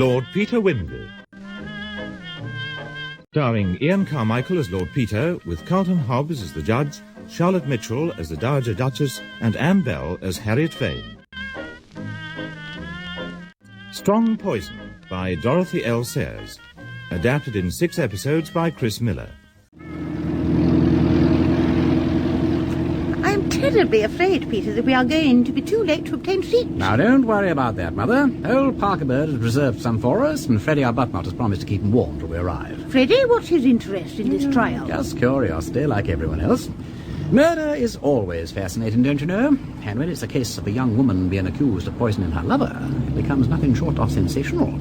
Lord Peter Wimsey. Starring Ian Carmichael as Lord Peter, with Carleton Hobbs as the judge, Charlotte Mitchell as the Dowager Duchess, and Anne Bell as Harriet Vane. Strong Poison by Dorothy L Sayers. Adapted in 6 episodes by Chris Miller. I'm terribly afraid, Peter, that we are going to be too late to obtain seats. Now, don't worry about that, Mother. Old Parker Bird has reserved some for us, and Freddy Arbuthnot has promised to keep him warm till we arrive. Freddy, what's his interest in this trial? Just curiosity, like everyone else. Murder is always fascinating, don't you know? And when it's a case of a young woman being accused of poisoning her lover, it becomes nothing short of sensational.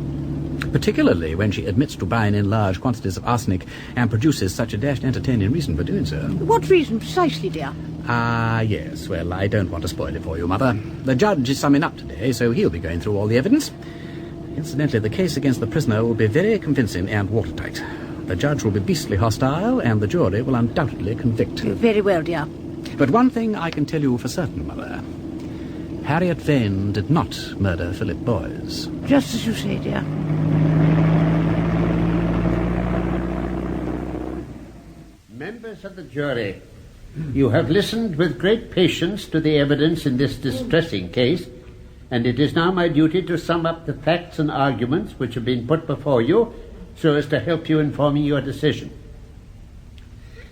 Particularly when she admits to buying in large quantities of arsenic and produces such a dashed entertaining reason for doing so. What reason precisely, dear? Yes. Well, I don't want to spoil it for you, Mother. The judge is summing up today, so he'll be going through all the evidence. Incidentally, the case against the prisoner will be very convincing and watertight. The judge will be beastly hostile, and the jury will undoubtedly convict. Very well, dear. But one thing I can tell you for certain, Mother. Harriet Vane did not murder Philip Boyes. Just as you say, dear. Members of the jury, you have listened with great patience to the evidence in this distressing case, and it is now my duty to sum up the facts and arguments which have been put before you so as to help you in forming your decision.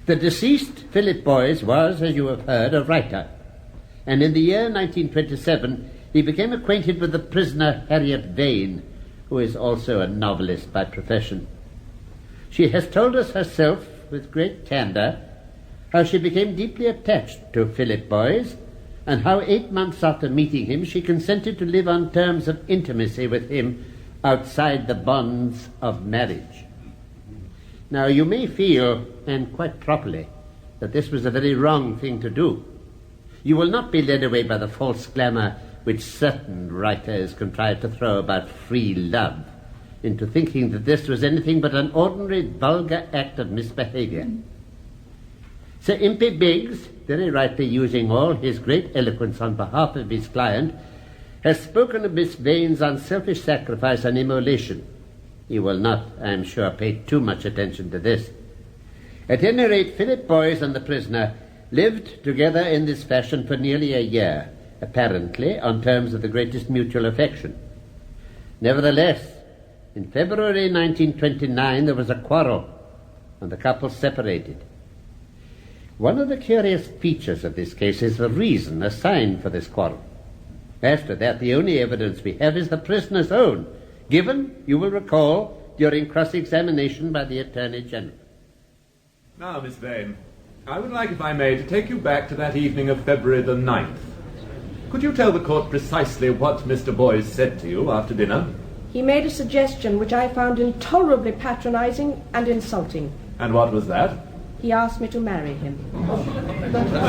The deceased, Philip Boyes, was, as you have heard, a writer, and in the year 1927 he became acquainted with the prisoner Harriet Vane, who is also a novelist by profession. She has told us herself, with great candour, how she became deeply attached to Philip Boyes, and how 8 months after meeting him she consented to live on terms of intimacy with him outside the bonds of marriage. Now, you may feel, and quite properly, that this was a very wrong thing to do. You will not be led away by the false glamour which certain writers contrive to throw about free love into thinking that this was anything but an ordinary vulgar act of misbehaviour. Sir Impey Biggs, very rightly using all his great eloquence on behalf of his client, has spoken of Miss Vane's unselfish sacrifice and immolation. He will not, I am sure, pay too much attention to this. At any rate, Philip Boyes and the prisoner lived together in this fashion for nearly a year, apparently on terms of the greatest mutual affection. Nevertheless, in February 1929 there was a quarrel, and the couple separated. One of the curious features of this case is the reason assigned for this quarrel. After that, the only evidence we have is the prisoner's own, given, you will recall, during cross-examination by the Attorney General. Now, Miss Vane, I would like, if I may, to take you back to that evening of February the 9th. Could you tell the court precisely what Mr. Boyes said to you after dinner? He made a suggestion which I found intolerably patronizing and insulting. And what was that? He asked me to marry him.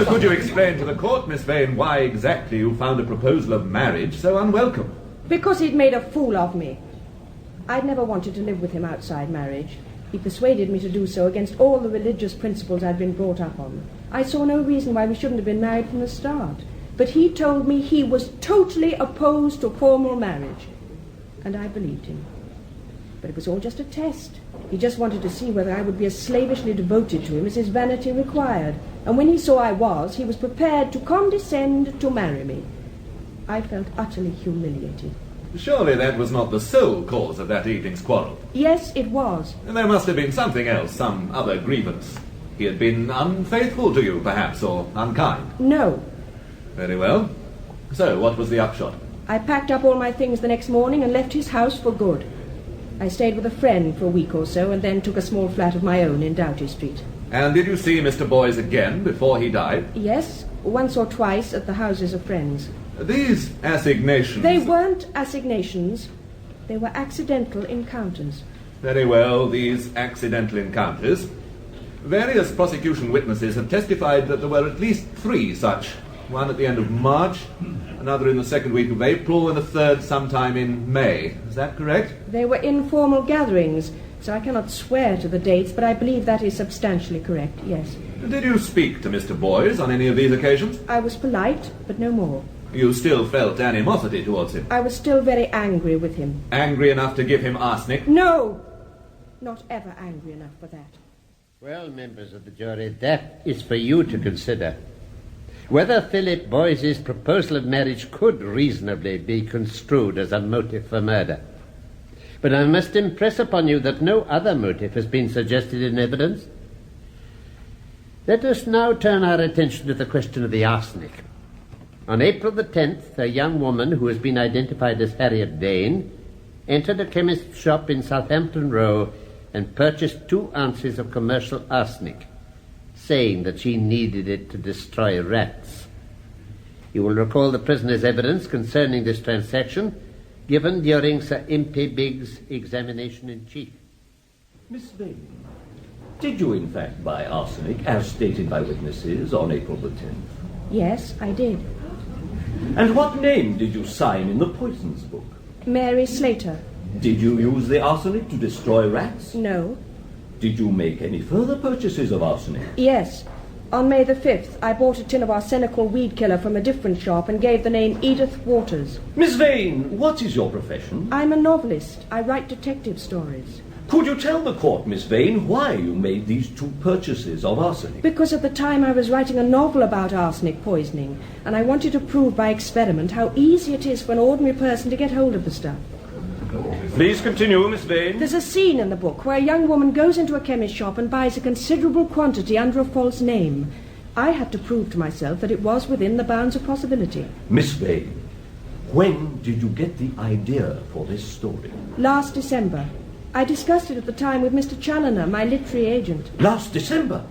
Could you explain to the court, Miss Vane, why exactly you found a proposal of marriage so unwelcome? Because he'd made a fool of me. I'd never wanted to live with him outside marriage. He persuaded me to do so against all the religious principles I'd been brought up on. I saw no reason why we shouldn't have been married from the start. But he told me he was totally opposed to formal marriage. And I believed him. But it was all just a test. He just wanted to see whether I would be as slavishly devoted to him as his vanity required. And when he saw I was, he was prepared to condescend to marry me. I felt utterly humiliated. Surely that was not the sole cause of that evening's quarrel. Yes, it was. And there must have been something else, some other grievance. He had been unfaithful to you, perhaps, or unkind. No. Very well. So, what was the upshot? I packed up all my things the next morning and left his house for good. I stayed with a friend for a week or so and then took a small flat of my own in Doughty Street. And did you see Mr. Boyes again before he died? Yes, once or twice at the houses of friends. These assignations... They weren't assignations. They were accidental encounters. Very well, these accidental encounters. Various prosecution witnesses have testified that there were at least 3 such. One at the end of March, another in the second week of April, and a third sometime in May. Is that correct? They were informal gatherings, so I cannot swear to the dates, but I believe that is substantially correct, yes. Did you speak to Mr. Boyes on any of these occasions? I was polite, but no more. You still felt animosity towards him? I was still very angry with him. Angry enough to give him arsenic? No! Not ever angry enough for that. Well, members of the jury, that is for you to consider. Whether Philip Boyce's proposal of marriage could reasonably be construed as a motive for murder. But I must impress upon you that no other motive has been suggested in evidence. Let us now turn our attention to the question of the arsenic. On April the 10th, a young woman who has been identified as Harriet Vane entered a chemist's shop in Southampton Row and purchased 2 ounces of commercial arsenic, saying that she needed it to destroy rats. You will recall the prisoner's evidence concerning this transaction given during Sir Impey Biggs' examination-in-chief. Miss Vane, did you in fact buy arsenic, as stated by witnesses, on April the 10th? Yes, I did. And what name did you sign in the poisons book? Mary Slater. Did you use the arsenic to destroy rats? No. Did you make any further purchases of arsenic? Yes. On May the 5th, I bought a tin of arsenical weed killer from a different shop and gave the name Edith Waters. Miss Vane, what is your profession? I'm a novelist. I write detective stories. Could you tell the court, Miss Vane, why you made these 2 purchases of arsenic? Because at the time I was writing a novel about arsenic poisoning, and I wanted to prove by experiment how easy it is for an ordinary person to get hold of the stuff. Please continue, Miss Vane. There's a scene in the book where a young woman goes into a chemist shop and buys a considerable quantity under a false name. I had to prove to myself that it was within the bounds of possibility. Miss Vane, when did you get the idea for this story? Last December. I discussed it at the time with Mr. Challoner, my literary agent. Last December?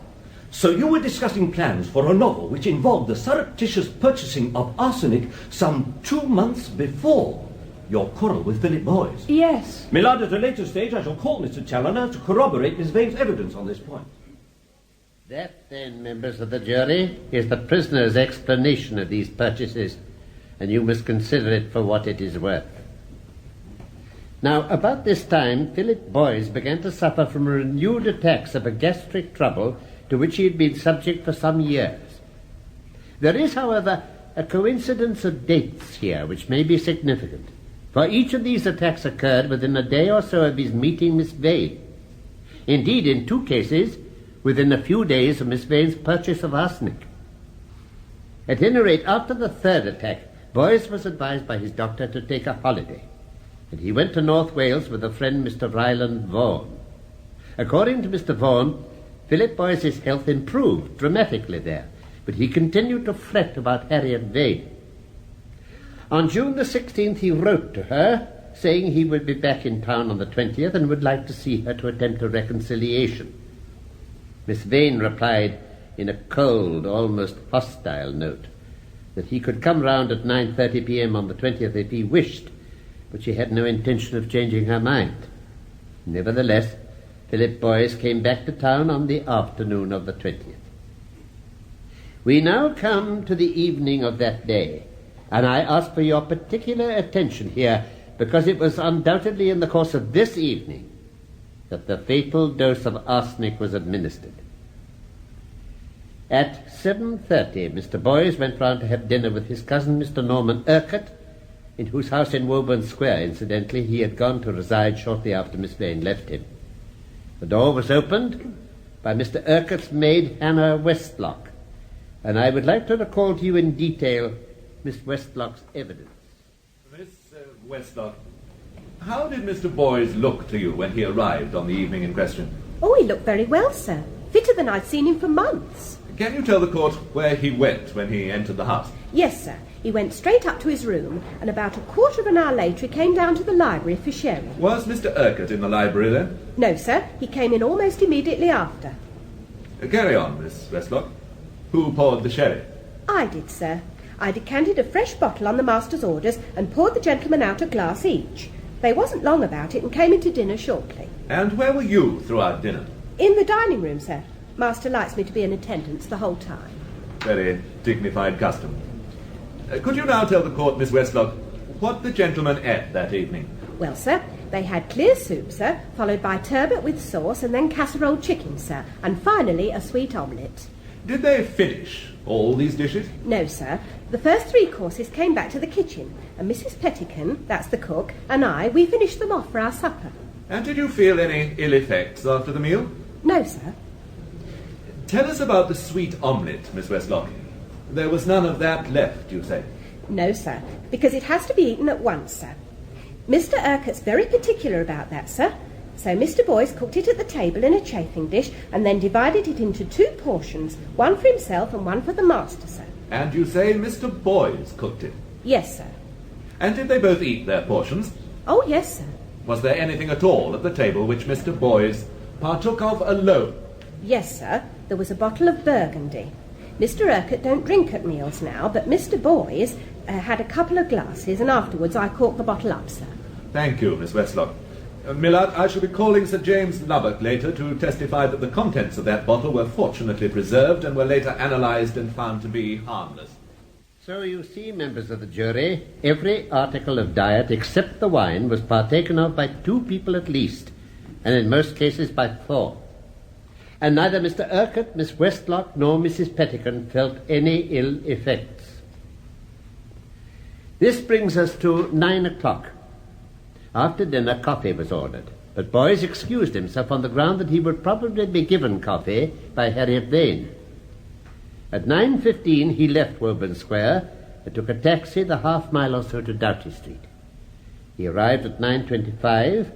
So you were discussing plans for a novel which involved the surreptitious purchasing of arsenic some 2 months before your quarrel with Philip Boyce? Yes. My lord, at a later stage I shall call Mr. Challoner to corroborate Miss Vane's evidence on this point. That, then, members of the jury, is the prisoner's explanation of these purchases, and you must consider it for what it is worth. Now, about this time, Philip Boyce began to suffer from renewed attacks of a gastric trouble to which he had been subject for some years. There is, however, a coincidence of dates here which may be significant, for each of these attacks occurred within a day or so of his meeting Miss Vane. Indeed, in 2 cases, within a few days of Miss Vane's purchase of arsenic. At any rate, after the 3rd attack, Boyce was advised by his doctor to take a holiday, and he went to North Wales with a friend, Mr. Ryland Vaughan. According to Mr. Vaughan, Philip Boyce's health improved dramatically there, but he continued to fret about Harriet Vane. On June the 16th, he wrote to her, saying he would be back in town on the 20th and would like to see her to attempt a reconciliation. Miss Vane replied in a cold, almost hostile note that he could come round at 9:30 p.m. on the 20th if he wished, but she had no intention of changing her mind. Nevertheless, Philip Boyce came back to town on the afternoon of the 20th. We now come to the evening of that day, and I ask for your particular attention here, because it was undoubtedly in the course of this evening that the fatal dose of arsenic was administered. At 7:30, Mr. Boyce went round to have dinner with his cousin, Mr. Norman Urquhart, in whose house in Woburn Square, incidentally, he had gone to reside shortly after Miss Vane left him. The door was opened by Mr. Urquhart's maid, Hannah Westlock, and I would like to recall to you in detail Miss Westlock's evidence. Miss Westlock, how did Mr. Boyce look to you when he arrived on the evening in question? Oh, he looked very well, sir. Fitter than I'd seen him for months. Can you tell the court where he went when he entered the house? Yes, sir. He went straight up to his room, and about a quarter of an hour later he came down to the library for sherry. Was Mr. Urquhart in the library then? No, sir. He came in almost immediately after. Carry on, Miss Westlock. Who poured the sherry? I did, sir. I decanted a fresh bottle on the master's orders and poured the gentlemen out a glass each. They wasn't long about it and came into dinner shortly. And where were you throughout dinner? In the dining room, sir. Master likes me to be in attendance the whole time. Very dignified custom. Could you now tell the court, Miss Westlock, what the gentlemen ate that evening? Well, sir, they had clear soup, sir, followed by turbot with sauce, and then casserole chicken, sir, and finally a sweet omelette. Did they finish all these dishes? No, sir. The first 3 courses came back to the kitchen, and Mrs. Pettican, that's the cook, and we finished them off for our supper. And did you feel any ill effects after the meal? No, sir. Tell us about the sweet omelette, Miss Westlock. There was none of that left, you say? No, sir, because it has to be eaten at once, sir. Mr. Urquhart's very particular about that, sir. So Mr. Boyce cooked it at the table in a chafing dish and then divided it into 2 portions, one for himself and one for the master, sir. And you say Mr. Boyce cooked it? Yes, sir. And did they both eat their portions? Oh, yes, sir. Was there anything at all at the table which Mr. Boyce partook of alone? Yes, sir. There was a bottle of Burgundy. Mr. Urquhart don't drink at meals now, but Mr. Boyce had a couple of glasses, and afterwards I corked the bottle up, sir. Thank you, Miss Westlock. Millard, I shall be calling Sir James Lubbock later to testify that the contents of that bottle were fortunately preserved and were later analysed and found to be harmless. So you see, members of the jury, every article of diet except the wine was partaken of by 2 people at least, and in most cases by 4. And neither Mr. Urquhart, Miss Westlock, nor Mrs. Pettican felt any ill effects. This brings us to 9 o'clock. After dinner, coffee was ordered, but Boyce excused himself on the ground that he would probably be given coffee by Harriet Vane. At 9:15 he left Woburn Square and took a taxi the half-mile or so to Doughty Street. He arrived at 9:25,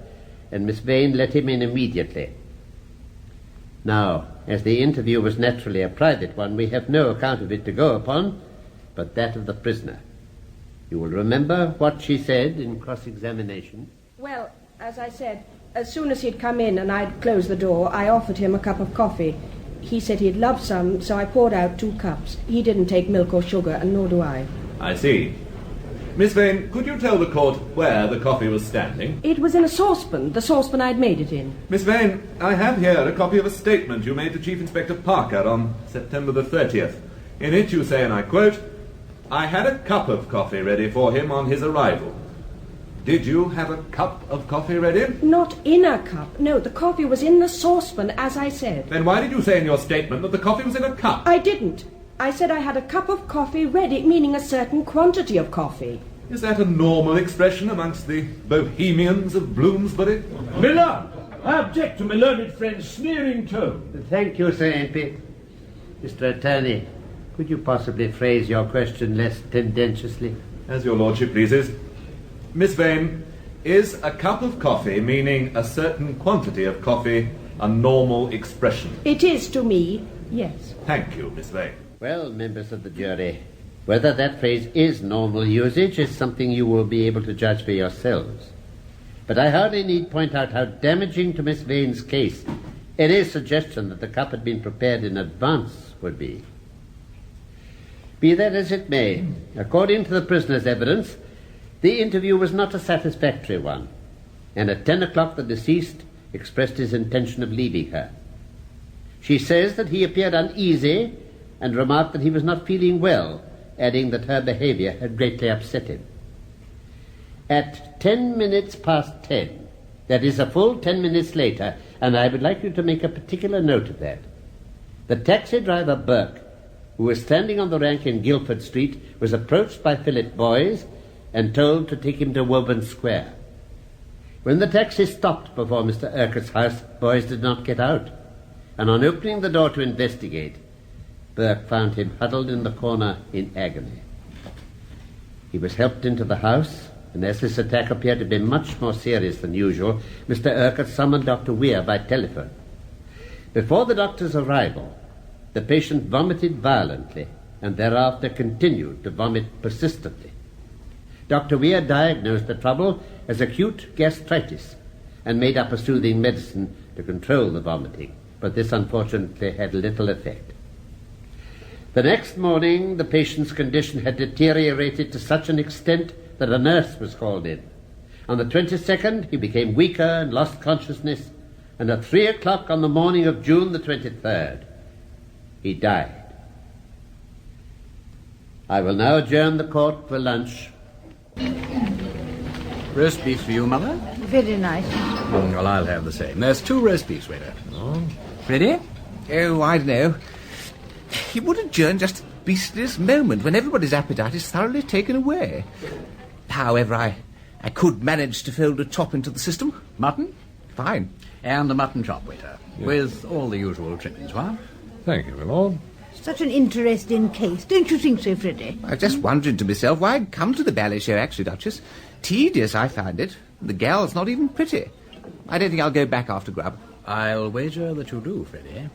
and Miss Vane let him in immediately. Now, as the interview was naturally a private one, we have no account of it to go upon, but that of the prisoner. You will remember what she said in cross-examination. Well, as I said, as soon as he'd come in and I'd closed the door, I offered him a cup of coffee. He said he'd love some, so I poured out 2 cups. He didn't take milk or sugar, and nor do I. I see. Miss Vane, could you tell the court where the coffee was standing? It was in a saucepan, the saucepan I'd made it in. Miss Vane, I have here a copy of a statement you made to Chief Inspector Parker on September the 30th. In it you say, and I quote, "I had a cup of coffee ready for him on his arrival." Did you have a cup of coffee ready? Not in a cup. No, the coffee was in the saucepan, as I said. Then why did you say in your statement that the coffee was in a cup? I didn't. I said I had a cup of coffee ready, meaning a certain quantity of coffee. Is that a normal expression amongst the bohemians of Bloomsbury? Millard, I object to my learned friend's sneering tone. Thank you, Sir Impey. Mr. Attorney, could you possibly phrase your question less tendentiously? As your lordship pleases. Miss Vane, is a cup of coffee, meaning a certain quantity of coffee, a normal expression? It is to me, yes. Thank you, Miss Vane. Well, members of the jury, whether that phrase is normal usage is something you will be able to judge for yourselves. But I hardly need point out how damaging to Miss Vane's case any suggestion that the cup had been prepared in advance would be. Be that as it may, according to the prisoner's evidence, the interview was not a satisfactory one, and at 10 o'clock the deceased expressed his intention of leaving her. She says that he appeared uneasy and remarked that he was not feeling well, adding that her behaviour had greatly upset him. At 10 minutes past 10, that is a full 10 minutes later, and I would like you to make a particular note of that, the taxi driver Burke, who was standing on the rank in Guildford Street, was approached by Philip Boyce and told to take him to Woburn Square. When the taxi stopped before Mr. Urquhart's house, Boyce did not get out, and on opening the door to investigate, Burke found him huddled in the corner in agony. He was helped into the house, and as this attack appeared to be much more serious than usual, Mr. Urquhart summoned Dr. Weir by telephone. Before the doctor's arrival, the patient vomited violently and thereafter continued to vomit persistently. Dr. Weir diagnosed the trouble as acute gastritis and made up a soothing medicine to control the vomiting, but this unfortunately had little effect. The next morning, the patient's condition had deteriorated to such an extent that a nurse was called in. On the 22nd, he became weaker and lost consciousness, and at 3 o'clock on the morning of June the 23rd, he died. I will now adjourn the court for lunch. Roast beef for you, Mother? Very nice. Well, I'll have the same. There's 2 roast beefs, waiter. Freddy? Oh, I don't know. he would adjourn just at the beastliest moment when everybody's appetite is thoroughly taken away. However, I could manage to fold a chop into the system. Mutton? Fine. And a mutton chop, waiter, with all the usual trimmings, what? Thank you, my lord. Such an interesting case, don't you think so, Freddy? I was just wondering to myself why I'd come to the ballet show, actually, Duchess. Tedious, I find it. The gal's not even pretty. I don't think I'll go back after grub. I'll wager that you do, Freddy.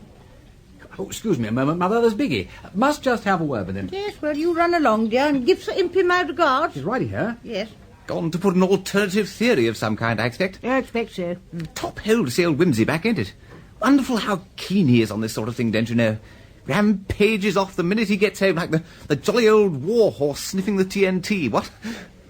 Oh, excuse me a moment, Mother, there's Biggie. Must just have a word with him. Yes, well, you run along, dear, and give Sir Impey my regards. He's right here. Yes. Gone to put an alternative theory of some kind, I expect. I expect so. Top hole to see old Wimsey back, ain't it? Wonderful how keen he is on this sort of thing, don't you know? Rampages off the minute he gets home like the jolly old war horse sniffing the TNT, what?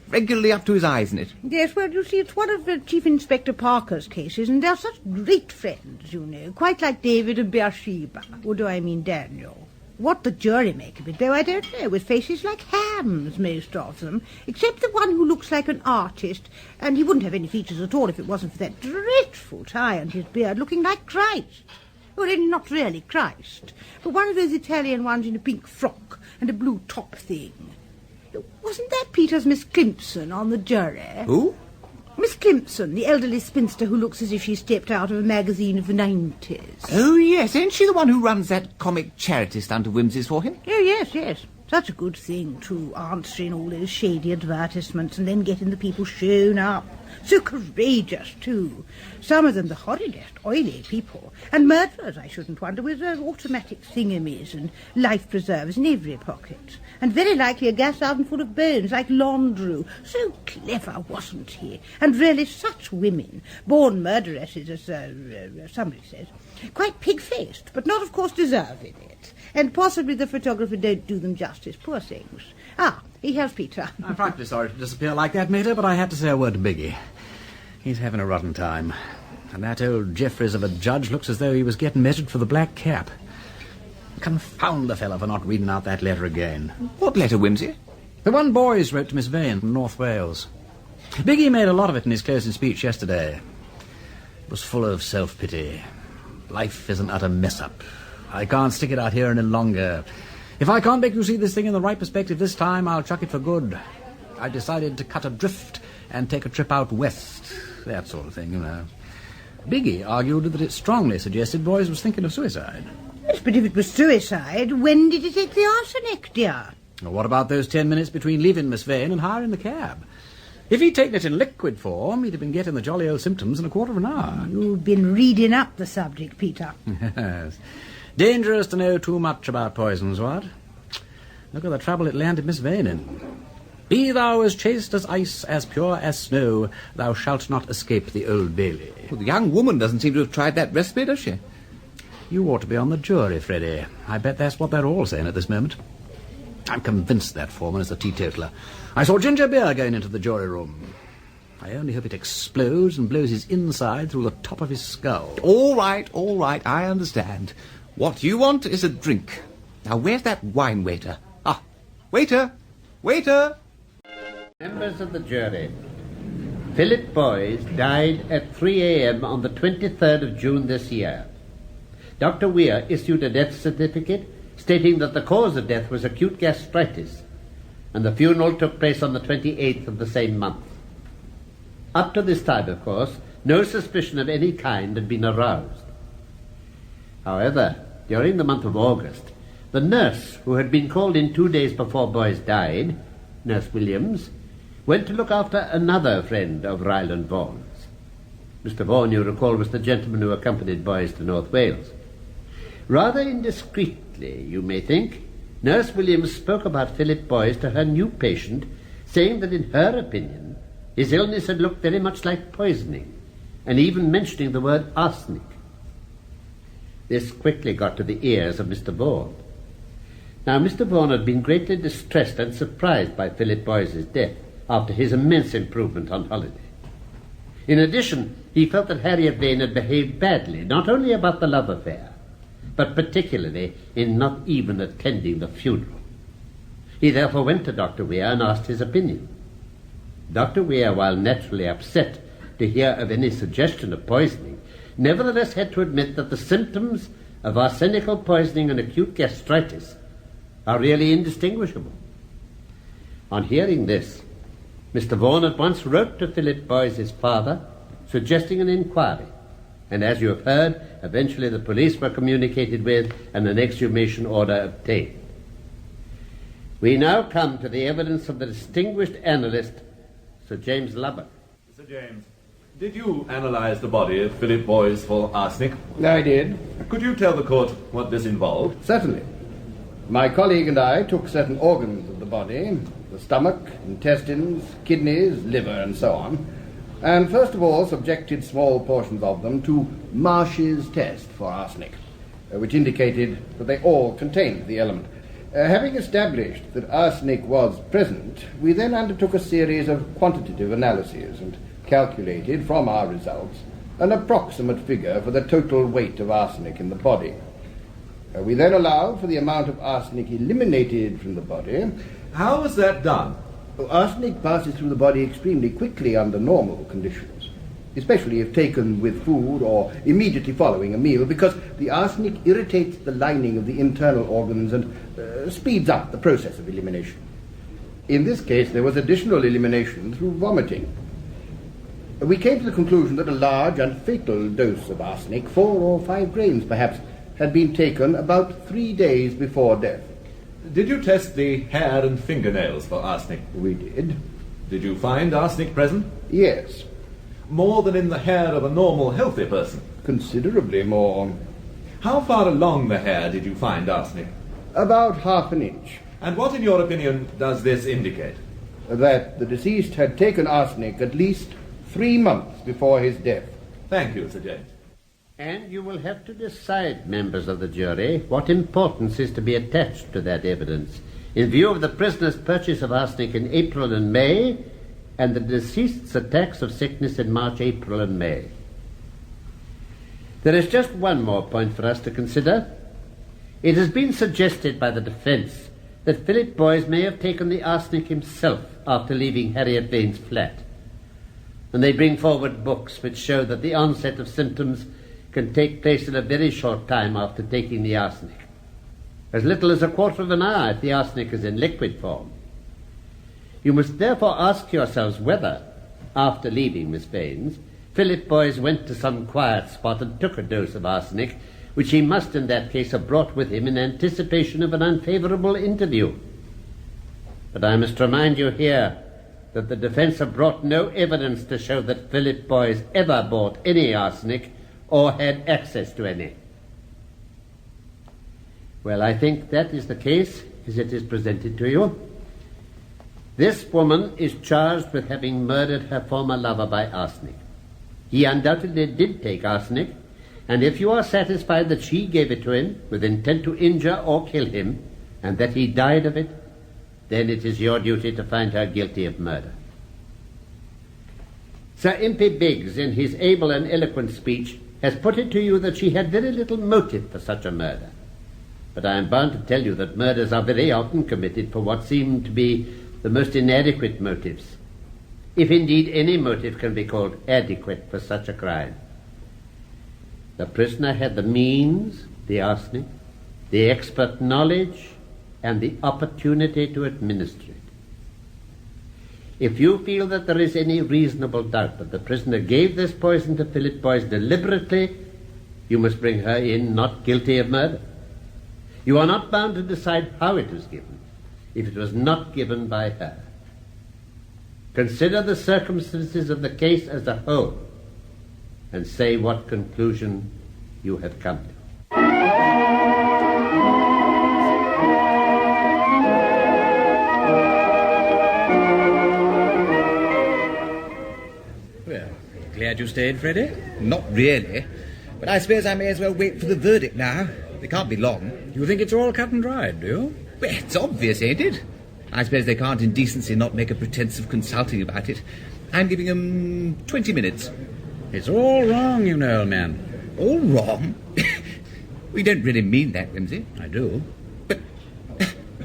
Regularly up to his eyes in it. Yes, well, you see, it's one of Chief Inspector Parker's cases, and they're such great friends, you know, quite like David and Beersheba. Or do I mean Daniel? What the jury make of it, though, I don't know, with faces like hams, most of them, except the one who looks like an artist, and he wouldn't have any features at all if it wasn't for that dreadful tie on his beard, looking like Christ. Well, only not really Christ, but one of those Italian ones in a pink frock and a blue top thing. Wasn't that Peter's Miss Climpson on the jury? Who? Miss Climpson, the elderly spinster who looks as if she stepped out of a magazine of the 90s. Oh, yes. Ain't she the one who runs that comic charity stunt of Wimsey's for him? Oh, yes, yes. Such a good thing, too, answering all those shady advertisements and then getting the people shown up. So courageous, too. Some of them the horridest, oily people. And murderers, I shouldn't wonder, with automatic thingamies and life preservers in every pocket. And very likely a gas oven full of bones, like Landru. So clever, wasn't he? And really such women. Born murderesses, as somebody says. Quite pig-faced, but not, of course, deserving it. And possibly the photographer don't do them justice, poor things. Ah, he has Peter. I'm frightfully sorry to disappear like that, Mater, but I had to say a word to Biggie. He's having a rotten time. And that old Jeffries of a judge looks as though he was getting measured for the black cap. Confound the fellow for not reading out that letter again. What letter, Wimsey? The one Boys wrote to Miss Vane from North Wales. Biggie made a lot of it in his closing speech yesterday. It was full of self-pity. Life is an utter mess-up. I can't stick it out here any longer. If I can't make you see this thing in the right perspective this time, I'll chuck it for good. I decided to cut adrift and take a trip out west. That sort of thing, you know. Biggie argued that it strongly suggested Boys was thinking of suicide. Yes, but if it was suicide, when did he take the arsenic, dear? Well, what about those 10 minutes between leaving Miss Vane and hiring the cab? If he'd taken it in liquid form, he'd have been getting the jolly old symptoms in a quarter of an hour. You've been reading up the subject, Peter. Yes. Dangerous to know too much about poisons, what? Look at the trouble it landed Miss Vane in. Be thou as chaste as ice, as pure as snow, thou shalt not escape the Old Bailey. Well, the young woman doesn't seem to have tried that recipe, does she? You ought to be on the jury, Freddy. I bet that's what they're all saying at this moment. I'm convinced that foreman is a teetotaler. I saw ginger beer going into the jury room. I only hope it explodes and blows his inside through the top of his skull. All right, I understand. What you want is a drink. Now, where's that wine waiter? Ah, waiter! Members of the jury, Philip Boys died at 3 a.m. on the 23rd of June this year. Dr. Weir issued a death certificate stating that the cause of death was acute gastritis, and the funeral took place on the 28th of the same month. Up to this time, of course, no suspicion of any kind had been aroused. However, during the month of August, the nurse who had been called in 2 days before Boys died, Nurse Williams, went to look after another friend of Ryland Vaughan's. Mr. Vaughan, you recall, was the gentleman who accompanied Boys to North Wales. Rather indiscreetly, you may think, Nurse Williams spoke about Philip Boys to her new patient, saying that in her opinion his illness had looked very much like poisoning, and even mentioning the word arsenic. This quickly got to the ears of Mr. Vaughan. Now, Mr. Vaughan had been greatly distressed and surprised by Philip Boys's death after his immense improvement on holiday. In addition, he felt that Harriet Vane had behaved badly, not only about the love affair, but particularly in not even attending the funeral. He therefore went to Dr. Weir and asked his opinion. Dr. Weir, while naturally upset to hear of any suggestion of poisoning, nevertheless had to admit that the symptoms of arsenical poisoning and acute gastritis are really indistinguishable. On hearing this, Mr. Vaughan at once wrote to Philip Boyce, his father, suggesting an inquiry, and as you have heard, eventually the police were communicated with and an exhumation order obtained. We now come to the evidence of the distinguished analyst, Sir James Lubbock. Sir James, did you analyze the body of Philip Boyce for arsenic? I did. Could you tell the court what this involved? Certainly. My colleague and I took certain organs of the body, the stomach, intestines, kidneys, liver, and so on, and first of all subjected small portions of them to Marsh's test for arsenic, which indicated that they all contained the element. Having established that arsenic was present, we then undertook a series of quantitative analyses and calculated from our results an approximate figure for the total weight of arsenic in the body. We then allowed for the amount of arsenic eliminated from the body. How was that done? Arsenic passes through the body extremely quickly under normal conditions, especially if taken with food or immediately following a meal, because the arsenic irritates the lining of the internal organs and speeds up the process of elimination. In this case, there was additional elimination through vomiting. We came to the conclusion that a large and fatal dose of arsenic, 4 or 5 grains perhaps, had been taken about 3 days before death. Did you test the hair and fingernails for arsenic? We did. Did you find arsenic present? Yes. More than in the hair of a normal, healthy person? Considerably more. How far along the hair did you find arsenic? About half an inch. And what, in your opinion, does this indicate? That the deceased had taken arsenic at least 3 months before his death. Thank you, Sir James. And you will have to decide, members of the jury, what importance is to be attached to that evidence in view of the prisoner's purchase of arsenic in April and May and the deceased's attacks of sickness in March, April and May. There is just one more point for us to consider. It has been suggested by the defence that Philip Boyce may have taken the arsenic himself after leaving Harriet Vane's flat. And they bring forward books which show that the onset of symptoms can take place in a very short time after taking the arsenic. As little as a quarter of an hour if the arsenic is in liquid form. You must therefore ask yourselves whether, after leaving Miss Vane's, Philip Boyce went to some quiet spot and took a dose of arsenic, which he must in that case have brought with him in anticipation of an unfavourable interview. But I must remind you here that the defence have brought no evidence to show that Philip Boyce ever bought any arsenic or had access to any. Well, I think that is the case as it is presented to you. This woman is charged with having murdered her former lover by arsenic. He undoubtedly did take arsenic, and if you are satisfied that she gave it to him with intent to injure or kill him, and that he died of it, then it is your duty to find her guilty of murder. Sir Impey Biggs, in his able and eloquent speech, has put it to you that she had very little motive for such a murder. But I am bound to tell you that murders are very often committed for what seem to be the most inadequate motives, if indeed any motive can be called adequate for such a crime. The prisoner had the means, the arsenic, the expert knowledge, and the opportunity to administer it. If you feel that there is any reasonable doubt that the prisoner gave this poison to Philip Boyce deliberately, you must bring her in not guilty of murder. You are not bound to decide how it was given, if it was not given by her. Consider the circumstances of the case as a whole, and say what conclusion you have come to. Well, glad you stayed, Freddy? Not really. But I suppose I may as well wait for the verdict now. They can't be long. You think it's all cut and dried, do you? Well, it's obvious, ain't it? I suppose they can't in decency not make a pretence of consulting about it. I'm giving them 20 minutes. It's all wrong, you know, old man. All wrong? We don't really mean that, Wimsey. I do. But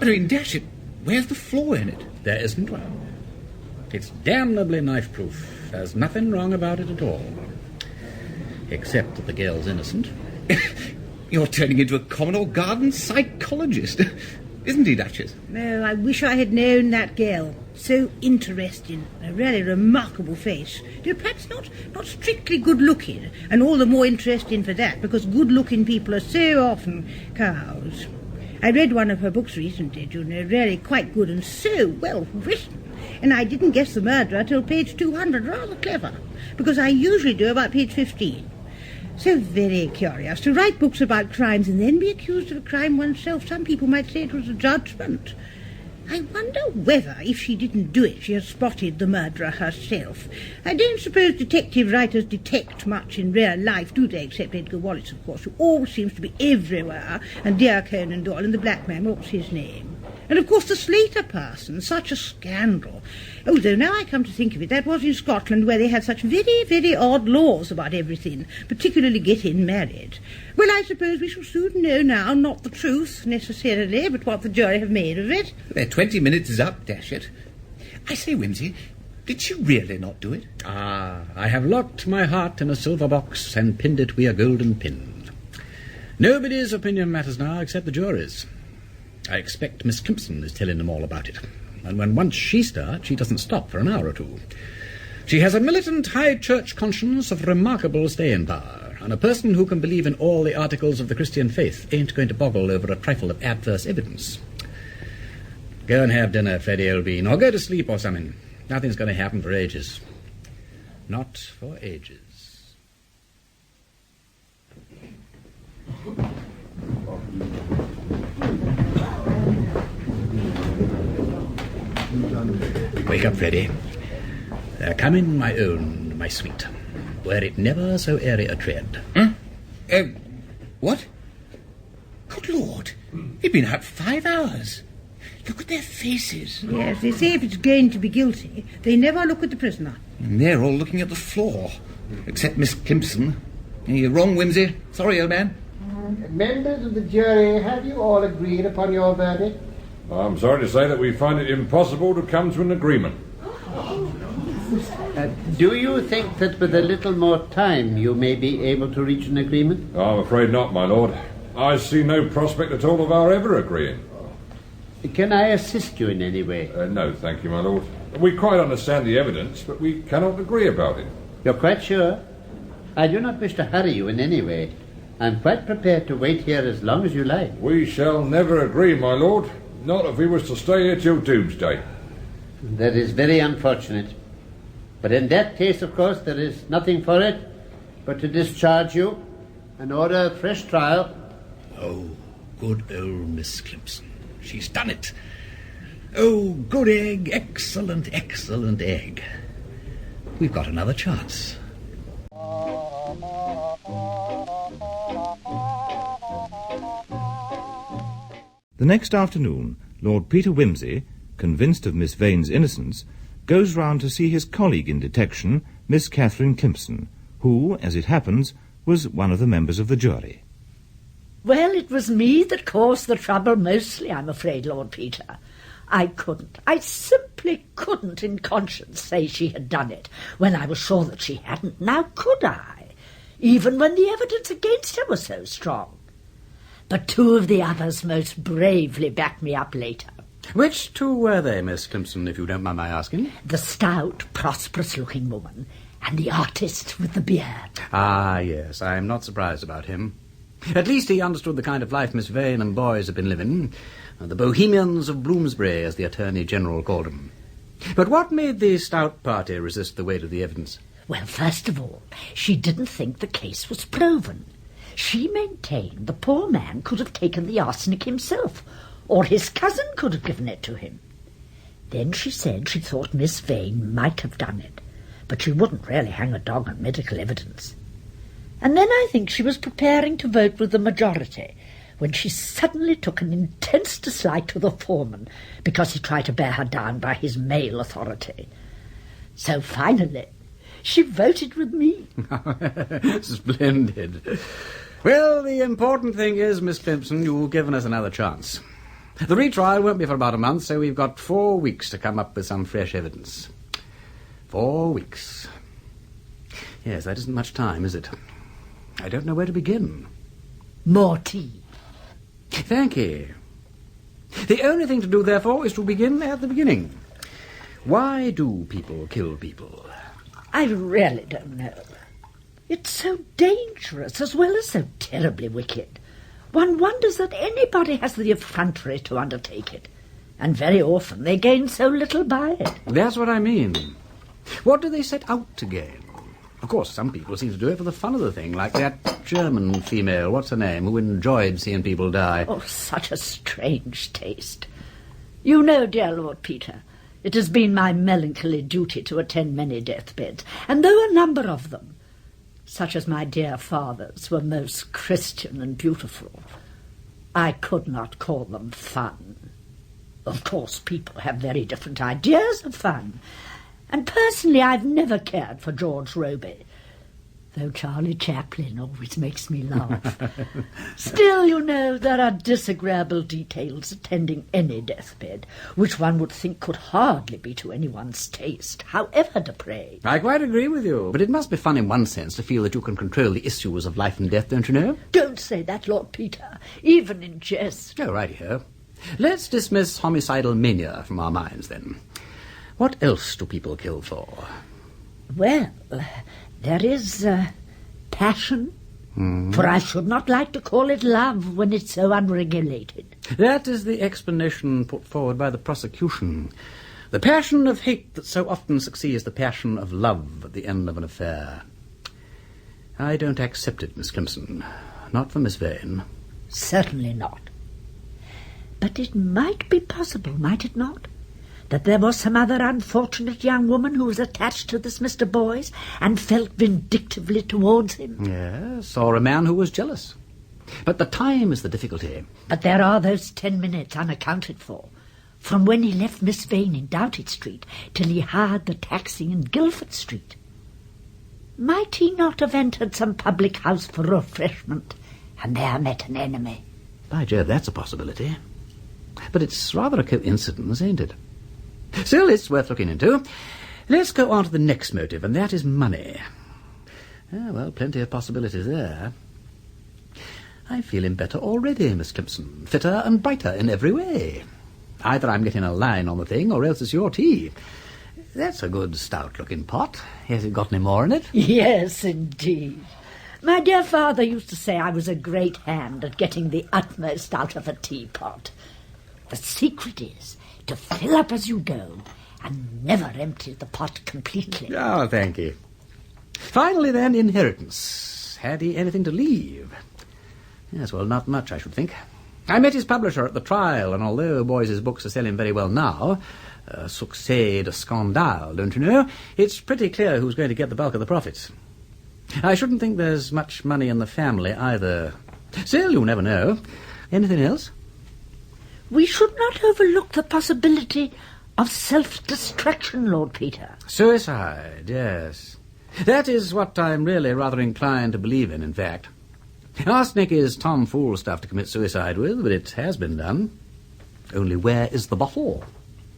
I mean, dash it, where's the flaw in it? There isn't one. It's damnably knife-proof. There's nothing wrong about it at all. Except that the girl's innocent. You're turning into a common or garden psychologist. Isn't he, Duchess? Oh, I wish I had known that girl. So interesting. A really remarkable face. Though perhaps not strictly good-looking, and all the more interesting for that, because good-looking people are so often cows. I read one of her books recently, really quite good and so well written. And I didn't guess the murderer till page 200, rather clever, because I usually do about page 15. So very curious, to write books about crimes and then be accused of a crime oneself. Some people might say it was a judgment. I wonder whether, if she didn't do it, she has spotted the murderer herself. I don't suppose detective writers detect much in real life, do they, except Edgar Wallace, of course, who always seems to be everywhere, and dear Conan Doyle, and the black man, what's his name? And, of course, the Slater person, such a scandal. Oh, though now I come to think of it, that was in Scotland, where they had such very, very odd laws about everything, particularly getting married. Well, I suppose we shall soon know now, not the truth, necessarily, but what the jury have made of it. Their 20 minutes is up, dash it. I say, Wimsey, did she really not do it? Ah, I have locked my heart in a silver box and pinned it with a golden pin. Nobody's opinion matters now except the jury's. I expect Miss Climpson is telling them all about it. And when once she starts, she doesn't stop for an hour or two. She has a militant high church conscience of remarkable staying power, and a person who can believe in all the articles of the Christian faith ain't going to boggle over a trifle of adverse evidence. Go and have dinner, Freddy, old bean, or go to sleep or something. Nothing's going to happen for ages. Not for ages. Wake up, Freddy. Come in, my own, my sweet. Were it never so airy a tread. What? Good Lord, they've been out 5 hours. Look at their faces. Yes, they say if it's going to be guilty, they never look at the prisoner. And they're all looking at the floor, except Miss Climpson. You're wrong, Wimsey. Sorry, old man. Members of the jury, have you all agreed upon your verdict? I'm sorry to say that we find it impossible to come to an agreement. Do you think that with a little more time you may be able to reach an agreement? I'm afraid not, my lord. I see no prospect at all of our ever agreeing. Can I assist you in any way? No, thank you, my lord. We quite understand the evidence, but we cannot agree about it. You're quite sure? I do not wish to hurry you in any way. I'm quite prepared to wait here as long as you like. We shall never agree, my lord. Not if we was to stay here till doomsday. That is very unfortunate. But in that case, of course, there is nothing for it but to discharge you and order a fresh trial. Oh, good old Miss Climpson. She's done it. Oh, good egg. Excellent, excellent egg. We've got another chance. The next afternoon, Lord Peter Wimsey, convinced of Miss Vane's innocence, goes round to see his colleague in detection, Miss Catherine Climpson, who, as it happens, was one of the members of the jury. Well, it was me that caused the trouble mostly, I'm afraid, Lord Peter. I simply couldn't in conscience say she had done it when I was sure that she hadn't. Now could I? Even when the evidence against her was so strong. But two of the others most bravely backed me up later. Which two were they, Miss Climpson, if you don't mind my asking? The stout, prosperous-looking woman and the artist with the beard. Ah, yes, I'm not surprised about him. At least he understood the kind of life Miss Vane and boys have been living. The Bohemians of Bloomsbury, as the Attorney General called them. But what made the stout party resist the weight of the evidence? Well, first of all, she didn't think the case was proven. She maintained the poor man could have taken the arsenic himself, or his cousin could have given it to him. Then she said she thought Miss Vane might have done it, but she wouldn't really hang a dog on medical evidence. And then I think she was preparing to vote with the majority when she suddenly took an intense dislike to the foreman because he tried to bear her down by his male authority. So finally, she voted with me. Splendid. Well, the important thing is, Miss Climpson, you've given us another chance. The retrial won't be for about a month, so we've got 4 weeks to come up with some fresh evidence. 4 weeks. Yes, that isn't much time, is it? I don't know where to begin. More tea. Thank you. The only thing to do, therefore, is to begin at the beginning. Why do people kill people? I really don't know. It's so dangerous as well as so terribly wicked. One wonders that anybody has the effrontery to undertake it. And very often they gain so little by it. That's what I mean. What do they set out to gain? Of course, some people seem to do it for the fun of the thing, like that German female, what's her name, who enjoyed seeing people die. Oh, such a strange taste. You know, dear Lord Peter, it has been my melancholy duty to attend many deathbeds, and though a number of them, such as my dear father's, were most Christian and beautiful, I could not call them fun. Of course, people have very different ideas of fun, and personally I've never cared for George Roby, though Charlie Chaplin always makes me laugh. Still, you know, there are disagreeable details attending any deathbed, which one would think could hardly be to anyone's taste, however depraved. I quite agree with you, but it must be fun in one sense to feel that you can control the issues of life and death, don't you know? Don't say that, Lord Peter, even in jest. Oh, righty-ho. Let's dismiss homicidal mania from our minds, then. What else do people kill for? Well, there is passion, for I should not like to call it love when it's so unregulated. That is the explanation put forward by the prosecution. The passion of hate that so often succeeds the passion of love at the end of an affair. I don't accept it, Miss Clemson. Not for Miss Vane. Certainly not. But it might be possible, might it not, that there was some other unfortunate young woman who was attached to this Mr. Boyce and felt vindictively towards him? Yes, or a man who was jealous. But the time is the difficulty. But there are those 10 minutes unaccounted for, from when he left Miss Vane in Doughty Street till he hired the taxi in Guildford Street. Might he not have entered some public house for refreshment and there met an enemy? By Jove, that's a possibility. But it's rather a coincidence, ain't it? Still, it's worth looking into. Let's go on to the next motive, and that is money. Ah, well, plenty of possibilities there. I'm feeling better already, Miss Clemson. Fitter and brighter in every way. Either I'm getting a line on the thing, or else it's your tea. That's a good stout-looking pot. Has it got any more in it? Yes, indeed. My dear father used to say I was a great hand at getting the utmost out of a teapot. The secret is to fill up as you go and never empty the pot completely. Oh, thank you. Finally, then, inheritance. Had he anything to leave? Yes, well, not much, I should think. I met his publisher at the trial, and although Boyce's books are selling very well now, succès de scandale, don't you know, it's pretty clear who's going to get the bulk of the profits. I shouldn't think there's much money in the family either. Still, you never know. Anything else? We should not overlook the possibility of self-destruction, Lord Peter. Suicide, yes. That is what I'm really rather inclined to believe in fact. Arsenic is tomfool stuff to commit suicide with, but it has been done. Only where is the bottle?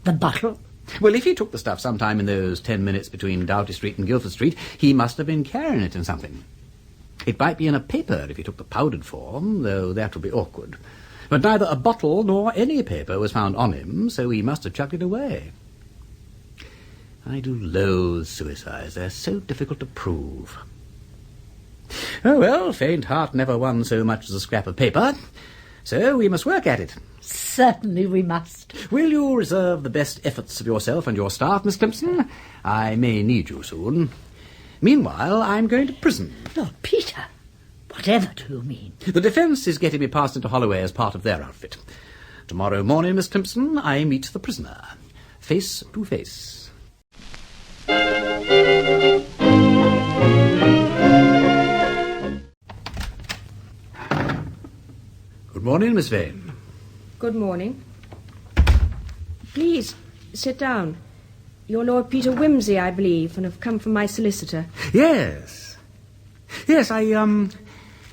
The bottle? Well, if he took the stuff sometime in those 10 minutes between Doughty Street and Guildford Street, he must have been carrying it in something. It might be in a paper if he took the powdered form, though that would be awkward. But neither a bottle nor any paper was found on him, so he must have chucked it away. I do loathe suicides. They're so difficult to prove. Oh, well, faint heart never won so much as a scrap of paper, so we must work at it. Certainly we must. Will you reserve the best efforts of yourself and your staff, Miss Clemson? I may need you soon. Meanwhile, I'm going to prison. Lord Peter, whatever do you mean? The defence is getting me passed into Holloway as part of their outfit. Tomorrow morning, Miss Clemson, I meet the prisoner, face to face. Good morning, Miss Vane. Good morning. Please, sit down. You're Lord Peter Wimsey, I believe, and have come from my solicitor. Yes. Yes, I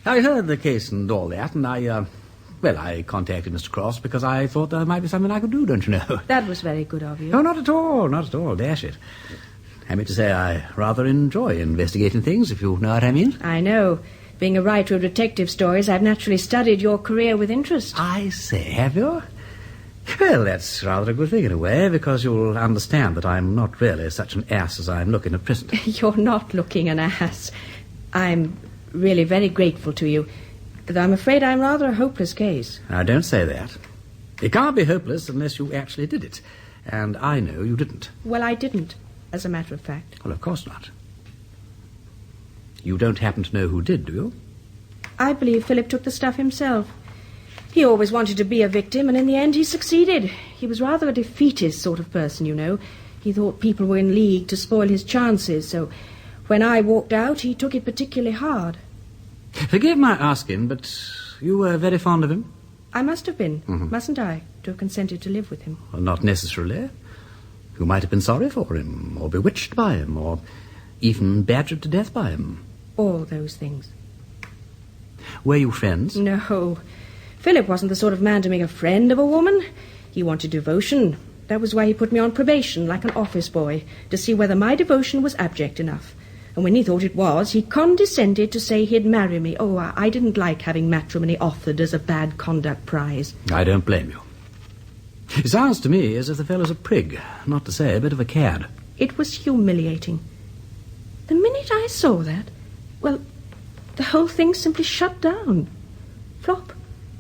heard the case and all that, and I contacted Mr. Cross because I thought there might be something I could do, don't you know? That was very good of you. No, not at all, dash it. I mean to say I rather enjoy investigating things, if you know what I mean. I know. Being a writer of detective stories, I've naturally studied your career with interest. I say, have you? Well, that's rather a good thing in a way, because you'll understand that I'm not really such an ass as I'm looking at present. You're not looking an ass. I'm really very grateful to you, though I'm afraid I'm rather a hopeless case. Now, don't say that. It can't be hopeless unless you actually did it, and I know you didn't. Well, I didn't, as a matter of fact. Well, of course not. You don't happen to know who did, do you? I believe Philip took the stuff himself. He always wanted to be a victim, and in the end he succeeded. He was rather a defeatist sort of person, you know. He thought people were in league to spoil his chances, so when I walked out, he took it particularly hard. Forgive my asking, but you were very fond of him? I must have been, mustn't I, to have consented to live with him? Well, not necessarily. You might have been sorry for him, or bewitched by him, or even badgered to death by him. All those things. Were you friends? No. Philip wasn't the sort of man to make a friend of a woman. He wanted devotion. That was why he put me on probation, like an office boy, to see whether my devotion was abject enough. And when he thought it was, he condescended to say he'd marry me. Oh, I didn't like having matrimony offered as a bad conduct prize. I don't blame you. It sounds to me as if the fellow's a prig, not to say a bit of a cad. It was humiliating. The minute I saw that, well, the whole thing simply shut down. Flop.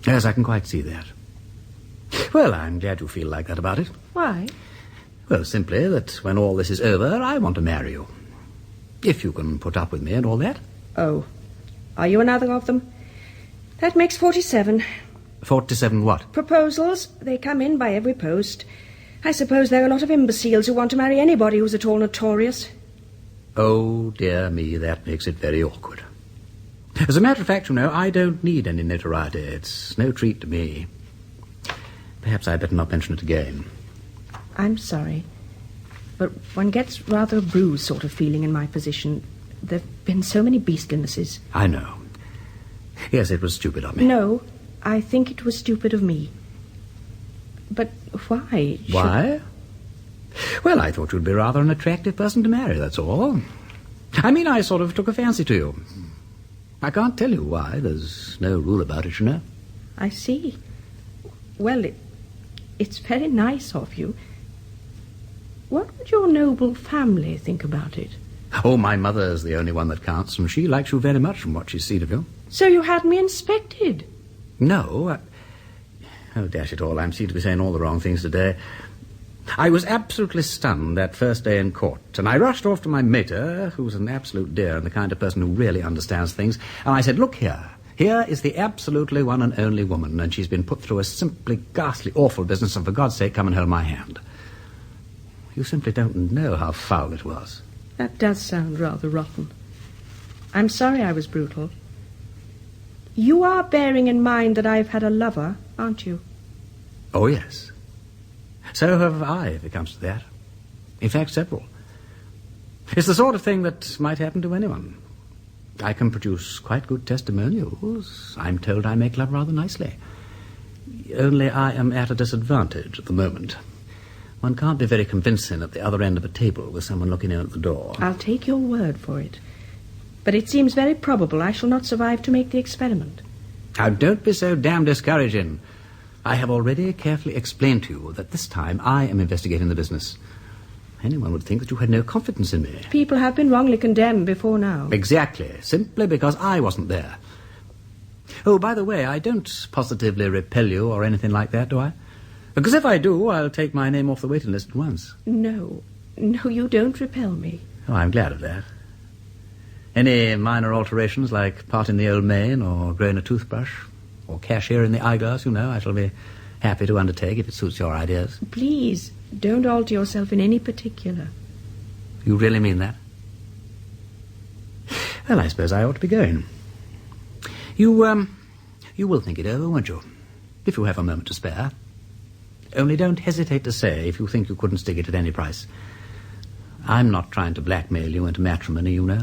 Yes, I can quite see that. Well, I'm glad you feel like that about it. Why? Well, simply that when all this is over, I want to marry you. If you can put up with me and all that. Oh, are you another of them? That makes 47. 47 what? Proposals. They come in by every post. I suppose there are a lot of imbeciles who want to marry anybody who's at all notorious. Oh, dear me, that makes it very awkward. As a matter of fact, you know, I don't need any notoriety. It's no treat to me. Perhaps I'd better not mention it again. I'm sorry, but one gets rather a bruised sort of feeling in my position. There have been so many beastlinesses. I know. Yes, it was stupid of me. No, I think it was stupid of me. But why? Why? Well, I thought you'd be rather an attractive person to marry, that's all. I mean, I sort of took a fancy to you. I can't tell you why. There's no rule about it, you know. I see. Well, it's very nice of you. What would your noble family think about it? Oh, my mother's the only one that counts, and she likes you very much from what she's seen of you. So you had me inspected? No. Oh, dash it all, I seem to be saying all the wrong things today. I was absolutely stunned that first day in court, and I rushed off to my mater, who's an absolute dear and the kind of person who really understands things, and I said, look here. Here is the absolutely one and only woman, and she's been put through a simply ghastly, awful business, and for God's sake, come and hold my hand. You simply don't know how foul it was. That does sound rather rotten. I'm sorry I was brutal. You are bearing in mind that I've had a lover, aren't you? Oh, yes. So have I, if it comes to that. In fact, several. It's the sort of thing that might happen to anyone. I can produce quite good testimonials. I'm told I make love rather nicely. Only I am at a disadvantage at the moment. One can't be very convincing at the other end of a table with someone looking in at the door. I'll take your word for it. But it seems very probable I shall not survive to make the experiment. Now, don't be so damn discouraging. I have already carefully explained to you that this time I am investigating the business. Anyone would think that you had no confidence in me. People have been wrongly condemned before now. Exactly. Simply because I wasn't there. Oh, by the way, I don't positively repel you or anything like that, do I? Because if I do, I'll take my name off the waiting list at once. No, you don't repel me. Oh, I'm glad of that. Any minor alterations, like parting the old mane or growing a toothbrush or cashiering the eyeglass, you know, I shall be happy to undertake if it suits your ideas. Please, don't alter yourself in any particular. You really mean that? Well, I suppose I ought to be going. You will think it over, won't you? If you have a moment to spare. Only don't hesitate to say if you think you couldn't stick it at any price. I'm not trying to blackmail you into matrimony, you know.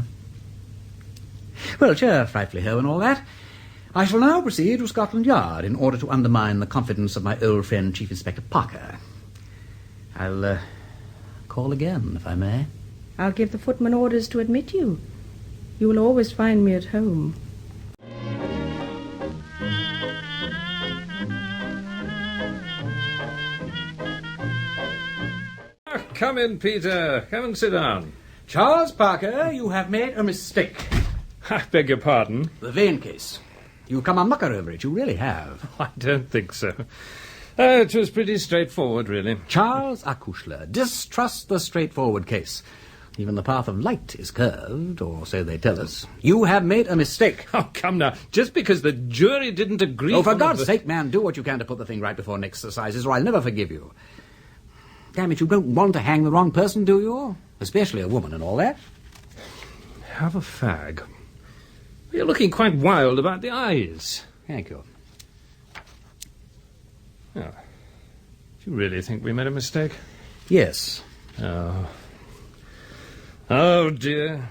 Well, cheer, frightfully ho and all that. I shall now proceed to Scotland Yard in order to undermine the confidence of my old friend Chief Inspector Parker. I'll call again, if I may. I'll give the footman orders to admit you. You will always find me at home. come in, Peter. Come and sit down. Charles Parker, you have made a mistake. I beg your pardon? The Vane case. You've come a mucker over it, you really have. I don't think so. It was pretty straightforward, really. Charles Acushla, distrust the straightforward case. Even the path of light is curved, or so they tell us. You have made a mistake. Oh, come now. Just because the jury didn't agree... Oh, for God's sake, man, do what you can to put the thing right before next exercises, or I'll never forgive you. Damn it, you don't want to hang the wrong person, do you? Especially a woman and all that. Have a fag. You're looking quite wild about the eyes. Thank you. Oh. Do you really think we made a mistake? Yes. Oh, dear.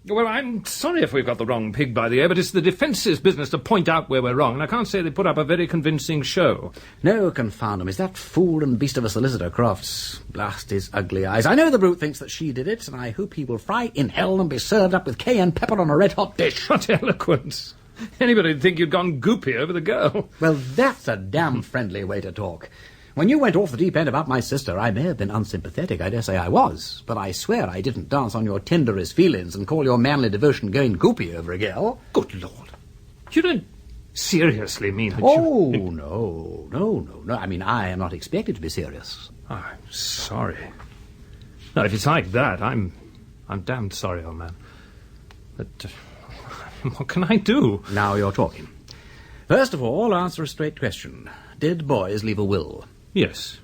Well, I'm sorry if we've got the wrong pig by the ear, but it's the defence's business to point out where we're wrong, and I can't say they put up a very convincing show. No, confound him. Is that fool and beast of a solicitor, Crofts? Blast his ugly eyes. I know the brute thinks that she did it, and I hope he will fry in hell and be served up with cayenne pepper on a red-hot dish. What eloquence. Anybody'd think you'd gone goopy over the girl. Well, that's a damn friendly way to talk. When you went off the deep end about my sister, I may have been unsympathetic, I dare say I was, but I swear I didn't dance on your tenderest feelings and call your manly devotion going goopy over a girl. Good Lord. You don't seriously mean that No. I mean, I am not expected to be serious. I'm sorry. Now, if it's like that, I'm damned sorry, old man. But what can I do? Now you're talking. First of all, answer a straight question. Did Boys leave a will? Yes.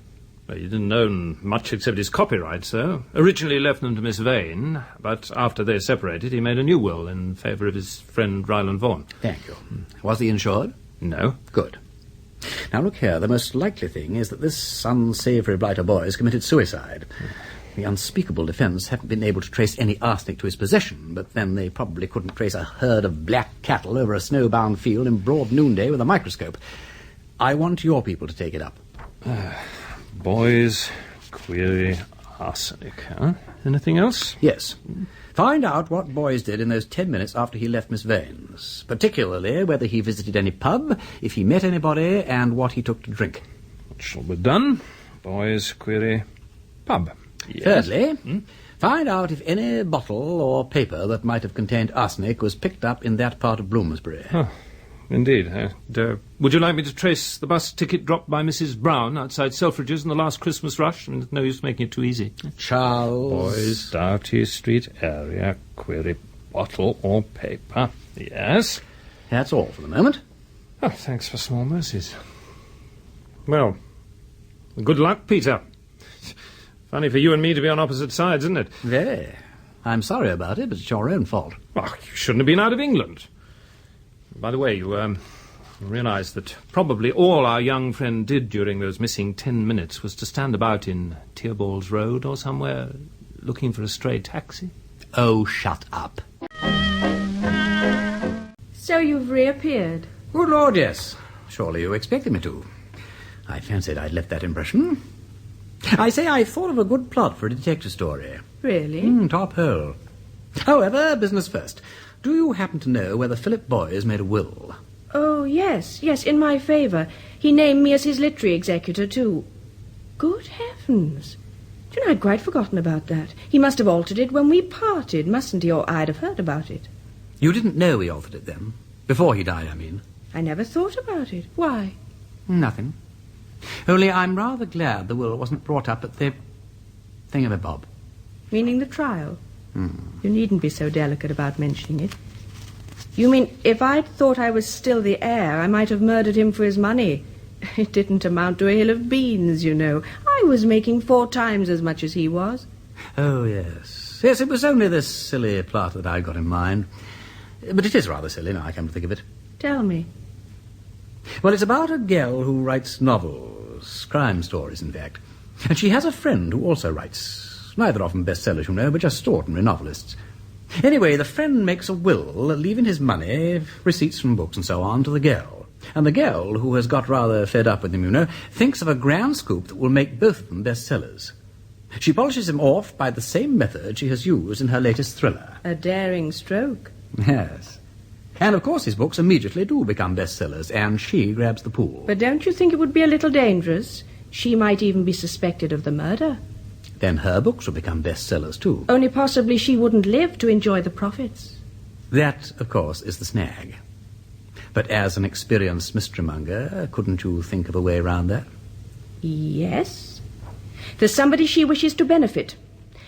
Well, he didn't own much except his copyrights, though. Originally left them to Miss Vane, but after they separated, he made a new will in favour of his friend Ryland Vaughan. Thank you. Was he insured? No. Good. Now, look here. The most likely thing is that this unsavoury blighter Boys committed suicide. The unspeakable defence haven't been able to trace any arsenic to his possession, but then they probably couldn't trace a herd of black cattle over a snowbound field in broad noonday with a microscope. I want your people to take it up. Boys, query, arsenic, huh? Anything else? Yes. Find out what Boys did in those 10 minutes after he left Miss Vane's, particularly whether he visited any pub, if he met anybody, and what he took to drink. It shall be done. Boys, query, pub. Yes. Thirdly, find out if any bottle or paper that might have contained arsenic was picked up in that part of Bloomsbury. Oh, indeed. Would you like me to trace the bus ticket dropped by Mrs. Brown outside Selfridge's in the last Christmas rush? I mean, there's no use making it too easy. Charles... Boys, Doughty Street area, query, bottle or paper. Yes. That's all for the moment. Oh, thanks for small mercies. Well, good luck, Peter. Funny for you and me to be on opposite sides, isn't it? Very. I'm sorry about it, but it's your own fault. Oh, you shouldn't have been out of England. By the way, you realise that probably all our young friend did during those missing 10 minutes was to stand about in Tearballs Road or somewhere looking for a stray taxi? Oh, shut up. So you've reappeared? Good Lord, yes. Surely you expected me to. I fancied I'd left that impression. I say I thought of a good plot for a detective story. Really? Top hole. However, business first. Do you happen to know whether Philip Boys made a will? Oh, yes, in my favour. He named me as his literary executor, too. Good heavens. Do you know, I'd quite forgotten about that. He must have altered it when we parted, mustn't he? Or I'd have heard about it. You didn't know he altered it then? Before he died, I mean. I never thought about it. Why? Nothing. Only I'm rather glad the will wasn't brought up at the thingamabob. Meaning the trial? You needn't be so delicate about mentioning it. You mean if I'd thought I was still the heir, I might have murdered him for his money. It didn't amount to a hill of beans, you know. I was making 4 times as much as he was. Oh, yes. Yes, it was only this silly plot that I got in mind. But it is rather silly, now I come to think of it. Tell me. Well, it's about a girl who writes novels, crime stories, in fact. And she has a friend who also writes. Neither of them bestsellers, you know, but just ordinary novelists. Anyway, the friend makes a will, leaving his money, receipts from books and so on, to the girl. And the girl, who has got rather fed up with him, you know, thinks of a grand scoop that will make both of them bestsellers. She polishes him off by the same method she has used in her latest thriller. A daring stroke. Yes. And, of course, his books immediately do become bestsellers, and she grabs the pool. But don't you think it would be a little dangerous? She might even be suspected of the murder. Then her books would become bestsellers too. Only possibly she wouldn't live to enjoy the profits. That, of course, is the snag. But as an experienced mysterymonger, couldn't you think of a way round that? Yes. There's somebody she wishes to benefit.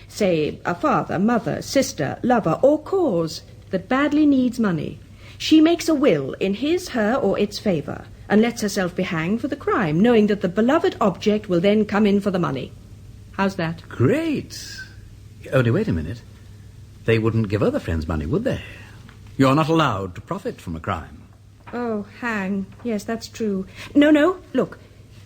Say, a father, mother, sister, lover, or cause that badly needs money. She makes a will in his, her, or its favour, and lets herself be hanged for the crime, knowing that the beloved object will then come in for the money. How's that? Great. Only wait a minute. They wouldn't give other friends money, would they? You're not allowed to profit from a crime. Oh, hang. Yes, that's true. No, look.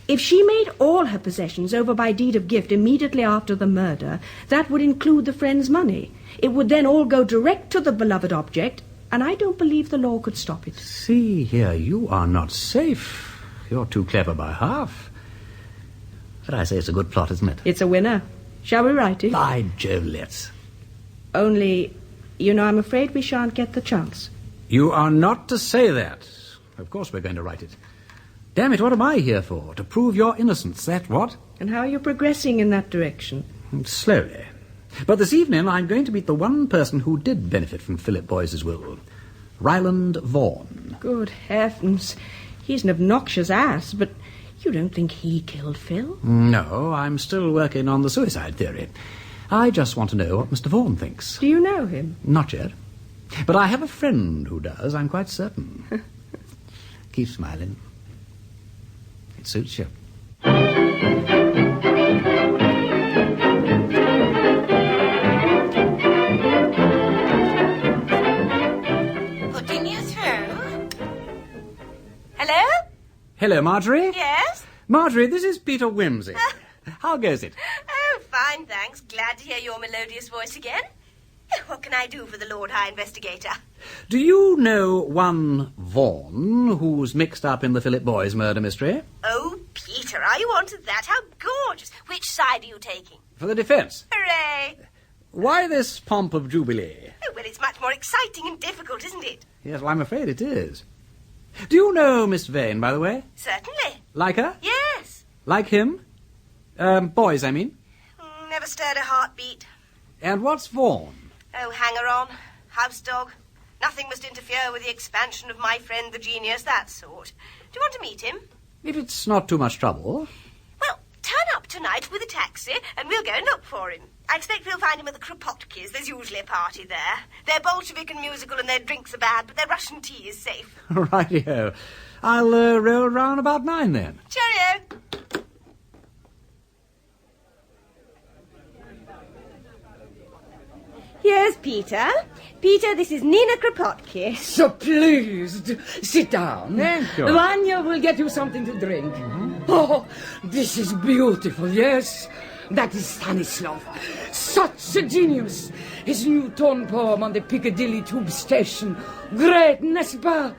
If she made all her possessions over by deed of gift immediately after the murder, that would include the friend's money. It would then all go direct to the beloved object, and I don't believe the law could stop it. See here, you are not safe. You're too clever by half. But I say it's a good plot, isn't it? It's a winner. Shall we write it? By Jove, let's. Only, I'm afraid we shan't get the chance. You are not to say that. Of course we're going to write it. Damn it, what am I here for? To prove your innocence, that what? And how are you progressing in that direction? Slowly. But this evening I'm going to meet the one person who did benefit from Philip Boyce's will. Ryland Vaughan. Good heavens. He's an obnoxious ass, but you don't think he killed Phil? No, I'm still working on the suicide theory. I just want to know what Mr. Vaughan thinks. Do you know him? Not yet. But I have a friend who does, I'm quite certain. Keep smiling. It suits you. Putting you through. Hello? Hello, Marjorie. Yes? Marjorie, this is Peter Wimsey. How goes it? Oh, fine, thanks. Glad to hear your melodious voice again. What can I do for the Lord High Investigator? Do you know one Vaughan who's mixed up in the Philip Boyce murder mystery? Oh, Peter, are you on to that? How gorgeous. Which side are you taking? For the defence. Hooray! Why this pomp of jubilee? Oh, well, it's much more exciting and difficult, isn't it? Yes, well, I'm afraid it is. Do you know Miss Vane, by the way? Certainly. Like her? Yes. Like him? Boys, I mean. Never stirred a heartbeat. And what's Vaughan? Oh, hanger-on, house dog. Nothing must interfere with the expansion of my friend the genius, that sort. Do you want to meet him? If it's not too much trouble. Well, turn up tonight with a taxi and we'll go and look for him. I expect we'll find him at the Kropotki's. There's usually a party there. They're Bolshevik and musical and their drinks are bad, but their Russian tea is safe. Rightio. I'll roll round about 9 then. Cheerio. Here's Peter. Peter, this is Nina Kropotki. So pleased. Sit down. Thank you. Vanya will get you something to drink. Oh, this is beautiful, yes? That is Stanislav. Such a genius. His new tone poem on the Piccadilly tube station. Great, n'est-ce pas?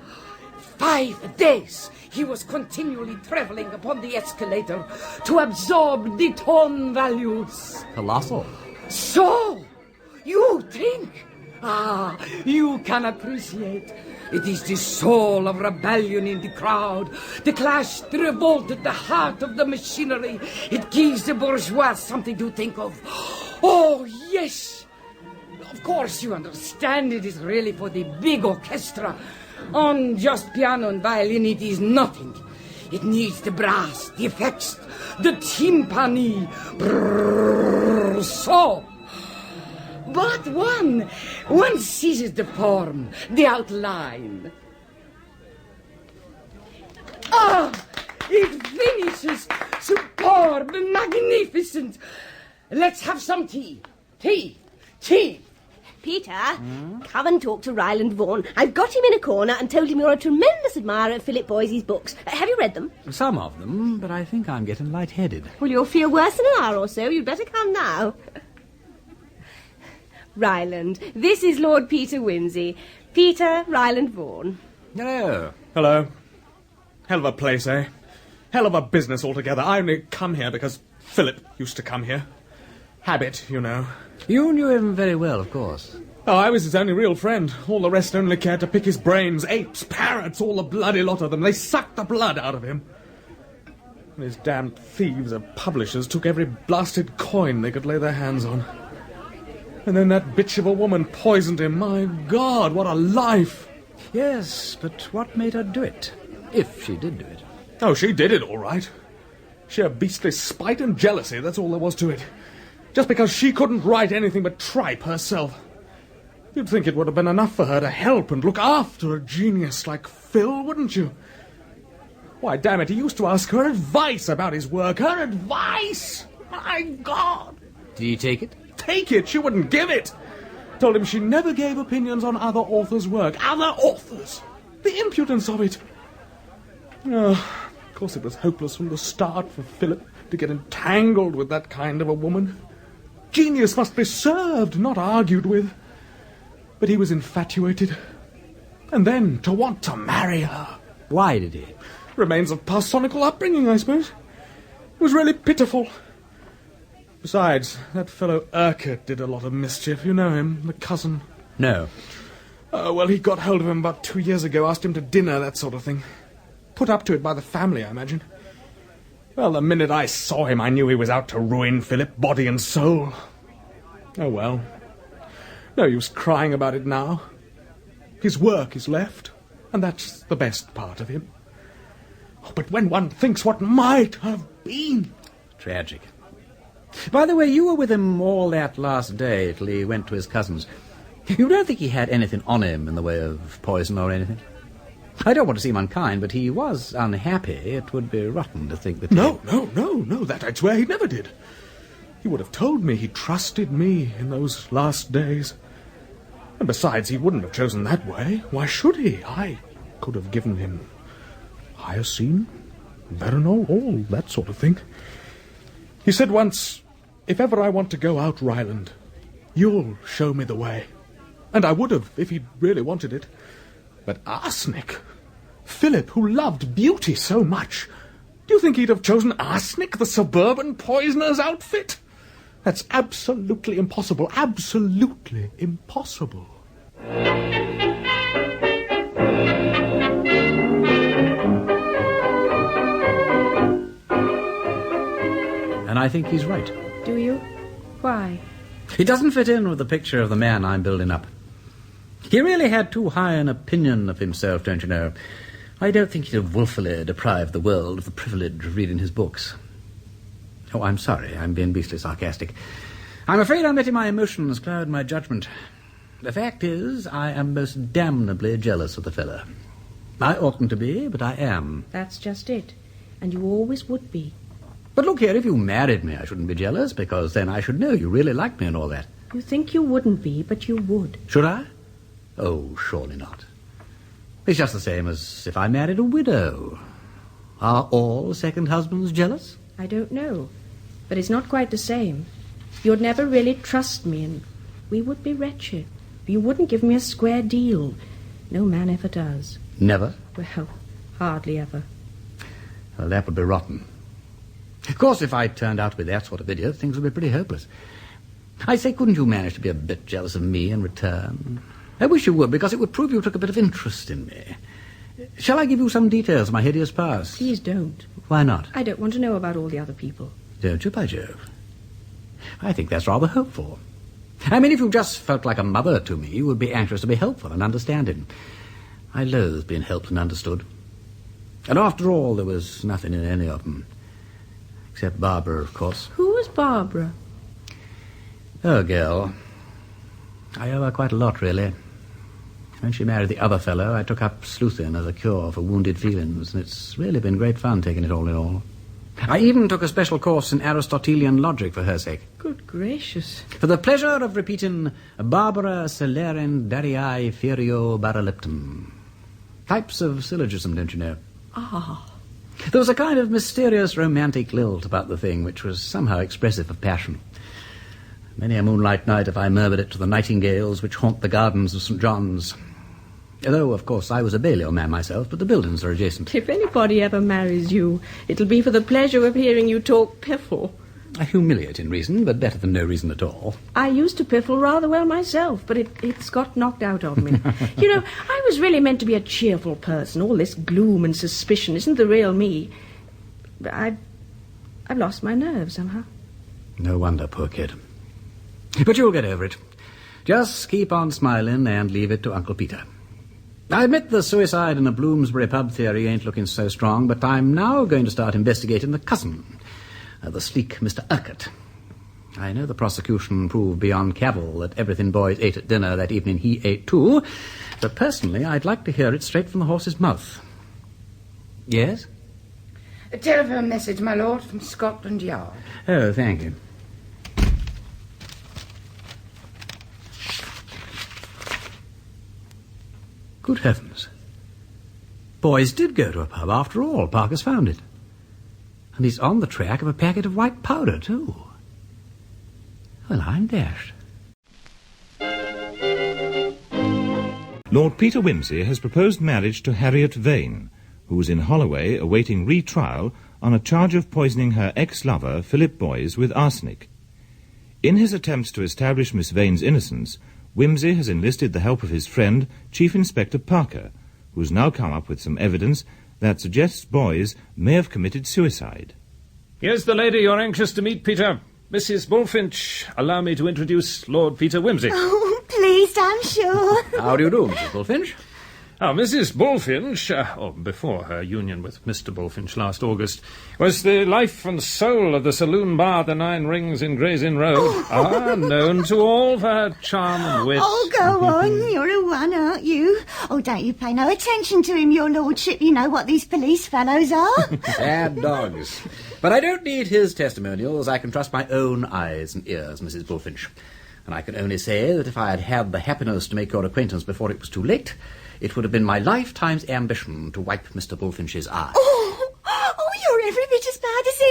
5 days he was continually travelling upon the escalator to absorb the tone values. Colossal. So, you think? Ah, you can appreciate. It is the soul of rebellion in the crowd, the clash, the revolt at the heart of the machinery. It gives the bourgeois something to think of. Oh, yes. Of course, you understand it is really for the big orchestra. On just piano and violin, it is nothing. It needs the brass, the effects, the timpani. Brrr, so... But one seizes the form, the outline. Ah, it finishes superb, magnificent. Let's have some tea. Tea. Peter, come and talk to Ryland Vaughan. I've got him in a corner and told him you're a tremendous admirer of Philip Boyce's books. Have you read them? Some of them, but I think I'm getting lightheaded. Well, you'll feel worse in an hour or so. You'd better come now. Ryland, this is Lord Peter Wimsey. Peter Ryland Vaughan. Hello. Hello. Hell of a place, eh? Hell of a business altogether. I only come here because Philip used to come here. Habit, you know. You knew him very well, of course. Oh, I was his only real friend. All the rest only cared to pick his brains. Apes, parrots, all the bloody lot of them. They sucked the blood out of him. And his damned thieves of publishers took every blasted coin they could lay their hands on. And then that bitch of a woman poisoned him. My God, what a life! Yes, but what made her do it? If she did do it. Oh, she did it, all right. Sheer beastly spite and jealousy, that's all there was to it. Just because she couldn't write anything but tripe herself. You'd think it would have been enough for her to help and look after a genius like Phil, wouldn't you? Why, damn it, he used to ask her advice about his work. Her advice! My God! Did he take it? Take it? She wouldn't give it. Told him she never gave opinions on other authors' work. Other authors! The impudence of it! Oh, of course it was hopeless from the start for Philip to get entangled with that kind of a woman. Genius must be served, not argued with. But he was infatuated. And then to want to marry her. Why did he? Remains of parsonical upbringing, I suppose. It was really pitiful. Besides, that fellow Urquhart did a lot of mischief. You know him, the cousin. No. Well, he got hold of him about 2 years ago, asked him to dinner, that sort of thing. Put up to it by the family, I imagine. Well, the minute I saw him, I knew he was out to ruin Philip, body and soul. Oh, well. No use crying about it now. His work is left, and that's the best part of him. Oh, but when one thinks what might have been... Tragic. By the way, you were with him all that last day till he went to his cousin's. You don't think he had anything on him in the way of poison or anything? I don't want to seem unkind, but he was unhappy. It would be rotten to think that... No, that I'd swear he never did. He would have told me he trusted me in those last days. And besides, he wouldn't have chosen that way. Why should he? I could have given him hyoscine, veronal, all that sort of thing. He said once, if ever I want to go out Ryland, you'll show me the way. And I would have, if he'd really wanted it. But arsenic? Philip, who loved beauty so much, do you think he'd have chosen arsenic, the suburban poisoner's outfit? That's absolutely impossible. Absolutely impossible. And I think he's right. Do you? Why? He doesn't fit in with the picture of the man I'm building up. He really had too high an opinion of himself, don't you know? I don't think he'd have willfully deprived the world of the privilege of reading his books. Oh, I'm sorry, I'm being beastly sarcastic. I'm afraid I'm letting my emotions cloud my judgment. The fact is, I am most damnably jealous of the fellow. I oughtn't to be, but I am. That's just it. And you always would be. But look here, if you married me, I shouldn't be jealous, because then I should know you really liked me and all that. You think you wouldn't be, but you would. Should I? Oh, surely not. It's just the same as if I married a widow. Are all second husbands jealous? I don't know. But it's not quite the same. You'd never really trust me, and we would be wretched. You wouldn't give me a square deal. No man ever does. Never? Well, hardly ever. Well, that would be rotten. Of course, if I turned out to be that sort of idiot, things would be pretty hopeless. I say, couldn't you manage to be a bit jealous of me in return? I wish you would, because it would prove you took a bit of interest in me. Shall I give you some details of my hideous past? Please don't. Why not? I don't want to know about all the other people. Don't you, by Jove? I think that's rather hopeful. I mean, if you just felt like a mother to me, you would be anxious to be helpful and understanding. I loathe being helped and understood. And after all, there was nothing in any of them. Except Barbara, of course. Who was Barbara? Oh, girl. I owe her quite a lot, really. When she married the other fellow, I took up sleuthing as a cure for wounded feelings, and it's really been great fun taking it all in all. I even took a special course in Aristotelian logic for her sake. Good gracious. For the pleasure of repeating Barbara Celerent Darii Ferio Baraliptum. Types of syllogism, don't you know? Ah. There was a kind of mysterious romantic lilt about the thing which was somehow expressive of passion. Many a moonlight night have I murmured it to the nightingales which haunt the gardens of St. John's. Though, of course, I was a Balliol man myself, but the buildings are adjacent. If anybody ever marries you, it'll be for the pleasure of hearing you talk piffle. A humiliating reason, but better than no reason at all. I used to piffle rather well myself, but it's got knocked out of me. You know, I was really meant to be a cheerful person. All this gloom and suspicion isn't the real me. But I've lost my nerve somehow. No wonder, poor kid. But you'll get over it. Just keep on smiling and leave it to Uncle Peter. I admit the suicide in a Bloomsbury pub theory ain't looking so strong, but I'm now going to start investigating the cousin, the sleek Mr. Urquhart. I know the prosecution proved beyond cavil that everything boys ate at dinner that evening he ate too, but personally I'd like to hear it straight from the horse's mouth. Yes? A telephone message, my lord, from Scotland Yard. Oh, thank you. Good heavens. Boys did go to a pub after all. Parker's found it. And he's on the track of a packet of white powder, too. Well, I'm dashed. Lord Peter Wimsey has proposed marriage to Harriet Vane, who is in Holloway awaiting retrial on a charge of poisoning her ex-lover, Philip Boys, with arsenic. In his attempts to establish Miss Vane's innocence, Wimsey has enlisted the help of his friend, Chief Inspector Parker, who's now come up with some evidence that suggests Boys may have committed suicide. Here's the lady you're anxious to meet, Peter. Mrs. Bullfinch. Allow me to introduce Lord Peter Wimsey. Oh, pleased, I'm sure. How do you do, Mrs. Bullfinch? Mrs. Bullfinch, before her union with Mr. Bullfinch last August, was the life and soul of the saloon bar at the Nine Rings in Gray's Inn Road. Known to all for her charm and wit. Oh, go on, you're a one, aren't you? Oh, don't you pay no attention to him, your lordship. You know what these police fellows are. Bad dogs. But I don't need his testimonials. I can trust my own eyes and ears, Mrs. Bullfinch. And I can only say that if I had had the happiness to make your acquaintance before it was too late, it would have been my lifetime's ambition to wipe Mr. Bullfinch's eye. Oh, you're every bit as bad as he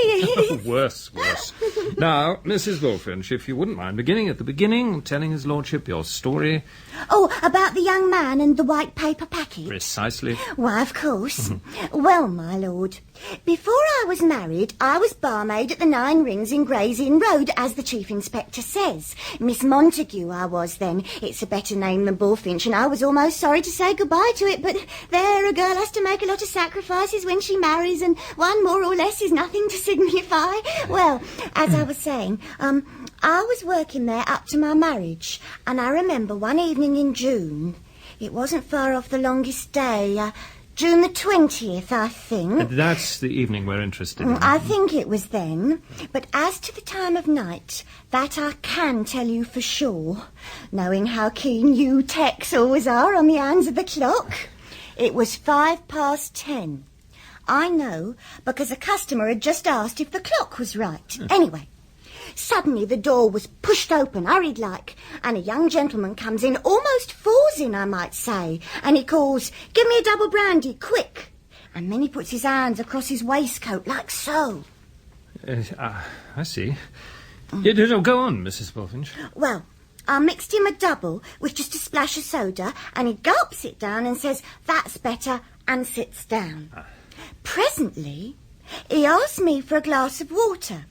is. Worse. Now, Mrs. Bullfinch, if you wouldn't mind beginning at the beginning, telling his lordship your story. Oh, about the young man and the white paper packet? Precisely. Why, of course. Well, my lord, before I was married, I was barmaid at the Nine Rings in Gray's Inn Road, as the Chief Inspector says. Miss Montague I was then. It's a better name than Bullfinch, and I was almost sorry to say goodbye to it, but there, a girl has to make a lot of sacrifices when she marries, and one more or less is nothing to signify. Well, as I was saying, I was working there up to my marriage, and I remember one evening in June, it wasn't far off the longest day, June the 20th, I think. That's the evening we're interested in. I think it was then. But as to the time of night, that I can tell you for sure, knowing how keen you techs always are on the hands of the clock. It was 10:05. I know, because a customer had just asked if the clock was right. Anyway, suddenly the door was pushed open, hurried like, and a young gentleman comes in, almost falls in, I might say, and he calls, "Give me a double brandy, quick!" And then he puts his hands across his waistcoat, like so. I see. Go on, Mrs. Bullfinch. Well, I mixed him a double with just a splash of soda, and he gulps it down and says, "That's better," and sits down. Presently, he asked me for a glass of water,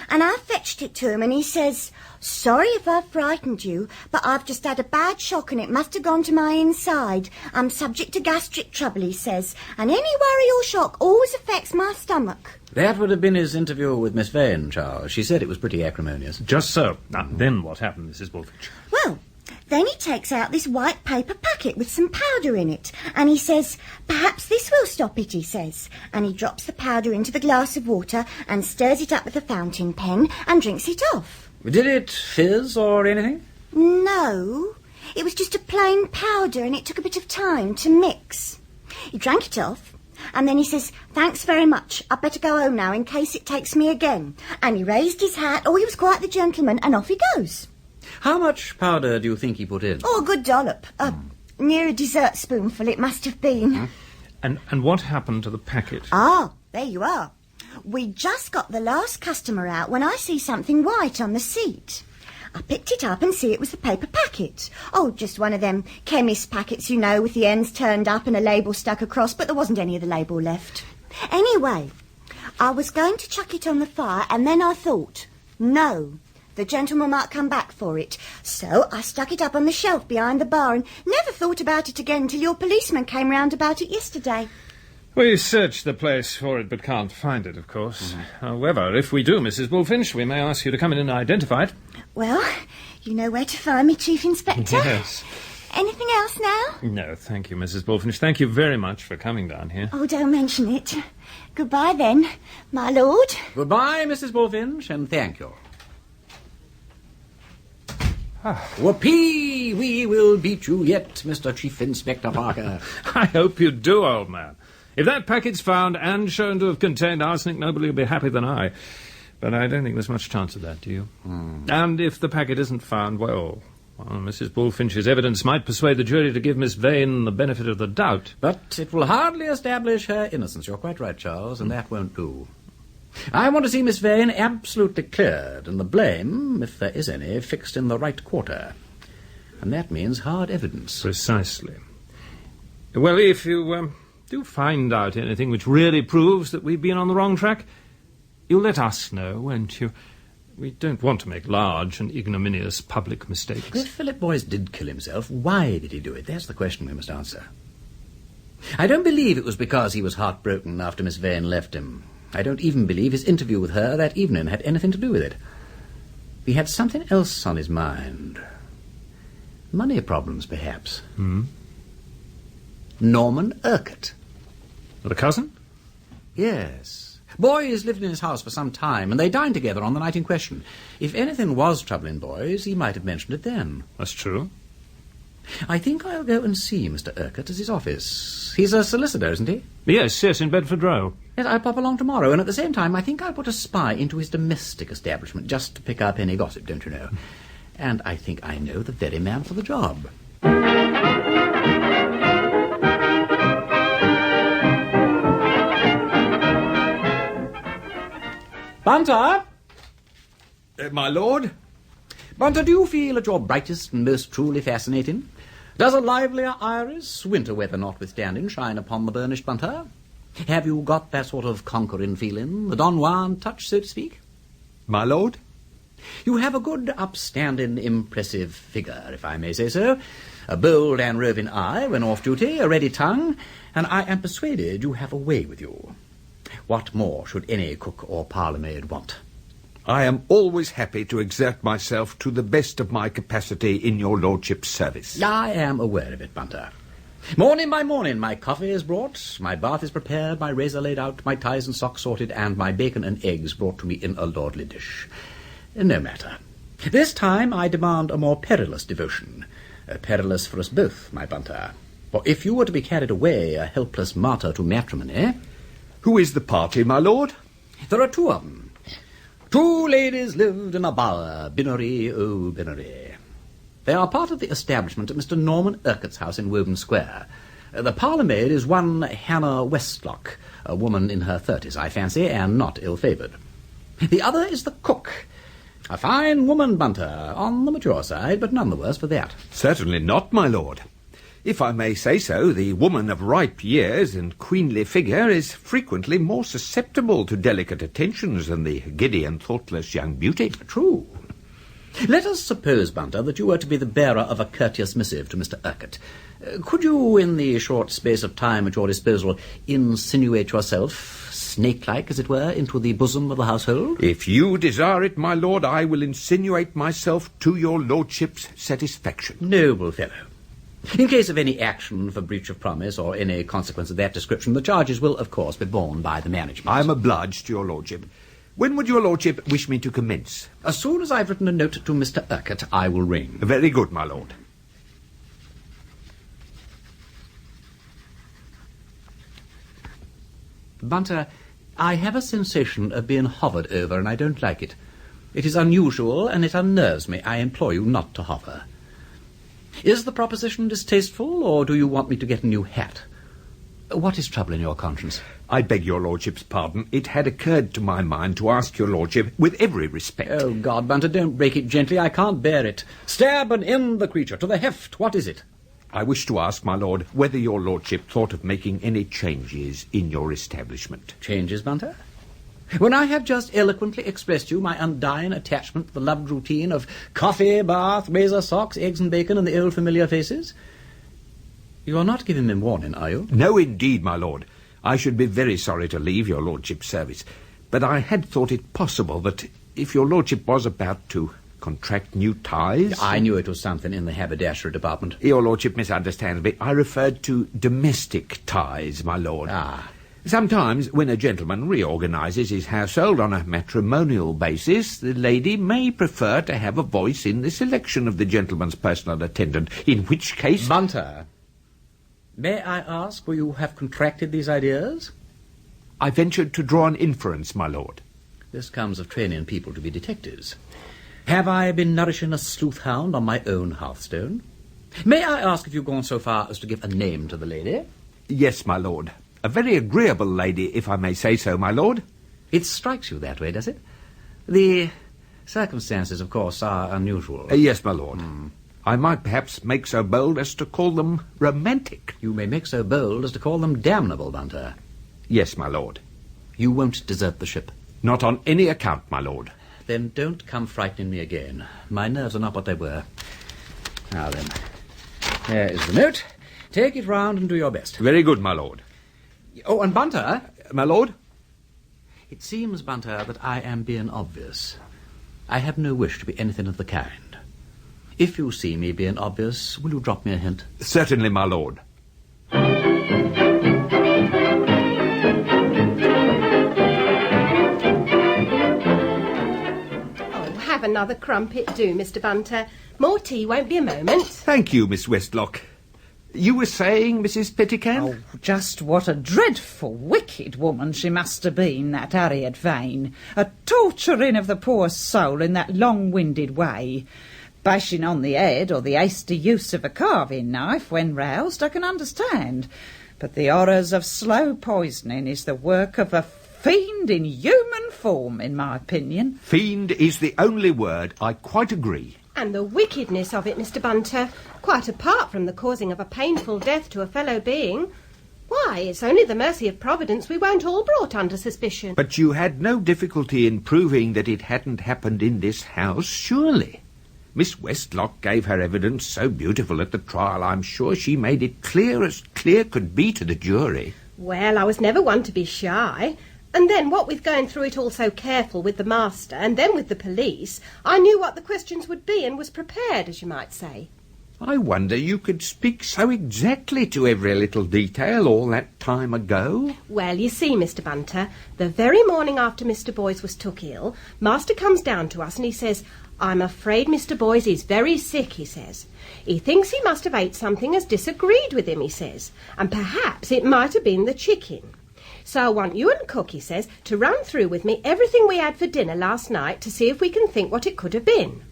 and I fetched it to him, and he says, "Sorry if I've frightened you, but I've just had a bad shock and it must have gone to my inside. I'm subject to gastric trouble," he says, "and any worry or shock always affects my stomach." That would have been his interview with Miss Vane, Charles. She said it was pretty acrimonious. Just so. Now, then what happened, Mrs. Bullfinch? Well, then he takes out this white paper packet with some powder in it, and he says, "Perhaps this will stop it," he says. And he drops the powder into the glass of water and stirs it up with a fountain pen and drinks it off. Did it fizz or anything? No, it was just a plain powder, and it took a bit of time to mix. He drank it off, and then he says, "Thanks very much, I'd better go home now in case it takes me again." And he raised his hat, he was quite the gentleman, and off he goes. How much powder do you think he put in? Oh, a good dollop. Near a dessert spoonful it must have been. And what happened to the packet? There you are. We just got the last customer out when I see something white on the seat. I picked it up and see it was the paper packet. Just one of them chemist packets, you know, with the ends turned up and a label stuck across, but there wasn't any of the label left. Anyway, I was going to chuck it on the fire, and then I thought, no, the gentleman might come back for it. So I stuck it up on the shelf behind the bar and never thought about it again till your policeman came round about it yesterday. We searched the place for it, but can't find it, of course. However, if we do, Mrs. Bullfinch, we may ask you to come in and identify it. Well, you know where to find me, Chief Inspector. Yes. Anything else now? No, thank you, Mrs. Bullfinch. Thank you very much for coming down here. Oh, don't mention it. Goodbye, then, my lord. Goodbye, Mrs. Bullfinch, and thank you. Whoopee! We will beat you yet, Mr. Chief Inspector Parker. I hope you do, old man. If that packet's found and shown to have contained arsenic, nobody will be happier than I. But I don't think there's much chance of that, do you? And if the packet isn't found, well, Mrs. Bullfinch's evidence might persuade the jury to give Miss Vane the benefit of the doubt. But it will hardly establish her innocence. You're quite right, Charles, and that won't do. I want to see Miss Vane absolutely cleared, and the blame, if there is any, fixed in the right quarter. And that means hard evidence. Precisely. Well, if you do find out anything which really proves that we've been on the wrong track, you'll let us know, won't you? We don't want to make large and ignominious public mistakes. If Philip Boyce did kill himself, why did he do it? That's the question we must answer. I don't believe it was because he was heartbroken after Miss Vane left him. I don't even believe his interview with her that evening had anything to do with it. He had something else on his mind. Money problems, perhaps. Norman Urquhart. The cousin? Yes. Boys lived in his house for some time, and they dined together on the night in question. If anything was troubling Boys, he might have mentioned it then. That's true. I think I'll go and see Mr. Urquhart at his office. He's a solicitor, isn't he? Yes, in Bedford Row. Yes, I'll pop along tomorrow, and at the same time I think I'll put a spy into his domestic establishment, just to pick up any gossip, don't you know. And I think I know the very man for the job. Bunter? My lord? Bunter, do you feel at your brightest and most truly fascinating? Does a livelier iris, winter weather notwithstanding, shine upon the burnished Bunter? Have you got that sort of conquering feeling, the Don Juan touch, so to speak? My lord? You have a good, upstanding, impressive figure, if I may say so. A bold and roving eye when off duty, a ready tongue, and I am persuaded you have a way with you. What more should any cook or parlour-maid want? I am always happy to exert myself to the best of my capacity in your lordship's service. I am aware of it, Bunter. Morning by morning, my coffee is brought, my bath is prepared, my razor laid out, my ties and socks sorted, and my bacon and eggs brought to me in a lordly dish. No matter. This time I demand a more perilous devotion. Perilous for us both, my Bunter. For if you were to be carried away, a helpless martyr to matrimony... Who is the party, my lord? There are two of them. Two ladies lived in a bower, Binnery, oh, Binnery. They are part of the establishment at Mr. Norman Urquhart's house in Woburn Square. The parlour-maid is one Hannah Westlock, a woman in her 30s, I fancy, and not ill-favoured. The other is the cook, a fine woman, Bunter, on the mature side, but none the worse for that. Certainly not, my lord. If I may say so, the woman of ripe years and queenly figure is frequently more susceptible to delicate attentions than the giddy and thoughtless young beauty. True. Let us suppose, Bunter, that you were to be the bearer of a courteous missive to Mr. Urquhart. Could you, in the short space of time at your disposal, insinuate yourself, snake-like, as it were, into the bosom of the household? If you desire it, my lord, I will insinuate myself to your lordship's satisfaction. Noble fellow. In case of any action for breach of promise or any consequence of that description, the charges will, of course, be borne by the management. I am obliged to your lordship. When would your lordship wish me to commence? As soon as I've written a note to Mr. Urquhart, I will ring. Very good, my lord. Bunter, I have a sensation of being hovered over, and I don't like it. It is unusual, and it unnerves me. I implore you not to hover. Is the proposition distasteful, or do you want me to get a new hat? What is troubling your conscience? I beg your lordship's pardon. It had occurred to my mind to ask your lordship, with every respect... Oh, God, Bunter, don't break it gently. I can't bear it. Stab and end the creature, to the heft. What is it? I wish to ask, my lord, whether your lordship thought of making any changes in your establishment. Changes, Bunter? When I have just eloquently expressed you my undying attachment to the loved routine of coffee, bath, razor, socks, eggs and bacon, and the old familiar faces? You are not giving me warning, are you? No, indeed, my lord. I should be very sorry to leave your lordship's service, but I had thought it possible that if your lordship was about to contract new ties... I knew it was something in the haberdashery department. Your lordship misunderstands me. I referred to domestic ties, my lord. Sometimes, when a gentleman reorganises his household on a matrimonial basis, the lady may prefer to have a voice in the selection of the gentleman's personal attendant, in which case... Bunter, may I ask where you have contracted these ideas? I ventured to draw an inference, my lord. This comes of training people to be detectives. Have I been nourishing a sleuth hound on my own hearthstone? May I ask if you've gone so far as to give a name to the lady? Yes, my lord. A very agreeable lady, if I may say so, my lord. It strikes you that way, does it? The circumstances, of course, are unusual. Yes, my lord. I might perhaps make so bold as to call them romantic. You may make so bold as to call them damnable, Bunter. Yes, my lord. You won't desert the ship? Not on any account, my lord. Then don't come frightening me again. My nerves are not what they were. Now then, there is the note. Take it round and do your best. Very good, my lord. Oh, and Bunter... My lord? It seems, Bunter, that I am being obvious. I have no wish to be anything of the kind. If you see me being obvious, will you drop me a hint? Certainly, my lord. Have another crumpet, do, Mr. Bunter. More tea won't be a moment. Thank you, Miss Westlock. You were saying, Mrs. Pettican? Oh, just what a dreadful, wicked woman she must have been, that Harriet Vane. A torturing of the poor soul in that long-winded way. Bashing on the head or the hasty use of a carving knife when roused, I can understand. But the horrors of slow poisoning is the work of a fiend in human form, in my opinion. Fiend is the only word. I quite agree. And the wickedness of it, Mr. Bunter, quite apart from the causing of a painful death to a fellow being. Why, it's only the mercy of Providence we weren't all brought under suspicion. But you had no difficulty in proving that it hadn't happened in this house, surely? Miss Westlock gave her evidence so beautiful at the trial, I'm sure she made it clear as clear could be to the jury. Well, I was never one to be shy. And then, what with going through it all so careful with the master, and then with the police, I knew what the questions would be and was prepared, as you might say. I wonder you could speak so exactly to every little detail all that time ago. Well, you see, Mr. Bunter, the very morning after Mr. Boys was took ill, Master comes down to us and he says, "I'm afraid Mr. Boys is very sick," he says. "He thinks he must have ate something as disagreed with him," he says, "and perhaps it might have been the chicken. So I want you and Cook," he says, "to run through with me everything we had for dinner last night to see if we can think what it could have been."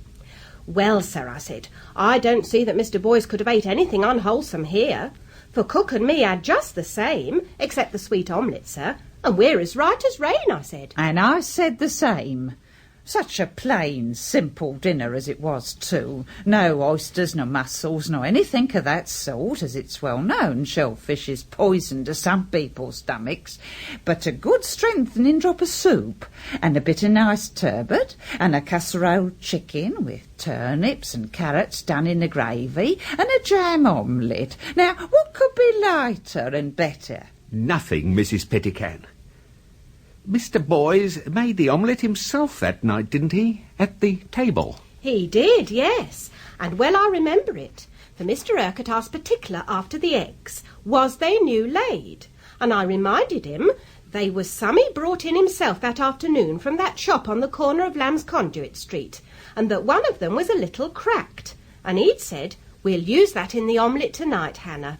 "Well, sir," I said, "I don't see that Mr. Boys could have ate anything unwholesome here. For Cook and me had just the same, except the sweet omelette, sir, and we're as right as rain," I said. And I said the same. Such a plain, simple dinner as it was, too. No oysters, no mussels, no anything of that sort, as it's well known. Shellfish is poison to some people's stomachs. But a good strengthening drop of soup, and a bit of nice turbot, and a casserole chicken with turnips and carrots done in the gravy, and a jam omelette. Now, what could be lighter and better? Nothing, Mrs. Pettican. Mr. Boys made the omelette himself that night, didn't he? At the table. He did, yes. And well I remember it. For Mr. Urquhart asked particular after the eggs. Was they new laid? And I reminded him they was some he brought in himself that afternoon from that shop on the corner of Lamb's Conduit Street, and that one of them was a little cracked. And he'd said, "We'll use that in the omelette tonight, Hannah."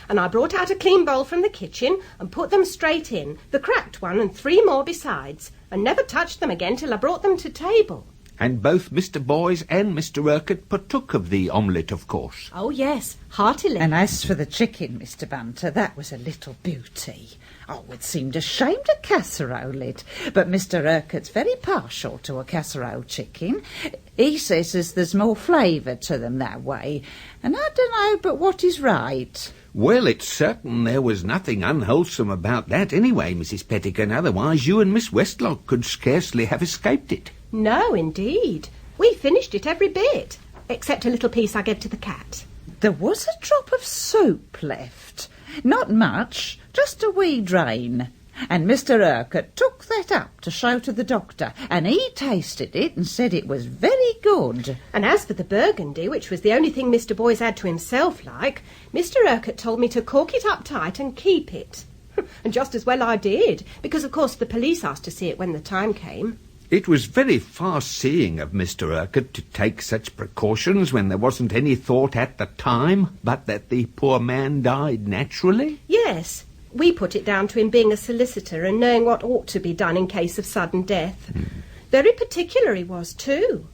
And I brought out a clean bowl from the kitchen and put them straight in, the cracked one and 3 more besides, and never touched them again till I brought them to table. And both Mr. Boys and Mr. Urquhart partook of the omelette, of course. Oh, yes, heartily. And as for the chicken, Mr. Bunter, that was a little beauty. Oh, it seemed a shame to casserole it, but Mr. Urquhart's very partial to a casserole chicken. He says as there's more flavour to them that way, and I don't know but what is right. Well, it's certain there was nothing unwholesome about that anyway, Mrs. Pettican, otherwise you and Miss Westlock could scarcely have escaped it. No, indeed. We finished it every bit, except a little piece I gave to the cat. There was a drop of soup left, Not much, just a wee drain. And Mr. Urquhart took that up to show to the doctor, and he tasted it and said it was very good. And as for the burgundy, which was the only thing Mr. Boyce had to himself like, Mr. Urquhart told me to cork it up tight and keep it. And just as well I did, because of course the police asked to see it when the time came. It was very far-seeing of Mr. Urquhart to take such precautions when there wasn't any thought at the time but that the poor man died naturally. Yes. We put it down to him being a solicitor and knowing what ought to be done in case of sudden death. Very particular he was, too.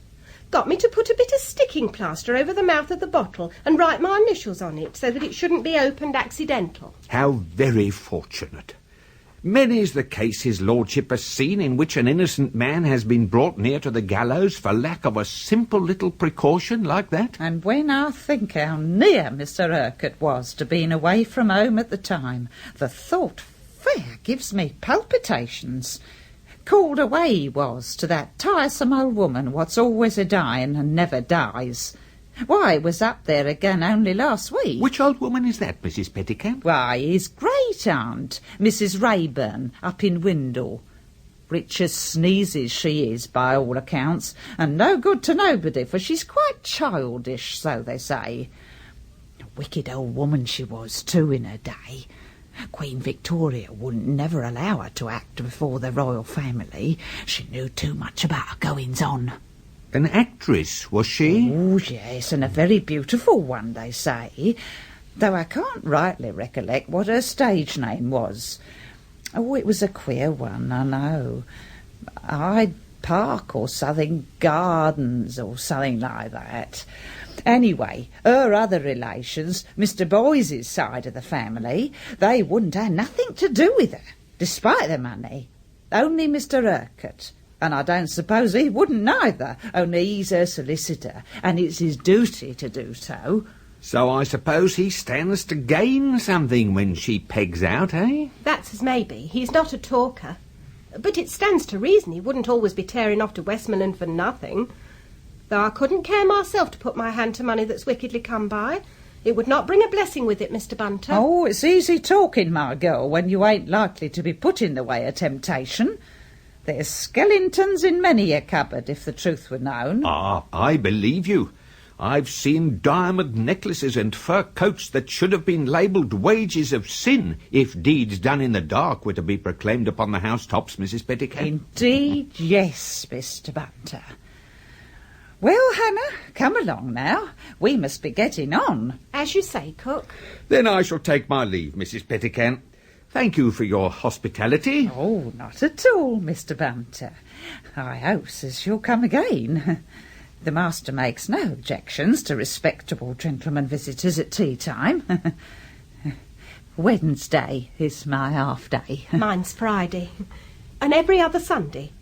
Got me to put a bit of sticking plaster over the mouth of the bottle and write my initials on it so that it shouldn't be opened accidental. How very fortunate. Many's the case his lordship has seen in which an innocent man has been brought near to the gallows for lack of a simple little precaution like that. And when I think how near Mr. Urquhart was to being away from home at the time, the thought fair gives me palpitations. Called away he was to that tiresome old woman what's always a-dying and never dies. Why, he was up there again only last week. Which old woman is that, Mrs. Pettican? Why, his great-aunt, Mrs. Rayburn, up in Windle. Rich as sneezes she is, by all accounts, and no good to nobody, for she's quite childish, so they say. A wicked old woman she was, too, in her day. Queen Victoria wouldn't never allow her to act before the royal family. She knew too much about her goings-on. An actress, was she? Oh, yes, and a very beautiful one, they say, though I can't rightly recollect what her stage name was. Oh, it was a queer one, I know. Hyde Park or Southern Gardens or something like that. Anyway, her other relations, Mr. Boyce's side of the family, they wouldn't have nothing to do with her, despite the money. Only Mr. Urquhart. And I don't suppose he wouldn't neither, only he's her solicitor, and it's his duty to do so. So I suppose he stands to gain something when she pegs out, eh? That's as maybe. He's not a talker. But it stands to reason he wouldn't always be tearing off to Westmoreland for nothing. Though I couldn't care myself to put my hand to money that's wickedly come by. It would not bring a blessing with it, Mr. Bunter. Oh, it's easy talking, my girl, when you ain't likely to be put in the way of temptation. There's skeletons in many a cupboard, if the truth were known. Ah, I believe you. I've seen diamond necklaces and fur coats that should have been labelled wages of sin if deeds done in the dark were to be proclaimed upon the housetops, Mrs. Pettican. Indeed, yes, Mr. Bunter. Well, Hannah, come along now. We must be getting on. As you say, cook. Then I shall take my leave, Mrs. Pettican. Thank you for your hospitality. Oh, not at all, Mr. Bunter. I hope as you'll come again. The master makes no objections to respectable gentlemen visitors at tea time. Wednesday is my half-day. Mine's Friday. And every other Sunday.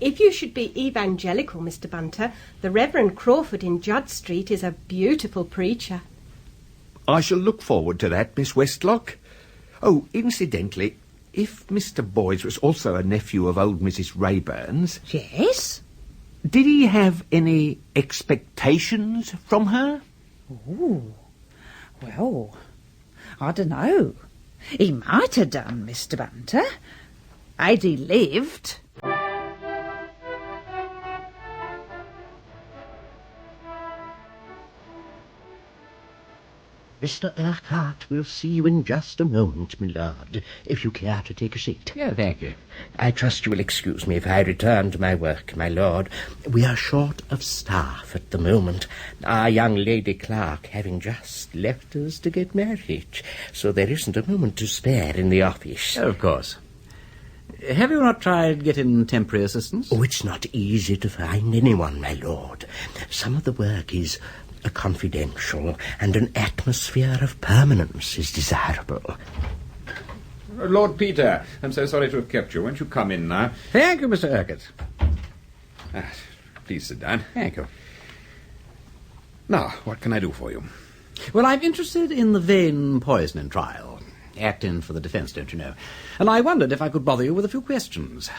If you should be evangelical, Mr. Bunter, the Reverend Crawford in Judd Street is a beautiful preacher. I shall look forward to that, Miss Westlock. Oh, incidentally, if Mr. Boyce was also a nephew of old Mrs. Rayburn's... Yes? Did he have any expectations from her? Oh, well, I don't know. He might have done, Mr. Bunter. Had he lived... Mr. Urquhart will see you in just a moment, my lord, if you care to take a seat. Yeah, thank you. I trust you will excuse me if I return to my work, my lord. We are short of staff at the moment, our young lady clerk having just left us to get married, so there isn't a moment to spare in the office. Of course. Have you not tried getting temporary assistance? Oh, it's not easy to find anyone, my lord. Some of the work is... confidential, and an atmosphere of permanence is desirable. Lord Peter, I'm so sorry to have kept you. Won't you come in now? Thank you, Mr. Urquhart. Please sit down. Thank you. Now, what can I do for you? Well, I'm interested in the Vane poisoning trial. Acting for the defence, don't you know? And I wondered if I could bother you with a few questions.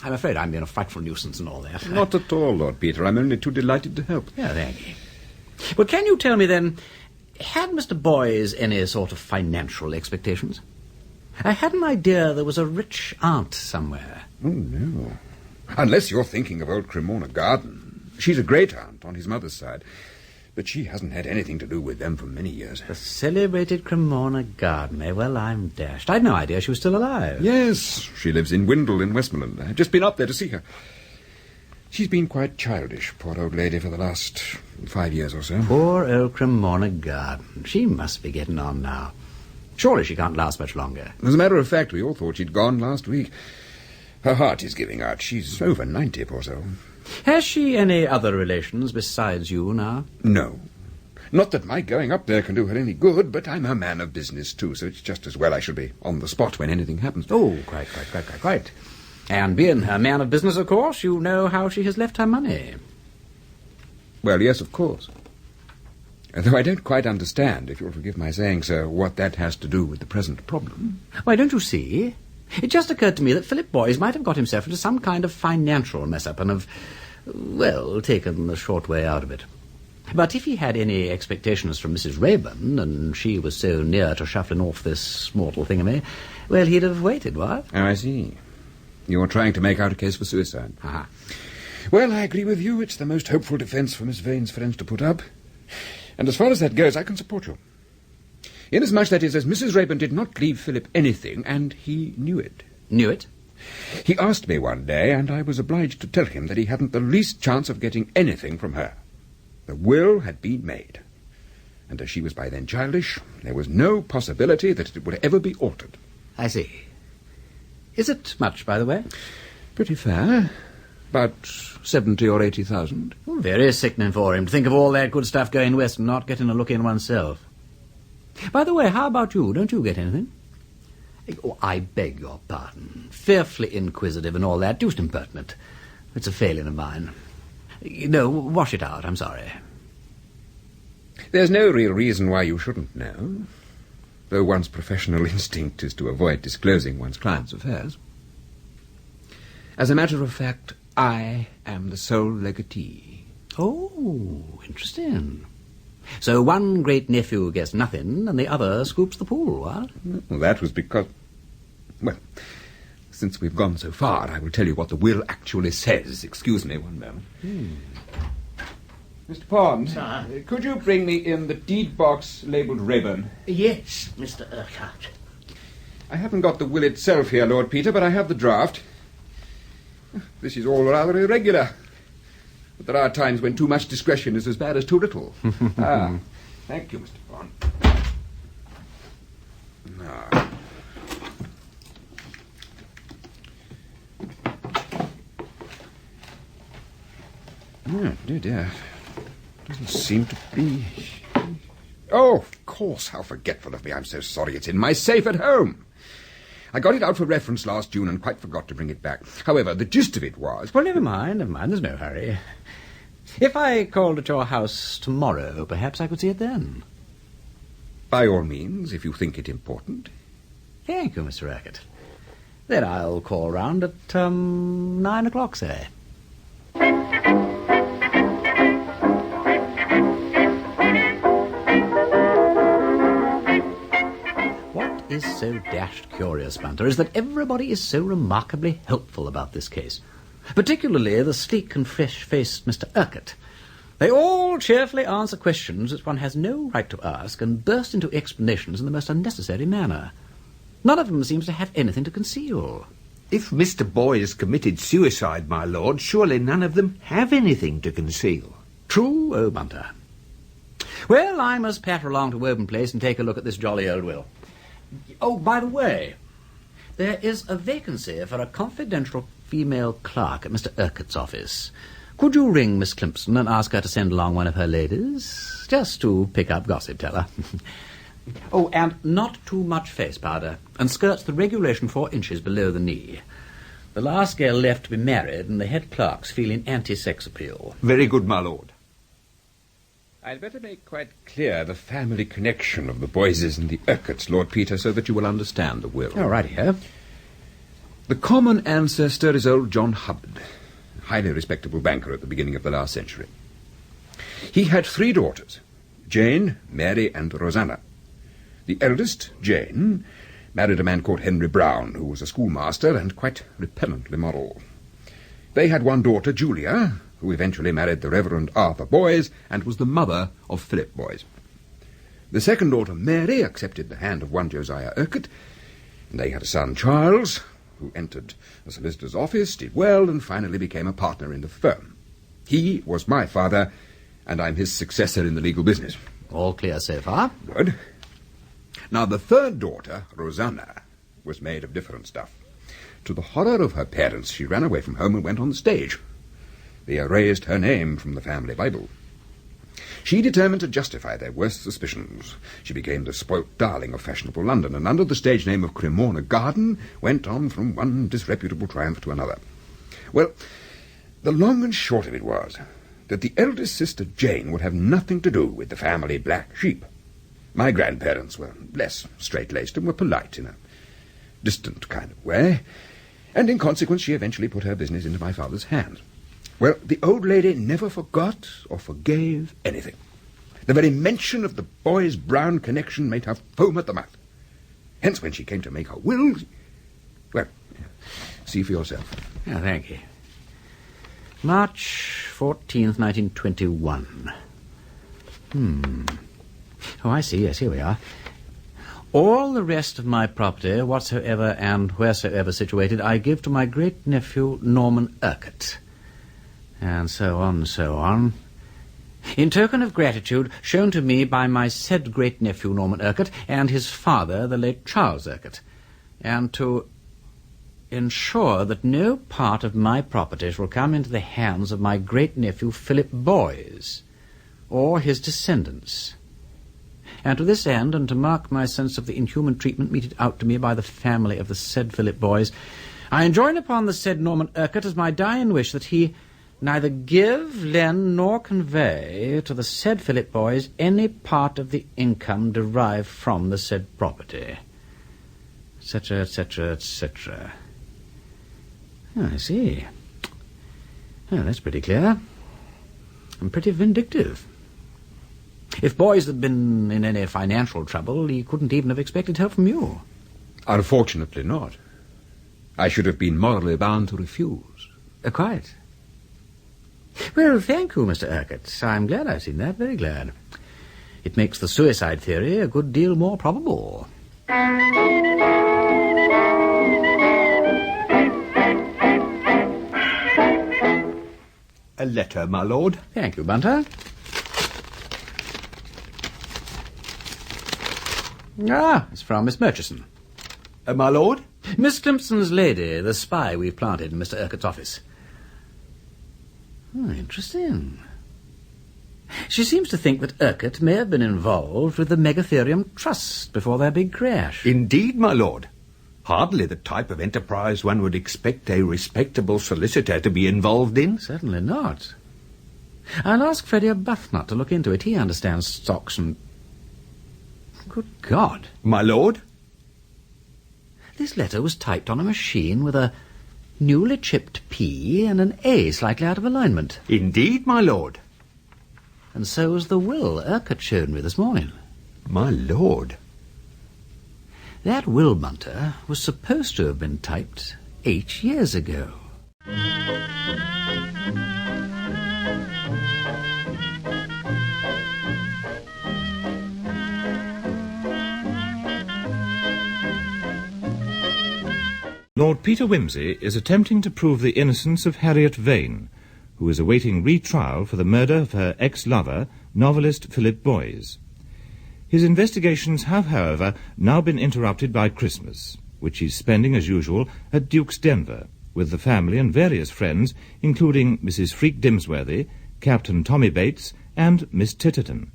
I'm afraid I'm being a frightful nuisance and all that. Not at all, Lord Peter. I'm only too delighted to help. Yeah, thank you. Well, can you tell me then, Had Mr. Boys any sort of financial expectations? I had an idea there was a rich aunt somewhere. Oh, no. Unless you're thinking of old Cremorne Garden. She's a great aunt on his mother's side, but she hasn't had anything to do with them for many years. The celebrated Cremorne Garden, eh? Well, I'm dashed. I'd no idea she was still alive. Yes, she lives in Windle in Westmoreland. I've just been up there to see her. She's been quite childish, poor old lady, for the last 5 years or so. Poor old Cremorne Garden. She must be getting on now. Surely she can't last much longer. As a matter of fact, we all thought she'd gone last week. Her heart is giving out. She's over 90, poor soul. Has she any other relations besides you now? No. Not that my going up there can do her any good, but I'm a man of business too, so it's just as well I should be on the spot when anything happens. Oh, quite. And being a man of business, of course, you know how she has left her money. Well, yes, of course. Though I don't quite understand, if you'll forgive my saying so, what that has to do with the present problem. Why, don't you see? It just occurred to me that Philip Boys might have got himself into some kind of financial mess-up and have, well, taken the short way out of it. But if he had any expectations from Mrs. Rayburn, and she was so near to shuffling off this mortal thingamy, well, he'd have waited, what? Oh, I see. You're trying to make out a case for suicide. Aha. Well, I agree with you. It's the most hopeful defence for Miss Vane's friends to put up. And as far as that goes, I can support you. Inasmuch, that is, as Mrs. Rayburn did not leave Philip anything, and he knew it. Knew it? He asked me one day, and I was obliged to tell him that he hadn't the least chance of getting anything from her. The will had been made, and as she was by then childish, there was no possibility that it would ever be altered. I see. Is it much, by the way? Pretty fair. About 70 or 80,000. Oh, very sickening for him to think of all that good stuff going west and not getting a look in oneself. By the way, how about you? Don't you get anything? Oh, I beg your pardon. Fearfully inquisitive and all that. Deuced impertinent. It's a failing of mine. No, wash it out. I'm sorry. There's no real reason why you shouldn't know, though one's professional instinct is to avoid disclosing one's client's affairs. As a matter of fact, I am the sole legatee. Oh, interesting. So one great-nephew gets nothing, and the other scoops the pool, what? Well, that was because... Well, since we've gone so far, I will tell you what the will actually says. Excuse me one moment. Mr. Pond, could you bring me in the deed box labelled Rayburn? Yes, Mr. Urquhart. I haven't got the will itself here, Lord Peter, but I have the draft. This is all rather irregular. But there are times when too much discretion is as bad as too little. Thank you, Mr. Pond. Now. Oh, dear. Doesn't seem to be... Oh, of course, how forgetful of me. I'm so sorry. It's in my safe at home. I got it out for reference last June and quite forgot to bring it back. However, the gist of it was... Well, never mind. There's no hurry. If I called at your house tomorrow, perhaps I could see it then. By all means, if you think it important. Thank you, Mr. Urquhart. Then I'll call round at 9 o'clock, say. What is so dashed curious, Bunter, is that everybody is so remarkably helpful about this case. Particularly the sleek and fresh-faced Mr. Urquhart. They all cheerfully answer questions which one has no right to ask and burst into explanations in the most unnecessary manner. None of them seems to have anything to conceal. If Mr. Boys committed suicide, my lord, surely none of them have anything to conceal. True, oh, Bunter. Well, I must patter along to Woburn Place and take a look at this jolly old will. Oh, by the way, there is a vacancy for a confidential female clerk at Mr. Urquhart's office. Could you ring Miss Climpson and ask her to send along one of her ladies? Just to pick up gossip, tell her. Oh, and not too much face powder, and skirts the regulation 4 inches below the knee. The last girl left to be married, and the head clerk's feeling anti-sex appeal. Very good, my lord. I'd better make quite clear the family connection of the Boyses and the Urquharts, Lord Peter, so that you will understand the will. All right, here. The common ancestor is old John Hubbard, a highly respectable banker at the beginning of the last century. He had 3 daughters, Jane, Mary, and Rosanna. The eldest, Jane, married a man called Henry Brown, who was a schoolmaster and quite repellently moral. They had one daughter, Julia, who eventually married the Reverend Arthur Boys and was the mother of Philip Boys. The second daughter, Mary, accepted the hand of one Josiah Urquhart, and they had a son, Charles, who entered a solicitor's office, did well, and finally became a partner in the firm. He was my father, and I'm his successor in the legal business. All clear so far. Good. Now, the third daughter, Rosanna, was made of different stuff. To the horror of her parents, she ran away from home and went on the stage. They erased her name from the family Bible. She determined to justify their worst suspicions. She became the spoilt darling of fashionable London, and under the stage name of Cremorne Garden, went on from one disreputable triumph to another. Well, the long and short of it was that the eldest sister, Jane, would have nothing to do with the family black sheep. My grandparents were less straight-laced and were polite in a distant kind of way, and in consequence she eventually put her business into my father's hands. Well, the old lady never forgot or forgave anything. The very mention of the Boys-Brown connection made her foam at the mouth. Hence, when she came to make her will... Well, see for yourself. Yeah, thank you. March 14th, 1921. Oh, I see. Yes, here we are. All the rest of my property, whatsoever and wheresoever situated, I give to my great-nephew Norman Urquhart. And so on, so on. In token of gratitude shown to me by my said great-nephew Norman Urquhart and his father, the late Charles Urquhart, and to ensure that no part of my property shall come into the hands of my great-nephew Philip Boys, or his descendants. And to this end, and to mark my sense of the inhuman treatment meted out to me by the family of the said Philip Boys, I enjoin upon the said Norman Urquhart as my dying wish that he neither give, lend, nor convey to the said Philip Boys any part of the income derived from the said property, etc., etc., etc. Oh, I see. Oh, that's pretty clear. And pretty vindictive. If Boys had been in any financial trouble, he couldn't even have expected help from you. Unfortunately not. I should have been morally bound to refuse. Quite. Well, thank you, Mr. Urquhart. I'm glad I've seen that, very glad. It makes the suicide theory a good deal more probable. A letter, my lord. Thank you, Bunter. Ah, it's from Miss Murchison. My lord? Miss Climpson's lady, the spy we've planted in Mr. Urquhart's office. Oh, interesting. She seems to think that Urquhart may have been involved with the Megatherium Trust before their big crash. Indeed, my lord. Hardly the type of enterprise one would expect a respectable solicitor to be involved in. Certainly not. I'll ask Freddy Arbuthnot to look into it. He understands stocks and... Good God. My lord? This letter was typed on a machine with a newly chipped P and an A slightly out of alignment. Indeed, my lord. And so was the will Urquhart showed me this morning. My lord. That will, Bunter, was supposed to have been typed 8 years ago. Lord Peter Wimsey is attempting to prove the innocence of Harriet Vane, who is awaiting retrial for the murder of her ex-lover, novelist Philip Boys. His investigations have, however, now been interrupted by Christmas, which he's spending, as usual, at Duke's Denver, with the family and various friends, including Mrs. Freak Dimsworthy, Captain Tommy Bates, and Miss Titterton.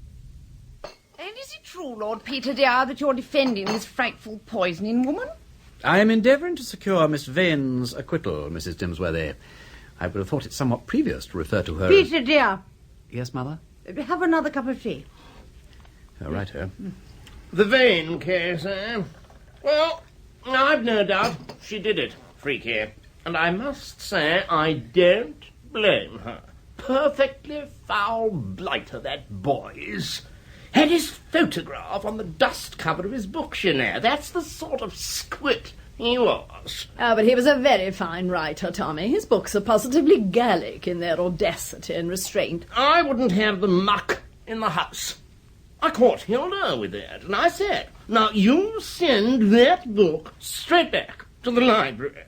And is it true, Lord Peter, dear, that you're defending this frightful poisoning woman? I am endeavouring to secure Miss Vane's acquittal, Mrs. Dimsworthy. I would have thought it somewhat previous to refer to her... Peter, dear. Yes, Mother? Have another cup of tea. Oh, right, her. The Vane case, eh? Well, I've no doubt she did it, Freaky. And I must say I don't blame her. Perfectly foul blighter, that Boys. Had his photograph on the dust cover of his books, you know. That's the sort of squid he was. Ah, but he was a very fine writer, Tommy. His books are positively Gallic in their audacity and restraint. I wouldn't have the muck in the house. I caught Hilda with that, and I said, now you send that book straight back to the library.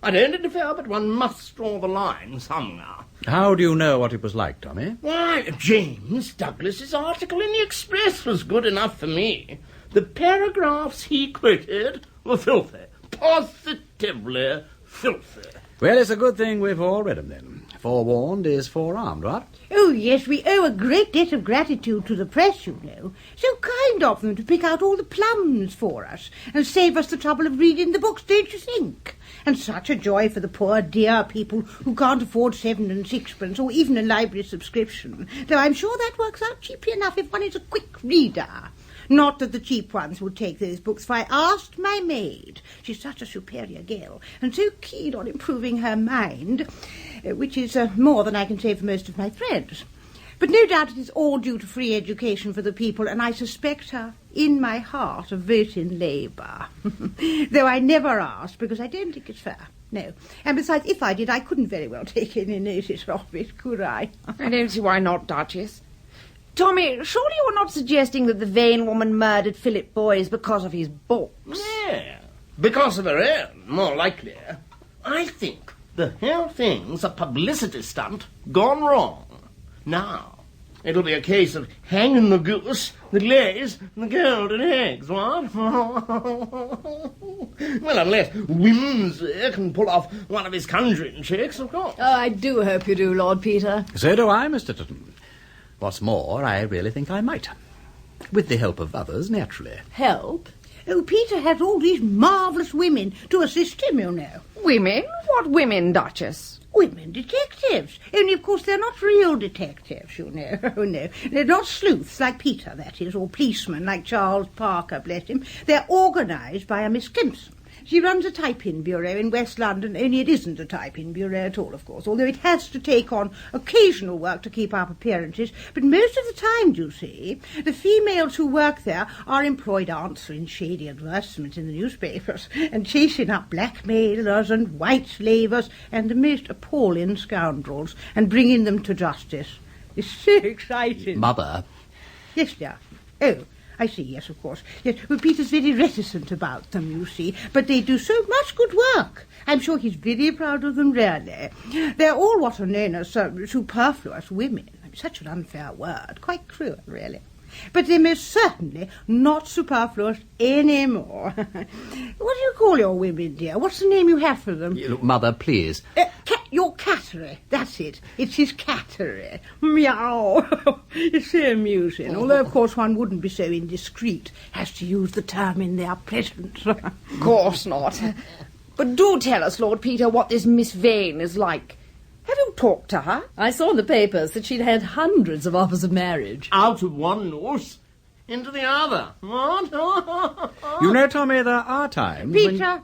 I don't interfere, but one must draw the line somewhere. How do you know what it was like, Tommy? Why, James Douglas's article in the Express was good enough for me. The paragraphs he quoted were filthy. Positively filthy. Well, it's a good thing we've all read 'em then. Forewarned is forearmed, right? Oh, yes, we owe a great debt of gratitude to the press, you know. So kind of them to pick out all the plums for us and save us the trouble of reading the books, don't you think? And such a joy for the poor dear people who can't afford 7 and 6pence or even a library subscription, though I'm sure that works out cheaply enough if one is a quick reader. Not that the cheap ones would take those books, for I asked my maid. She's such a superior girl, and so keen on improving her mind, which is more than I can say for most of my friends. But no doubt it is all due to free education for the people, and I suspect her, in my heart, of voting Labour. Though I never asked, because I don't think it's fair. No. And besides, if I did, I couldn't very well take any notice of it, could I? I don't see why not, Duchess. Tommy, surely you're not suggesting that the Vane woman murdered Philip Boyes because of his books? Yeah, because of her own, more likely. I think the whole thing's a publicity stunt gone wrong. Now, it'll be a case of hanging the goose that lays the golden eggs, what? Well, unless Wimsey can pull off one of his conjuring tricks, of course. Oh, I do hope you do, Lord Peter. So do I, Mr. Tutton. What's more, I really think I might. With the help of others, naturally. Help? Oh, Peter has all these marvellous women to assist him, you know. Women? What women, Duchess? Women detectives. Only, of course, they're not real detectives, you know. Oh, no. They're not sleuths like Peter, that is, or policemen like Charles Parker, bless him. They're organised by a Miss Clemson. She runs a type-in bureau in West London, only it isn't a type-in bureau at all, of course, although it has to take on occasional work to keep up appearances. But most of the time, you see, the females who work there are employed answering shady advertisements in the newspapers and chasing up blackmailers and white slavers and the most appalling scoundrels and bringing them to justice. It's so exciting. Mother. Yes, dear. Oh, I see, yes, of course. Yes, well, Peter's very reticent about them, you see, but they do so much good work. I'm sure he's very proud of them, really. They're all what are known as superfluous women. Such an unfair word. Quite cruel, really. But they're most certainly not superfluous anymore. What do you call your women, dear? What's the name you have for them? Look, Mother, please. Your cattery. That's it. It's his cattery. Meow. It's so amusing. Although, of course, one wouldn't be so indiscreet as to use the term in their presence. Of course not. But do tell us, Lord Peter, what this Miss Vane is like. Have you talked to her? I saw in the papers that she'd had hundreds of offers of marriage. Out of one nose into the other. What? You know, Tommy, there are times Peter!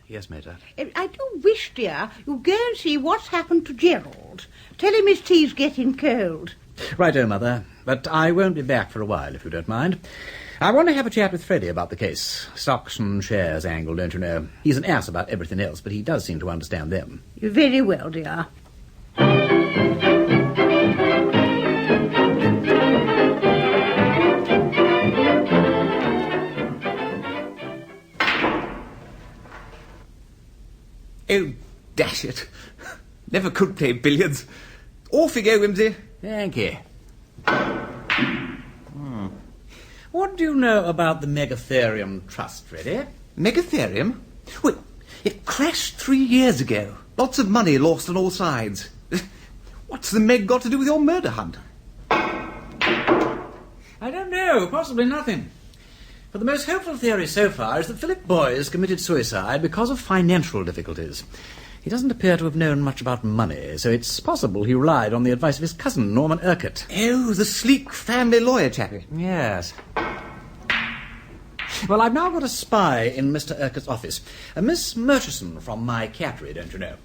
Yes, Mater. I do wish, dear, you'd go and see what's happened to Gerald. Tell him his tea's getting cold. Righto, Mother. But I won't be back for a while, if you don't mind. I want to have a chat with Freddy about the case. Stocks and shares angle, don't you know? He's an ass about everything else, but he does seem to understand them. Very well, dear. Oh, dash it. Never could play billiards. Off you go, Wimsey. Thank you. What do you know about the Megatherium Trust, Freddy? Megatherium? Well, it crashed 3 years ago. Lots of money lost on all sides. What's the Meg got to do with your murder hunt? I don't know. Possibly nothing. But the most hopeful theory so far is that Philip Boyes committed suicide because of financial difficulties. He doesn't appear to have known much about money, so it's possible he relied on the advice of his cousin, Norman Urquhart. Oh, the sleek family lawyer chappie. Yes. Well, I've now got a spy in Mr. Urquhart's office. A Miss Murchison from my cattery, don't you know?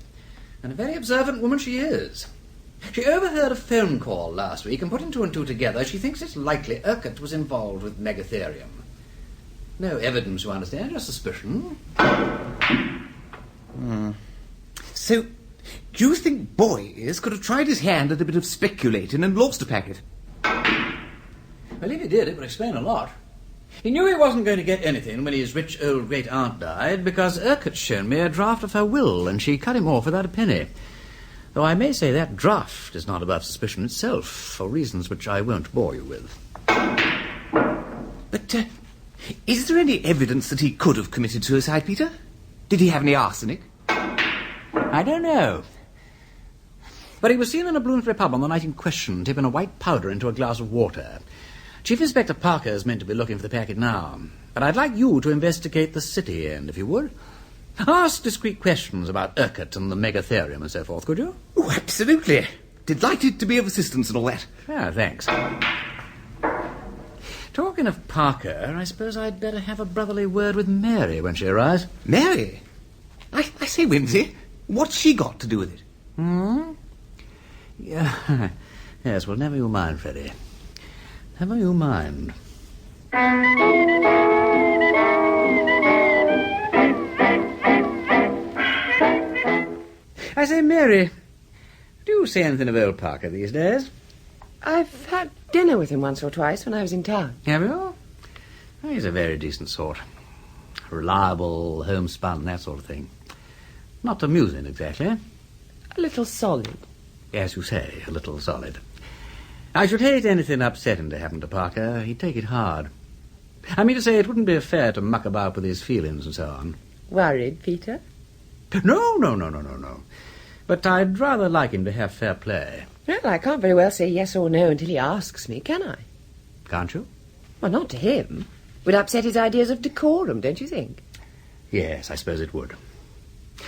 And a very observant woman she is. She overheard a phone call last week and putting two and two together, she thinks it's likely Urquhart was involved with megatherium. No evidence, you understand, just suspicion. So, do you think Boys could have tried his hand at a bit of speculating and lost a packet? Well, if he did, it would explain a lot. He knew he wasn't going to get anything when his rich old great-aunt died, because Urquhart's shown me a draft of her will, and she cut him off without a penny. Though I may say that draft is not above suspicion itself, for reasons which I won't bore you with. But, is there any evidence that he could have committed suicide, Peter? Did he have any arsenic? I don't know. But he was seen in a Bloomsbury pub on the night in question, tipping a white powder into a glass of water. Chief Inspector Parker is meant to be looking for the packet now, but I'd like you to investigate the city end, if you would. Ask discreet questions about Urquhart and the megatherium and so forth, could you? Oh, absolutely. Delighted to be of assistance and all that. Ah, thanks. Talking of Parker, I suppose I'd better have a brotherly word with Mary when she arrives. Mary? I say, Wimsey, what's she got to do with it? Yeah. Yes, well, never you mind, Freddy. Never you mind. I say, Mary, do you say anything of old Parker these days? I've had dinner with him once or twice when I was in town. Have you? Oh, he's a very decent sort. Reliable, homespun, that sort of thing. Not amusing, exactly. A little solid. As you say, a little solid. I should hate anything upsetting to happen to Parker. He'd take it hard. I mean to say, it wouldn't be fair to muck about with his feelings and so on. Worried, Peter? No. But I'd rather like him to have fair play. Well, I can't very well say yes or no until he asks me, can I? Can't you? Well, not to him. Would upset his ideas of decorum, don't you think? Yes, I suppose it would.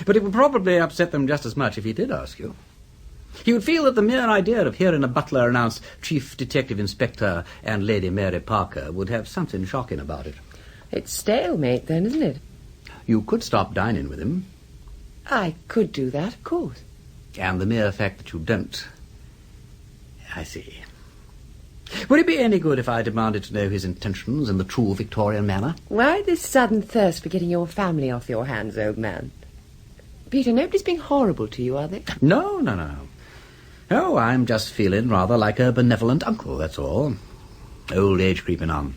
But it would probably upset them just as much if he did ask you. He would feel that the mere idea of hearing a butler announce Chief Detective Inspector and Lady Mary Parker would have something shocking about it. It's stalemate, then, isn't it? You could stop dining with him. I could do that, of course. And the mere fact that you don't... I see. Would it be any good if I demanded to know his intentions in the true Victorian manner? Why this sudden thirst for getting your family off your hands, old man? Peter, nobody's being horrible to you, are they? No. Oh, I'm just feeling rather like a benevolent uncle, that's all. Old age creeping on.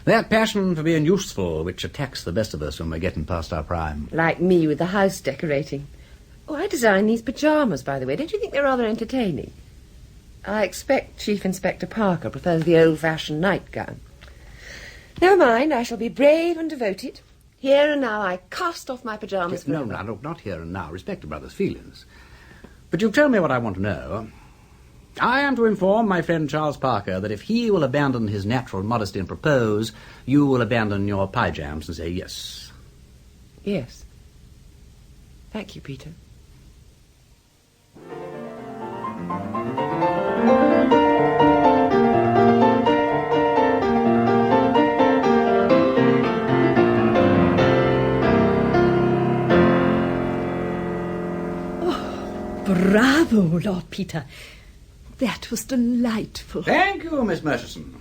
That passion for being useful which attacks the best of us when we're getting past our prime. Like me with the house decorating. Oh, I designed these pyjamas, by the way. Don't you think they're rather entertaining? I expect Chief Inspector Parker prefers the old-fashioned nightgown. Never mind, I shall be brave and devoted. Here and now I cast off my pyjamas forever. No, not here and now. Respect a brother's feelings. But you've told me what I want to know. I am to inform my friend Charles Parker that if he will abandon his natural modesty and propose, you will abandon your pyjams and say yes. Yes. Thank you, Peter. Bravo, Lord Peter. That was delightful. Thank you, Miss Murchison.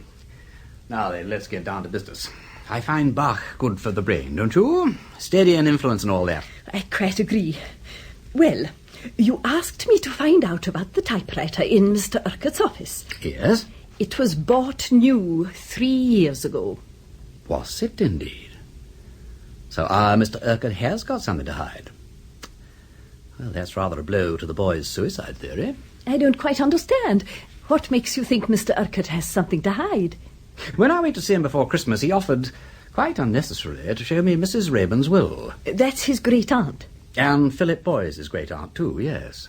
Now then, let's get down to business. I find Bach good for the brain, don't you? Steady and influence and all that. I quite agree. Well, you asked me to find out about the typewriter in Mr. Urquhart's office. Yes? It was bought new 3 years ago. Was it indeed? So our Mr. Urquhart has got something to hide. Well, that's rather a blow to the boy's suicide theory. I don't quite understand. What makes you think Mr. Urquhart has something to hide? When I went to see him before Christmas, he offered, quite unnecessarily, to show me Mrs. Rayburn's will. That's his great-aunt. And Philip Boyce's great-aunt, too, yes.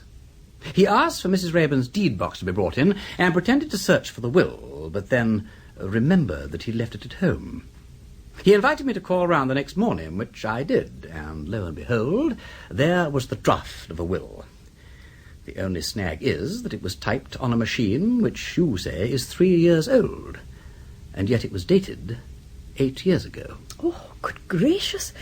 He asked for Mrs. Rayburn's deed box to be brought in and pretended to search for the will, but then remembered that he left it at home. He invited me to call round the next morning, which I did, and lo and behold, there was the draft of a will. The only snag is that it was typed on a machine which you say is 3 years old, and yet it was dated 8 years ago. Oh, good gracious.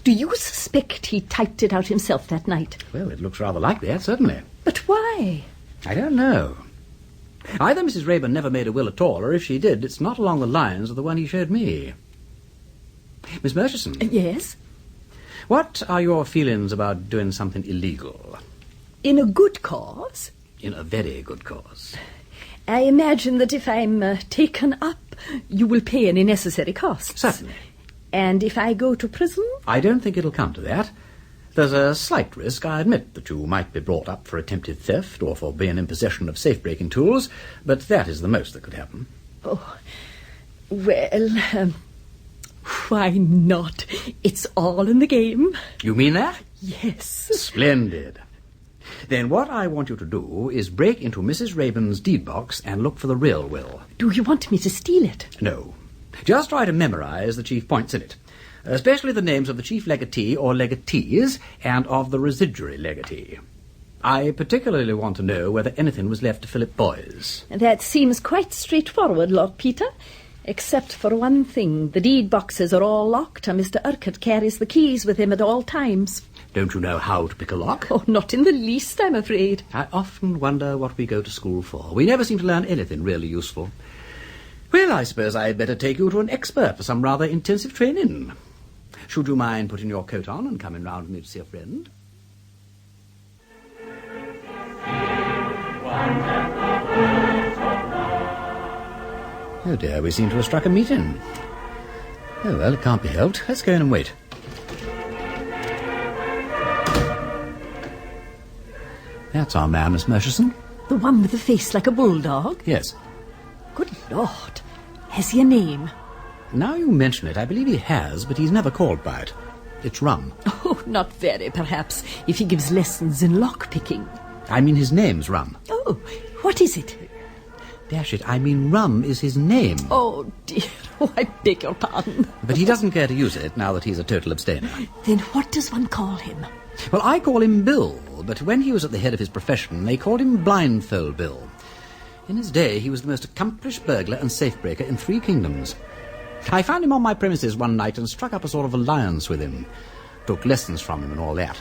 Do you suspect he typed it out himself that night? Well, it looks rather like that, certainly. But why? I don't know. Either Mrs. Rayburn never made a will at all, or if she did, it's not along the lines of the one he showed me. Miss Murchison? Yes? What are your feelings about doing something illegal? In a good cause? In a very good cause. I imagine that if I'm taken up, you will pay any necessary costs. Certainly. And if I go to prison? I don't think it'll come to that. There's a slight risk, I admit, that you might be brought up for attempted theft or for being in possession of safe-breaking tools, but that is the most that could happen. Oh, well, why not? It's all in the game. You mean that? Yes. Splendid. Then what I want you to do is break into Mrs. Rayburn's deed box and look for the real will. Do you want me to steal it? No. Just try to memorize the chief points in it, especially the names of the chief legatee or legatees and of the residuary legatee. I particularly want to know whether anything was left to Philip Boyes. That seems quite straightforward, Lord Peter. Except for one thing. The deed boxes are all locked, and Mr. Urquhart carries the keys with him at all times. Don't you know how to pick a lock? Oh, not in the least, I'm afraid. I often wonder what we go to school for. We never seem to learn anything really useful. Well, I suppose I'd better take you to an expert for some rather intensive training. Should you mind putting your coat on and coming round with me to see a friend? Oh dear, we seem to have struck a meeting. Oh well, it can't be helped. Let's go in and wait. That's our man, Miss Murchison. The one with the face like a bulldog? Yes. Good Lord. Has he a name? Now you mention it, I believe he has, but he's never called by it. It's Rum. Oh, not very, perhaps, if he gives lessons in lock-picking. I mean his name's Rum. Oh, what is it? Dash it, I mean Rum is his name. Oh, dear. Oh, I beg your pardon. But he doesn't care to use it now that he's a total abstainer. Then what does one call him? Well, I call him Bill, but when he was at the head of his profession, they called him Blindfold Bill. In his day, he was the most accomplished burglar and safe-breaker in 3 kingdoms. I found him on my premises one night and struck up a sort of alliance with him. Took lessons from him and all that.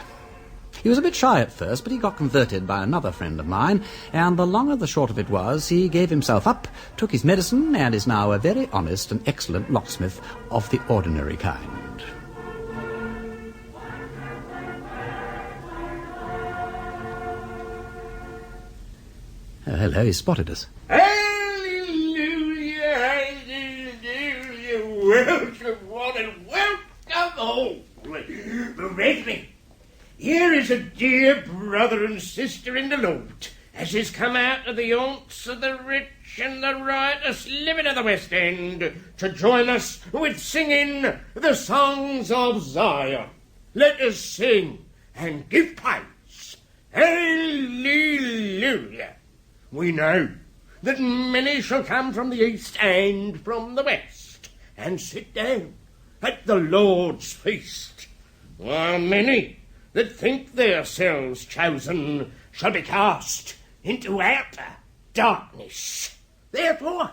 He was a bit shy at first, but he got converted by another friend of mine, and the long and the short of it was, he gave himself up, took his medicine, and is now a very honest and excellent locksmith of the ordinary kind. Oh, hello, he spotted us. Hallelujah, hallelujah, welcome one and welcome all. Brethren, here is a dear brother and sister in the Lord, as is come out of the haunts of the rich and the riotous living of the West End, to join us with singing the songs of Zion. Let us sing and give praise. Hallelujah. We know that many shall come from the east and from the west, and sit down at the Lord's feast, while many that think themselves chosen shall be cast into outer darkness. Therefore,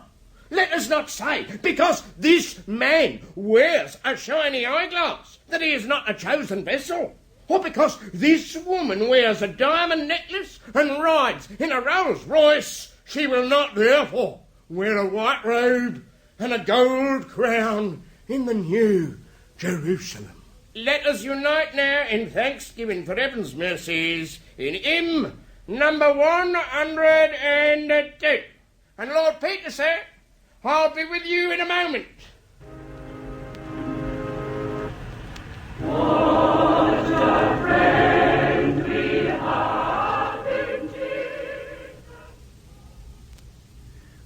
let us not say, because this man wears a shiny eyeglass, that he is not a chosen vessel, or because this woman wears a diamond necklace and rides in a Rolls Royce, she will not therefore wear a white robe and a gold crown in the New Jerusalem. Let us unite now in thanksgiving for heaven's mercies in hymn number 102. And Lord Peter, sir, I'll be with you in a moment.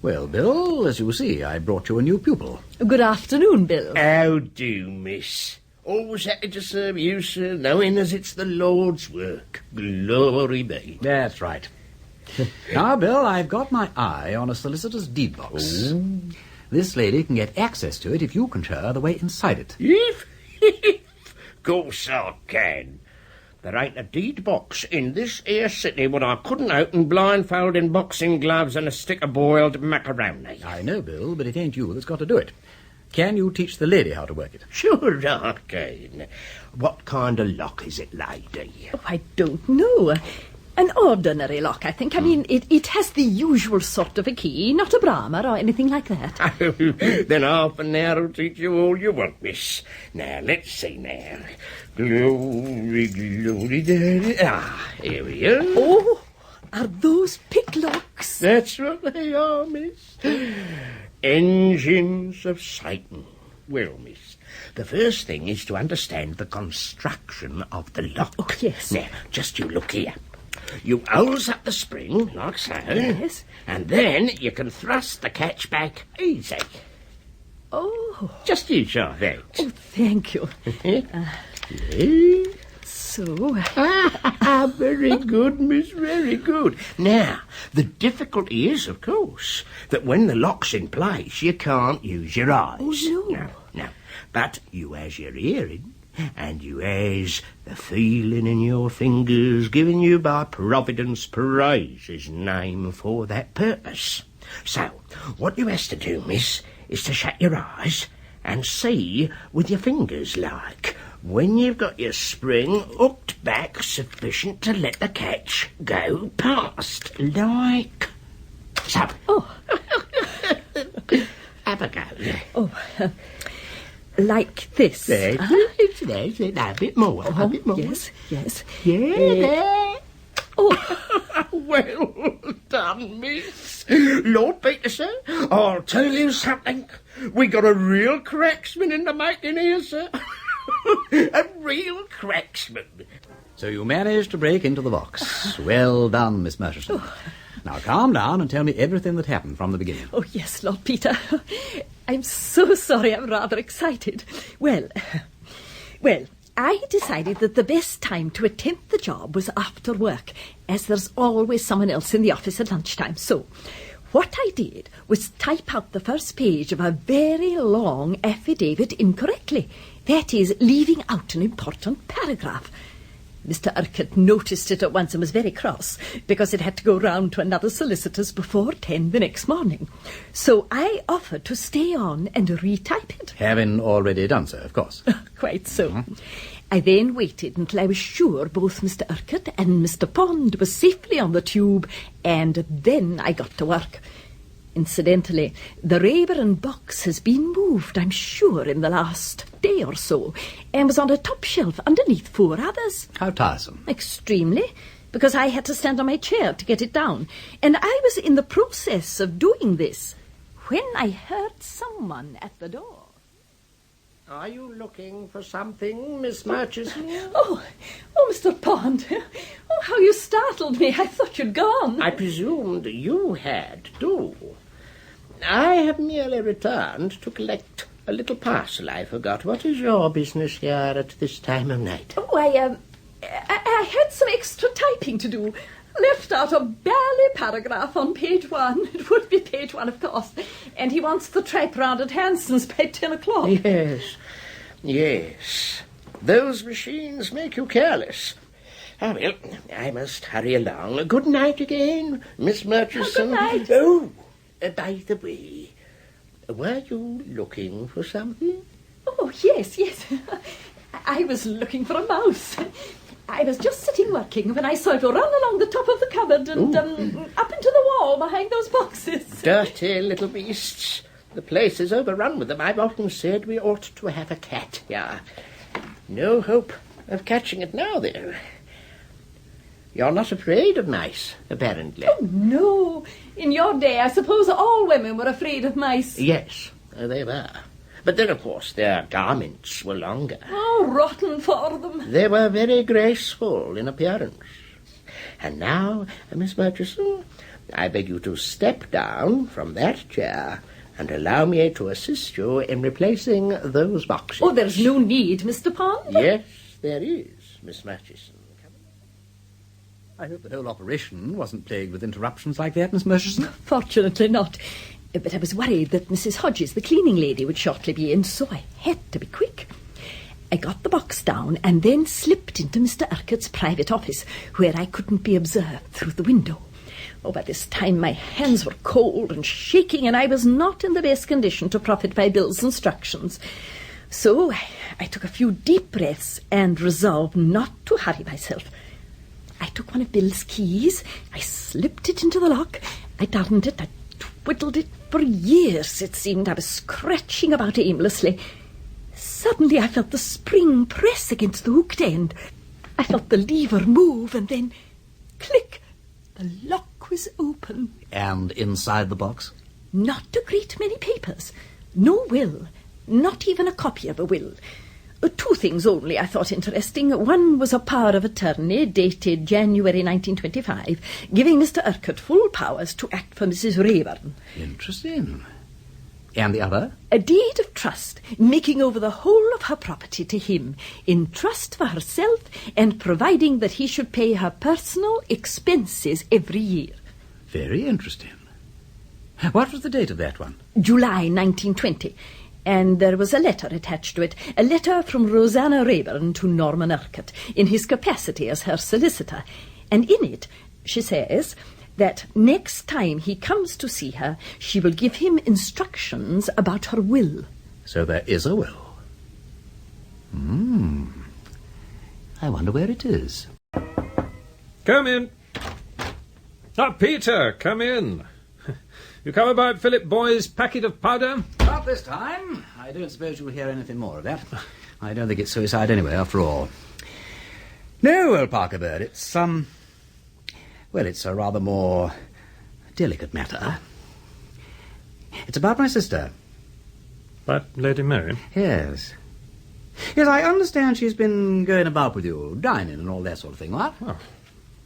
Well, Bill, as you see, I brought you a new pupil. Good afternoon, Bill. How do, miss? Always happy to serve you, sir, knowing as it's the Lord's work. Glory be. That's right. Now, Bill, I've got my eye on a solicitor's deed box. Oh. This lady can get access to it if you can show her the way inside it. Course I can. There ain't a deed box in this here city what I couldn't open blindfold in boxing gloves and a stick of boiled macaroni. I know, Bill, but it ain't you that's got to do it. Can you teach the lady how to work it? Sure I can. What kind of lock is it, lady? Oh, I don't know. An ordinary lock, I think. I mean, it has the usual sort of a key, not a Brahma or anything like that. Then half an hour will teach you all you want, miss. Now, let's see now. Glory, glory, glory. Here we are. Oh, are those picklocks? That's what they are, miss. Engines of Satan. Well, miss, the first thing is to understand the construction of the lock. Oh, yes. Now, just you look here. You hose up the spring, like so. Yes. And then you can thrust the catch back easy. Oh. Just you try that. Oh, thank you. Yes. So... Very good, miss, very good. Now, the difficulty is, of course, that when the lock's in place, you can't use your eyes. Oh, no. No. But you has your hearing, and you has the feeling in your fingers given you by Providence, praise his name, for that purpose. So, what you has to do, miss, is to shut your eyes and see with your fingers like, when you've got your spring hooked back sufficient to let the catch go past, like so. Oh. Have a go. Oh, like this. There's it. A bit more, a bit more. Yes. Yeah, there. Oh, well done, miss. Lord Peter, sir, I'll tell you something. We got a real cracksman in the making here, sir. A real cracksman. So you managed to break into the box. Well done, Miss Murchison. Now calm down and tell me everything that happened from the beginning. Oh, yes, Lord Peter. I'm so sorry, I'm rather excited. Well, I decided that the best time to attempt the job was after work, as there's always someone else in the office at lunchtime. So, what I did was type out the first page of a very long affidavit incorrectly. That is, leaving out an important paragraph. Mr. Urquhart noticed it at once and was very cross, because it had to go round to another solicitor's before 10 the next morning. So I offered to stay on and retype it. Having already done so, of course. Quite so. I then waited until I was sure both Mr. Urquhart and Mr. Pond were safely on the tube, and then I got to work. Incidentally, the Rayburn box has been moved, I'm sure, in the last day or so, and was on a top shelf underneath 4 others. How tiresome. Extremely, because I had to stand on my chair to get it down, and I was in the process of doing this when I heard someone at the door. Are you looking for something, Miss Murchison? Oh, Mr. Pond. Oh, how you startled me. I thought you'd gone. I presumed you had, too. I have merely returned to collect a little parcel I forgot. What is your business here at this time of night? Oh, I had some extra typing to do. Left out a barely paragraph on page 1. It would be page 1, of course. And he wants the type round at Hanson's by 10 o'clock. Yes. Those machines make you careless. Ah, well, I must hurry along. Good night again, Miss Murchison. Good night. Oh, by the way, were you looking for something? Oh, yes. I was looking for a mouse. I was just sitting working when I saw it run along the top of the cupboard and up into the wall behind those boxes. Dirty little beasts. The place is overrun with them. I've often said we ought to have a cat here. No hope of catching it now, though. You're not afraid of mice, apparently. Oh, no. In your day, I suppose all women were afraid of mice. Yes, they were. But then, of course, their garments were longer. Oh, rotten for them. They were very graceful in appearance. And now, Miss Murchison, I beg you to step down from that chair and allow me to assist you in replacing those boxes. Oh, there's no need, Mr. Pond. Yes, there is, Miss Murchison. I hope the whole operation wasn't plagued with interruptions like that, Miss Murchison. Fortunately not. But I was worried that Mrs. Hodges, the cleaning lady, would shortly be in, so I had to be quick. I got the box down and then slipped into Mr. Urquhart's private office, where I couldn't be observed through the window. Oh, by this time my hands were cold and shaking, and I was not in the best condition to profit by Bill's instructions. So I took a few deep breaths and resolved not to hurry myself. I took one of Bill's keys, I slipped it into the lock, I turned it, I twiddled it. For years, it seemed, I was scratching about aimlessly. Suddenly I felt the spring press against the hooked end. I felt the lever move, and then, click, the lock was open. And inside the box? Not a great many papers. No will. Not even a copy of a will. Two things only I thought interesting. One was a power of attorney dated January 1925, giving Mr. Urquhart full powers to act for Mrs. Rayburn. Interesting. And the other? A deed of trust, making over the whole of her property to him, in trust for herself, and providing that he should pay her personal expenses every year. Very interesting. What was the date of that one? July 1920. And there was a letter attached to it, a letter from Rosanna Rayburn to Norman Urquhart, in his capacity as her solicitor. And in it, she says that next time he comes to see her, she will give him instructions about her will. So there is a will. I wonder where it is. Come in. Peter, come in. You come about Philip Boy's packet of powder? Not this time. I don't suppose you'll hear anything more of that. I don't think it's suicide anyway, after all. No, old Parker Bird, it's, well, it's a rather more delicate matter. It's about my sister. About Lady Mary? Yes. Yes, I understand she's been going about with you, dining and all that sort of thing, what? Well,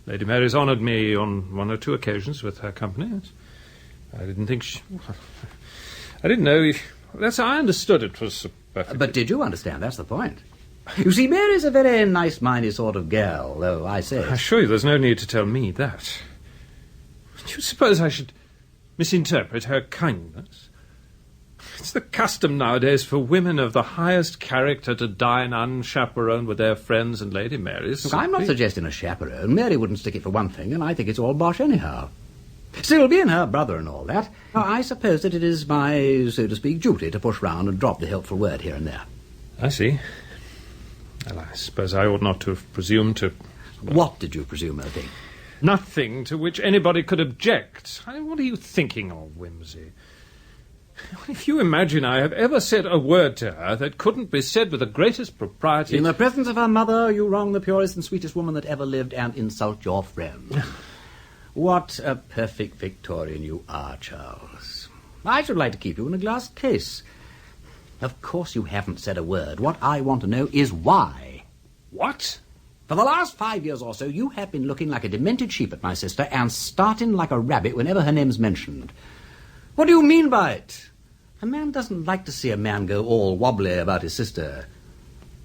Lady Mary's honoured me on one or two occasions with her company. I didn't think I didn't know. I understood it was perfect. But did you understand? That's the point. You see, Mary's a very nice-minded sort of girl, though I say. I assure you there's no need to tell me that. Do you suppose I should misinterpret her kindness? It's the custom nowadays for women of the highest character to dine unchaperoned with their friends, and Lady Mary's... Look, I'm not suggesting a chaperone. Mary wouldn't stick it for one thing, and I think it's all bosh anyhow. Still, being her brother and all that, I suppose that it is my, so to speak, duty to push round and drop the helpful word here and there. I see. Well, I suppose I ought not to have presumed to... What did you presume, I think? Nothing to which anybody could object. What are you thinking of, Wimsey? If you imagine I have ever said a word to her that couldn't be said with the greatest propriety... In the presence of her mother, you wrong the purest and sweetest woman that ever lived and insult your friend. What a perfect Victorian you are, Charles. I should like to keep you in a glass case. Of course you haven't said a word. What I want to know is why. What? For the last 5 years or so, you have been looking like a demented sheep at my sister and starting like a rabbit whenever her name's mentioned. What do you mean by it? A man doesn't like to see a man go all wobbly about his sister.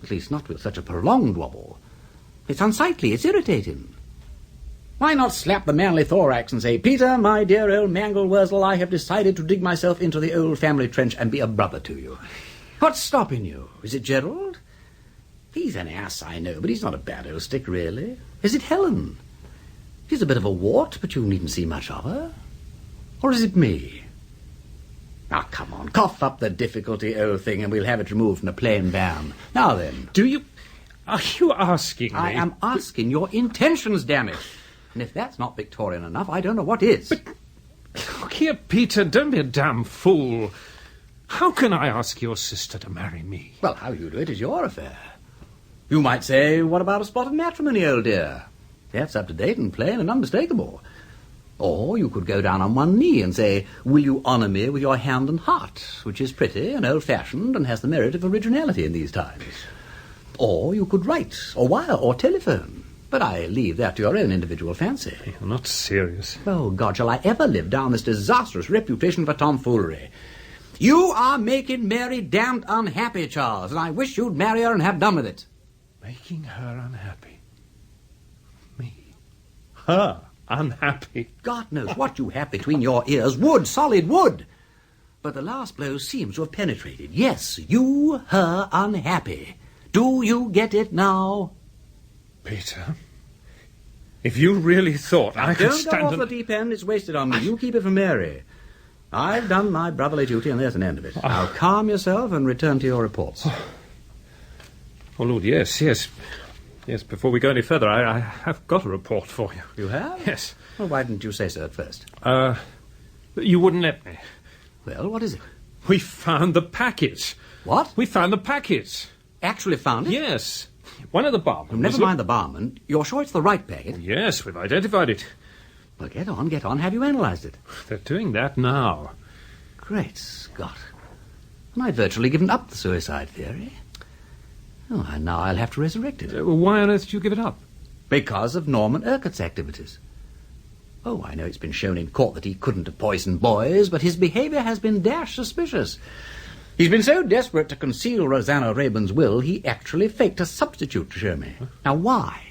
At least not with such a prolonged wobble. It's unsightly, it's irritating. Why not slap the manly thorax and say, Peter, my dear old mangle wurzel, I have decided to dig myself into the old family trench and be a brother to you. What's stopping you? Is it Gerald? He's an ass, I know, but he's not a bad old stick, really. Is it Helen? She's a bit of a wart, but you needn't see much of her. Or is it me? Now, come on, cough up the difficulty, old thing, and we'll have it removed from the plain van. Now then. Are you asking me? I am asking your intentions, damn it. And if that's not Victorian enough, I don't know what is. But, look here, Peter, don't be a damn fool. How can I ask your sister to marry me? Well, how you do it is your affair. You might say, what about a spot of matrimony, old dear? That's up to date and plain and unmistakable. Or you could go down on one knee and say, will you honour me with your hand and heart, which is pretty and old-fashioned and has the merit of originality in these times. Or you could write, or wire, or telephone. But I leave that to your own individual fancy. You're not serious. Oh, God, shall I ever live down this disastrous reputation for tomfoolery? You are making Mary damned unhappy, Charles, and I wish you'd marry her and have done with it. Making her unhappy? Me? Her unhappy? God knows what you have between your ears. Wood, solid wood. But the last blow seems to have penetrated. Yes, you, her unhappy. Do you get it now? Peter, if you really thought I could stand... Don't go off the deep end. It's wasted on me. You keep it for Mary. I've done my brotherly duty, and there's an end of it. Now calm yourself and return to your reports. Oh, Lord, yes. Yes, before we go any further, I have got a report for you. You have? Yes. Well, why didn't you say so at first? You wouldn't let me. Well, what is it? We found the packet. What? We found the packet. Actually found it? Yes. One of the barmen... Never mind the barman. You're sure it's the right packet? Yes, we've identified it. Well, get on. Have you analysed it? They're doing that now. Great Scott. And I'd virtually given up the suicide theory. Oh, and now I'll have to resurrect it. Why on earth did you give it up? Because of Norman Urquhart's activities. Oh, I know it's been shown in court that he couldn't have poisoned boys, but his behaviour has been dash suspicious. He's been so desperate to conceal Rosanna Rayburn's will, he actually faked a substitute to show me. Now, why?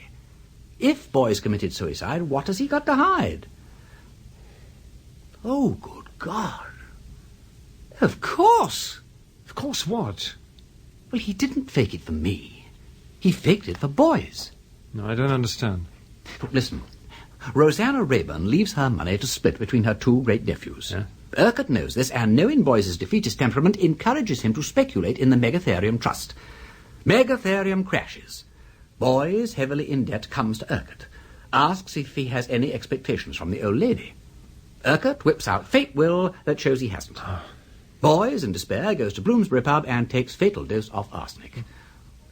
If boys committed suicide, what has he got to hide? Oh, good God. Of course. Of course what? Well, he didn't fake it for me. He faked it for boys. No, I don't understand. Look, listen. Rosanna Rayburn leaves her money to split between her two great-nephews. Yeah? Urquhart knows this, and knowing Boyce's defeatist temperament encourages him to speculate in the Megatherium Trust. Megatherium crashes. Boyce, heavily in debt, comes to Urquhart. Asks if he has any expectations from the old lady. Urquhart whips out fate will that shows he hasn't. Boyce, in despair, goes to Bloomsbury pub and takes fatal dose of arsenic.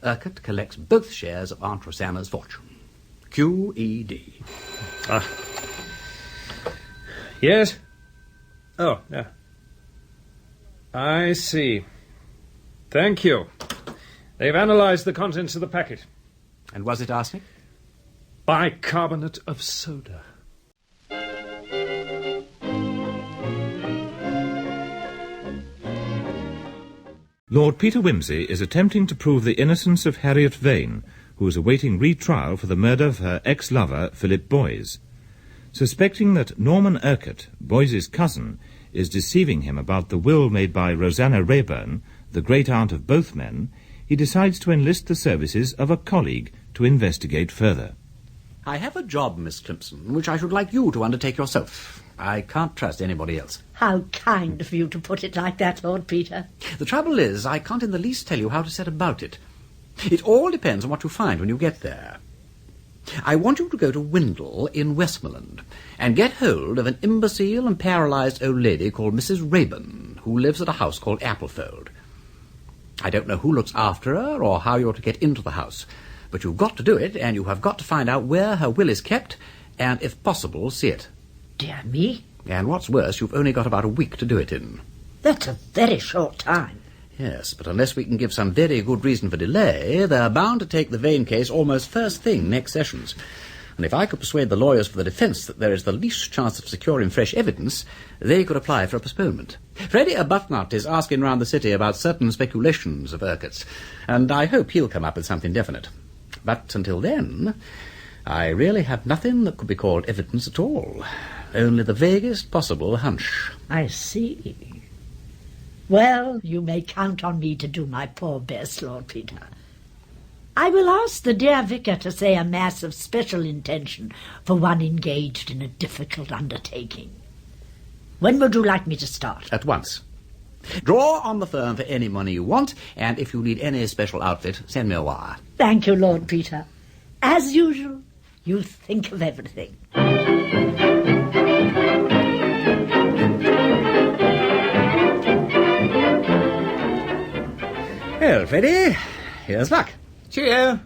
Urquhart collects both shares of Aunt Rosanna's fortune. Q.E.D. Yes? Oh, yeah. I see. Thank you. They've analysed the contents of the packet. And was it arsenic? Bicarbonate of soda. Lord Peter Wimsey is attempting to prove the innocence of Harriet Vane, who is awaiting retrial for the murder of her ex-lover, Philip Boyce. Suspecting that Norman Urquhart, Boyce's cousin, is deceiving him about the will made by Rosanna Rayburn, the great-aunt of both men, he decides to enlist the services of a colleague to investigate further. I have a job, Miss Climpson, which I should like you to undertake yourself. I can't trust anybody else. How kind of you to put it like that, Lord Peter. The trouble is, I can't in the least tell you how to set about it. It all depends on what you find when you get there. I want you to go to Windle in Westmoreland and get hold of an imbecile and paralysed old lady called Mrs. Rayburn, who lives at a house called Applefold. I don't know who looks after her or how you're to get into the house, but you've got to do it, and you have got to find out where her will is kept and, if possible, see it. Dear me. And what's worse, you've only got about a week to do it in. That's a very short time. Yes, but unless we can give some very good reason for delay, they're bound to take the Vane case almost first thing next sessions. And if I could persuade the lawyers for the defence that there is the least chance of securing fresh evidence, they could apply for a postponement. Freddy Arbuthnot is asking round the city about certain speculations of Urquhart's, and I hope he'll come up with something definite. But until then, I really have nothing that could be called evidence at all. Only the vaguest possible hunch. I see. Well, you may count on me to do my poor best, Lord Peter. I will ask the dear vicar to say a mass of special intention for one engaged in a difficult undertaking. When would you like me to start? At once. Draw on the firm for any money you want, and if you need any special outfit, send me a wire. Thank you, Lord Peter. As usual, you think of everything. Well, Freddy, here's luck. Cheerio.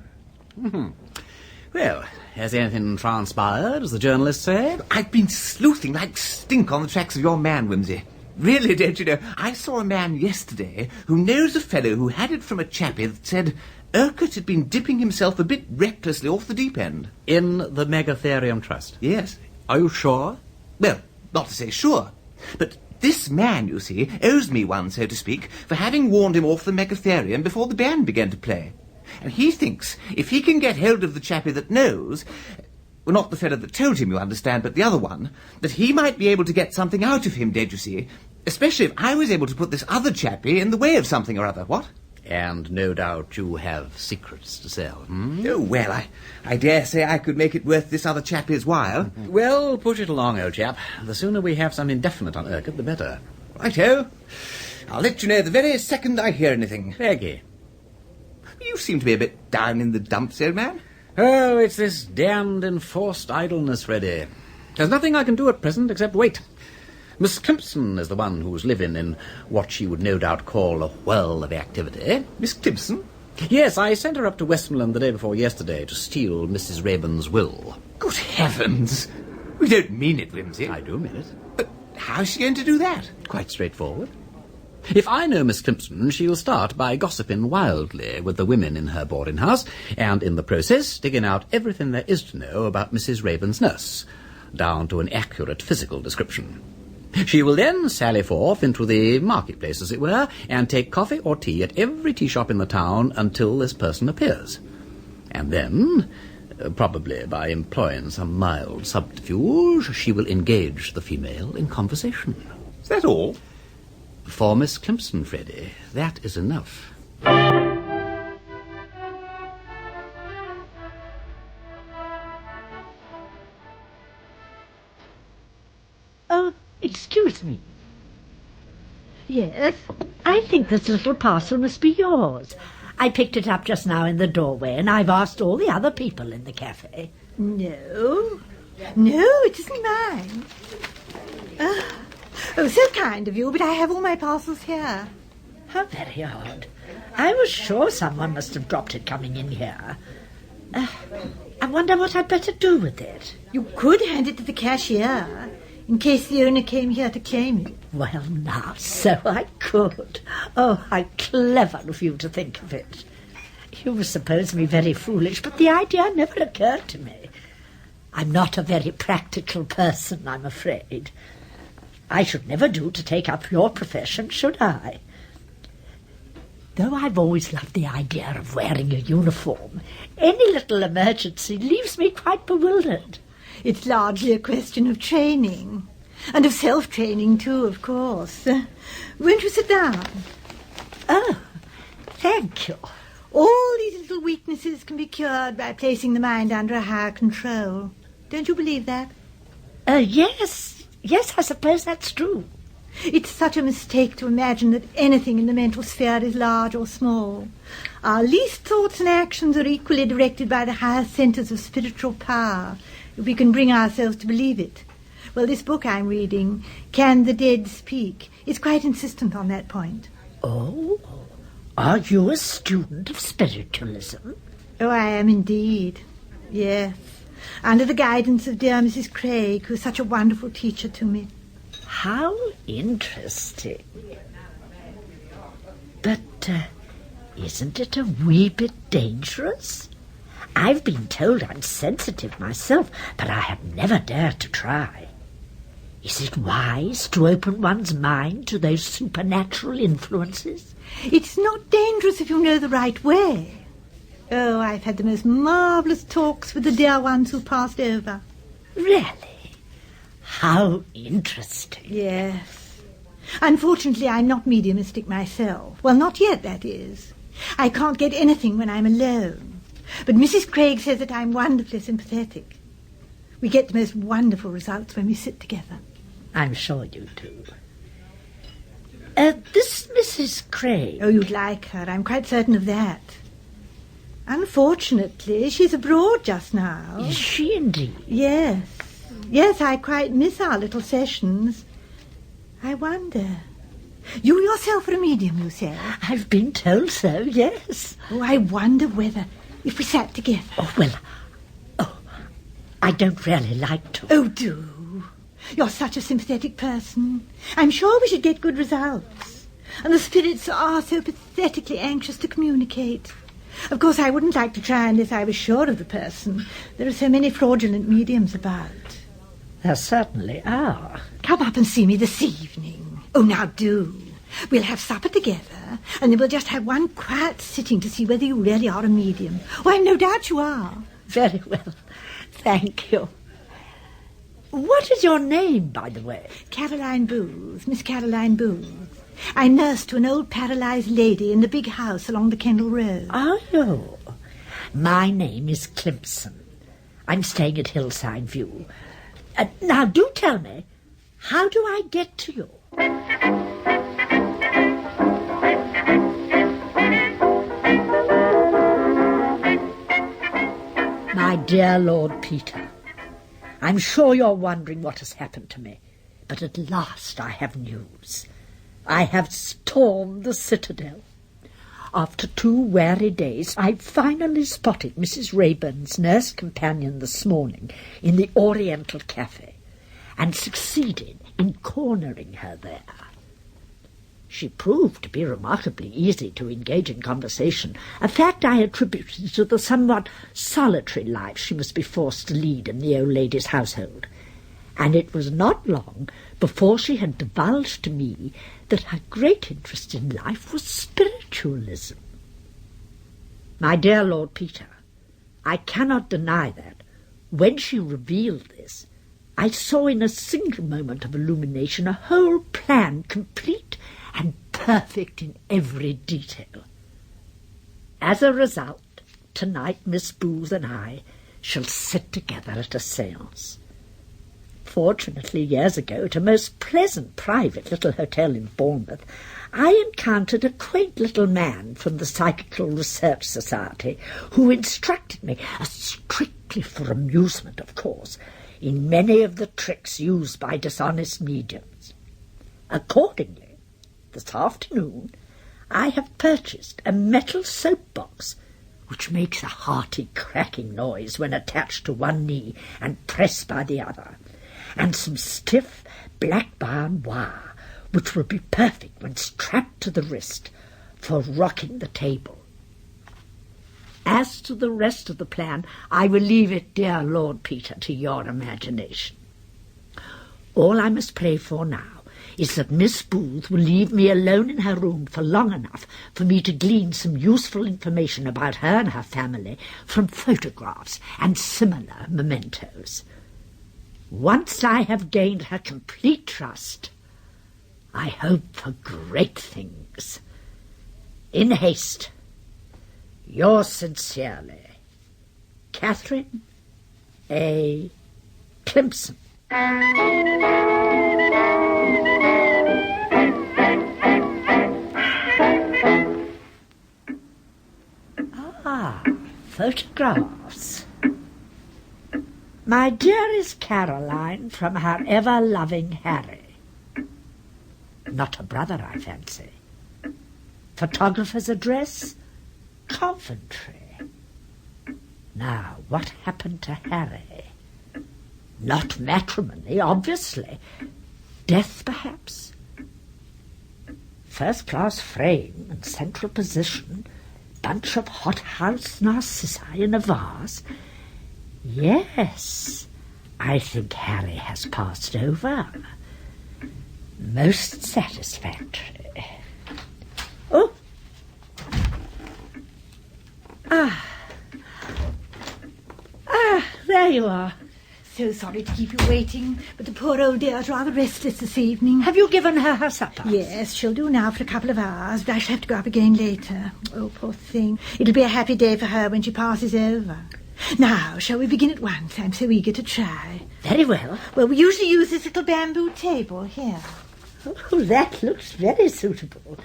Well, has anything transpired, as the journalists say? I've been sleuthing like stink on the tracks of your man, Wimsey. Really, don't you know, I saw a man yesterday who knows a fellow who had it from a chappie that said Urquhart had been dipping himself a bit recklessly off the deep end. In the Megatherium Trust? Yes. Are you sure? Well, not to say sure, but this man, you see, owes me one, so to speak, for having warned him off the Megatherium before the band began to play. And he thinks if he can get hold of the chappie that knows, well, not the fellow that told him, you understand, but the other one, that he might be able to get something out of him, don't you see? Especially if I was able to put this other chappie in the way of something or other, what? And no doubt you have secrets to sell, Oh, well, I dare say I could make it worth this other chappie's while. Well, push it along, old chap. The sooner we have something definite on Urquhart, the better. Righto. I'll let you know the very second I hear anything. Peggy. You seem to be a bit down in the dumps, old man. Oh, it's this damned enforced idleness, Freddy. There's nothing I can do at present except wait. Miss Climpson is the one who's living in what she would no doubt call a whirl of activity. Miss Climpson? Yes, I sent her up to Westmoreland the day before yesterday to steal Mrs. Raven's will. Good heavens! We don't mean it, Wimsey. I do mean it. But how's she going to do that? Quite straightforward. If I know Miss Climpson, she'll start by gossiping wildly with the women in her boarding house, and in the process digging out everything there is to know about Mrs. Raven's nurse, down to an accurate physical description. She will then sally forth into the marketplace, as it were, and take coffee or tea at every tea shop in the town until this person appears. And then, probably by employing some mild subterfuge, she will engage the female in conversation. Is that all? For Miss Climpson, Freddy, that is enough. Oh, excuse me. Yes, I think this little parcel must be yours. I picked it up just now in the doorway, and I've asked all the other people in the cafe. No, it isn't mine. Oh, so kind of you, but I have all my parcels here. How very odd. I was sure someone must have dropped it coming in here. I wonder what I'd better do with it. You could hand it to the cashier, in case the owner came here to claim it. Well, now, so I could. Oh, how clever of you to think of it. You suppose me very foolish, but the idea never occurred to me. I'm not a very practical person, I'm afraid. I should never do to take up your profession, should I? Though I've always loved the idea of wearing a uniform, any little emergency leaves me quite bewildered. It's largely a question of training. And of self-training, too, of course. Won't you sit down? Oh, thank you. All these little weaknesses can be cured by placing the mind under a higher control. Don't you believe that? Yes, I suppose that's true. It's such a mistake to imagine that anything in the mental sphere is large or small. Our least thoughts and actions are equally directed by the higher centres of spiritual power, if we can bring ourselves to believe it. Well, this book I'm reading, Can the Dead Speak, is quite insistent on that point. Oh, are you a student of spiritualism? Oh, I am indeed. Yes, under the guidance of dear Mrs. Craig, who is such a wonderful teacher to me. How interesting. But isn't it a wee bit dangerous? I've been told I'm sensitive myself, but I have never dared to try. Is it wise to open one's mind to those supernatural influences? It's not dangerous if you know the right way. Oh, I've had the most marvellous talks with the dear ones who passed over. Really? How interesting. Yes. Unfortunately, I'm not mediumistic myself. Well, not yet, that is. I can't get anything when I'm alone. But Mrs. Craig says that I'm wonderfully sympathetic. We get the most wonderful results when we sit together. I'm sure you do. This Mrs. Craig... Oh, you'd like her. I'm quite certain of that. Unfortunately, she's abroad just now. Is she indeed? Yes. Yes, I quite miss our little sessions. I wonder... You yourself are a medium, you say? I've been told so, yes. Oh, I wonder whether... If we sat together... Oh, well... Oh, I don't really like to. Oh, do. You're such a sympathetic person. I'm sure we should get good results. And the spirits are so pathetically anxious to communicate. Of course, I wouldn't like to try unless I was sure of the person. There are so many fraudulent mediums about. There certainly are. Come up and see me this evening. Oh, now do. We'll have supper together, and then we'll just have one quiet sitting to see whether you really are a medium. Oh, I've no doubt you are. Very well. Thank you. What is your name, by the way? Caroline Booth, Miss Caroline Booth. I nurse to an old paralysed lady in the big house along the Kendall Road. Are you? My name is Climpson. I'm staying at Hillside View. Now, do tell me, how do I get to you? dear Lord Peter, I'm sure you're wondering what has happened to me, but at last I have news. I have stormed the citadel. After 2 weary days, I finally spotted Mrs. Rayburn's nurse companion this morning in the Oriental Cafe, and succeeded in cornering her there. She proved to be remarkably easy to engage in conversation, a fact I attributed to the somewhat solitary life she must be forced to lead in the old lady's household. And it was not long before she had divulged to me that her great interest in life was spiritualism. My dear Lord Peter, I cannot deny that, when she revealed this, I saw in a single moment of illumination a whole plan complete and perfect in every detail. As a result, tonight Miss Booth and I shall sit together at a séance. Fortunately, years ago, at a most pleasant private little hotel in Bournemouth, I encountered a quaint little man from the Psychical Research Society who instructed me, strictly for amusement, of course, in many of the tricks used by dishonest mediums. Accordingly, this afternoon, I have purchased a metal soapbox which makes a hearty cracking noise when attached to one knee and pressed by the other, and some stiff black bound wire which will be perfect when strapped to the wrist for rocking the table. As to the rest of the plan, I will leave it, dear Lord Peter, to your imagination. All I must pray for now is that Miss Booth will leave me alone in her room for long enough for me to glean some useful information about her and her family from photographs and similar mementos. Once I have gained her complete trust, I hope for great things. In haste, yours sincerely, Catherine A. Climpson. Ah, photographs. My dearest Caroline, from her ever-loving Harry. Not a brother, I fancy. Photographer's address? Coventry. Now, what happened to Harry? Not matrimony, obviously. Death, perhaps? First-class frame and central position, bunch of hothouse narcissi in a vase. Yes, I think Harry has passed over. Most satisfactory. Oh! There you are. So sorry to keep you waiting, but the poor old dear's rather restless this evening. Have you given her her supper? Yes, she'll do now for a couple of hours, but I shall have to go up again later. Oh, poor thing. It'll be a happy day for her when she passes over. Now, shall we begin at once? I'm so eager to try. Very well. Well, we usually use this little bamboo table here. Oh, that looks very suitable.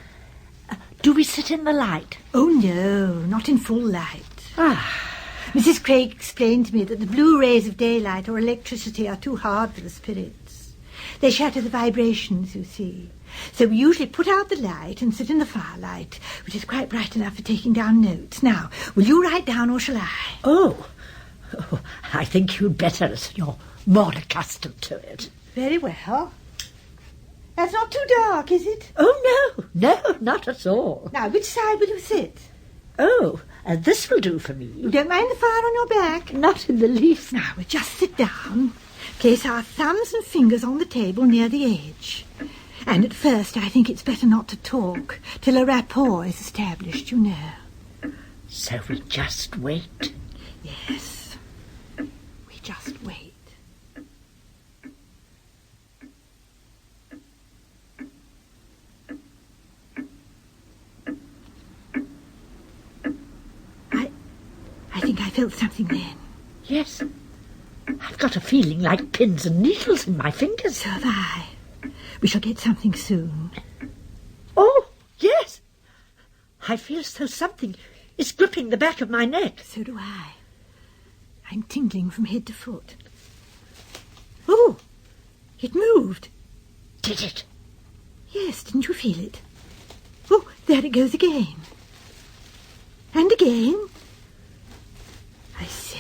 Do we sit in the light? Oh, no, not in full light. Mrs. Craig explained to me that the blue rays of daylight or electricity are too hard for the spirits. They shatter the vibrations, you see. So we usually put out the light and sit in the firelight, which is quite bright enough for taking down notes. Now, will you write down or shall I? Oh, I think you'd better, as you're more accustomed to it. Very well. That's not too dark, is it? Oh, no, not at all. Now, which side will you sit? Oh, this will do for me. You don't mind the fire on your back? Not in the least. Now, we'll just sit down, place our thumbs and fingers on the table near the edge. And at first I think it's better not to talk till a rapport is established, you know. So we just wait? Yes, we just wait. I think I felt something then. Yes. I've got a feeling like pins and needles in my fingers. So have I. We shall get something soon. Oh, yes. I feel as though something is gripping the back of my neck. So do I. I'm tingling from head to foot. Oh, it moved. Did it? Yes, didn't you feel it? Oh, there it goes again. And again. I say,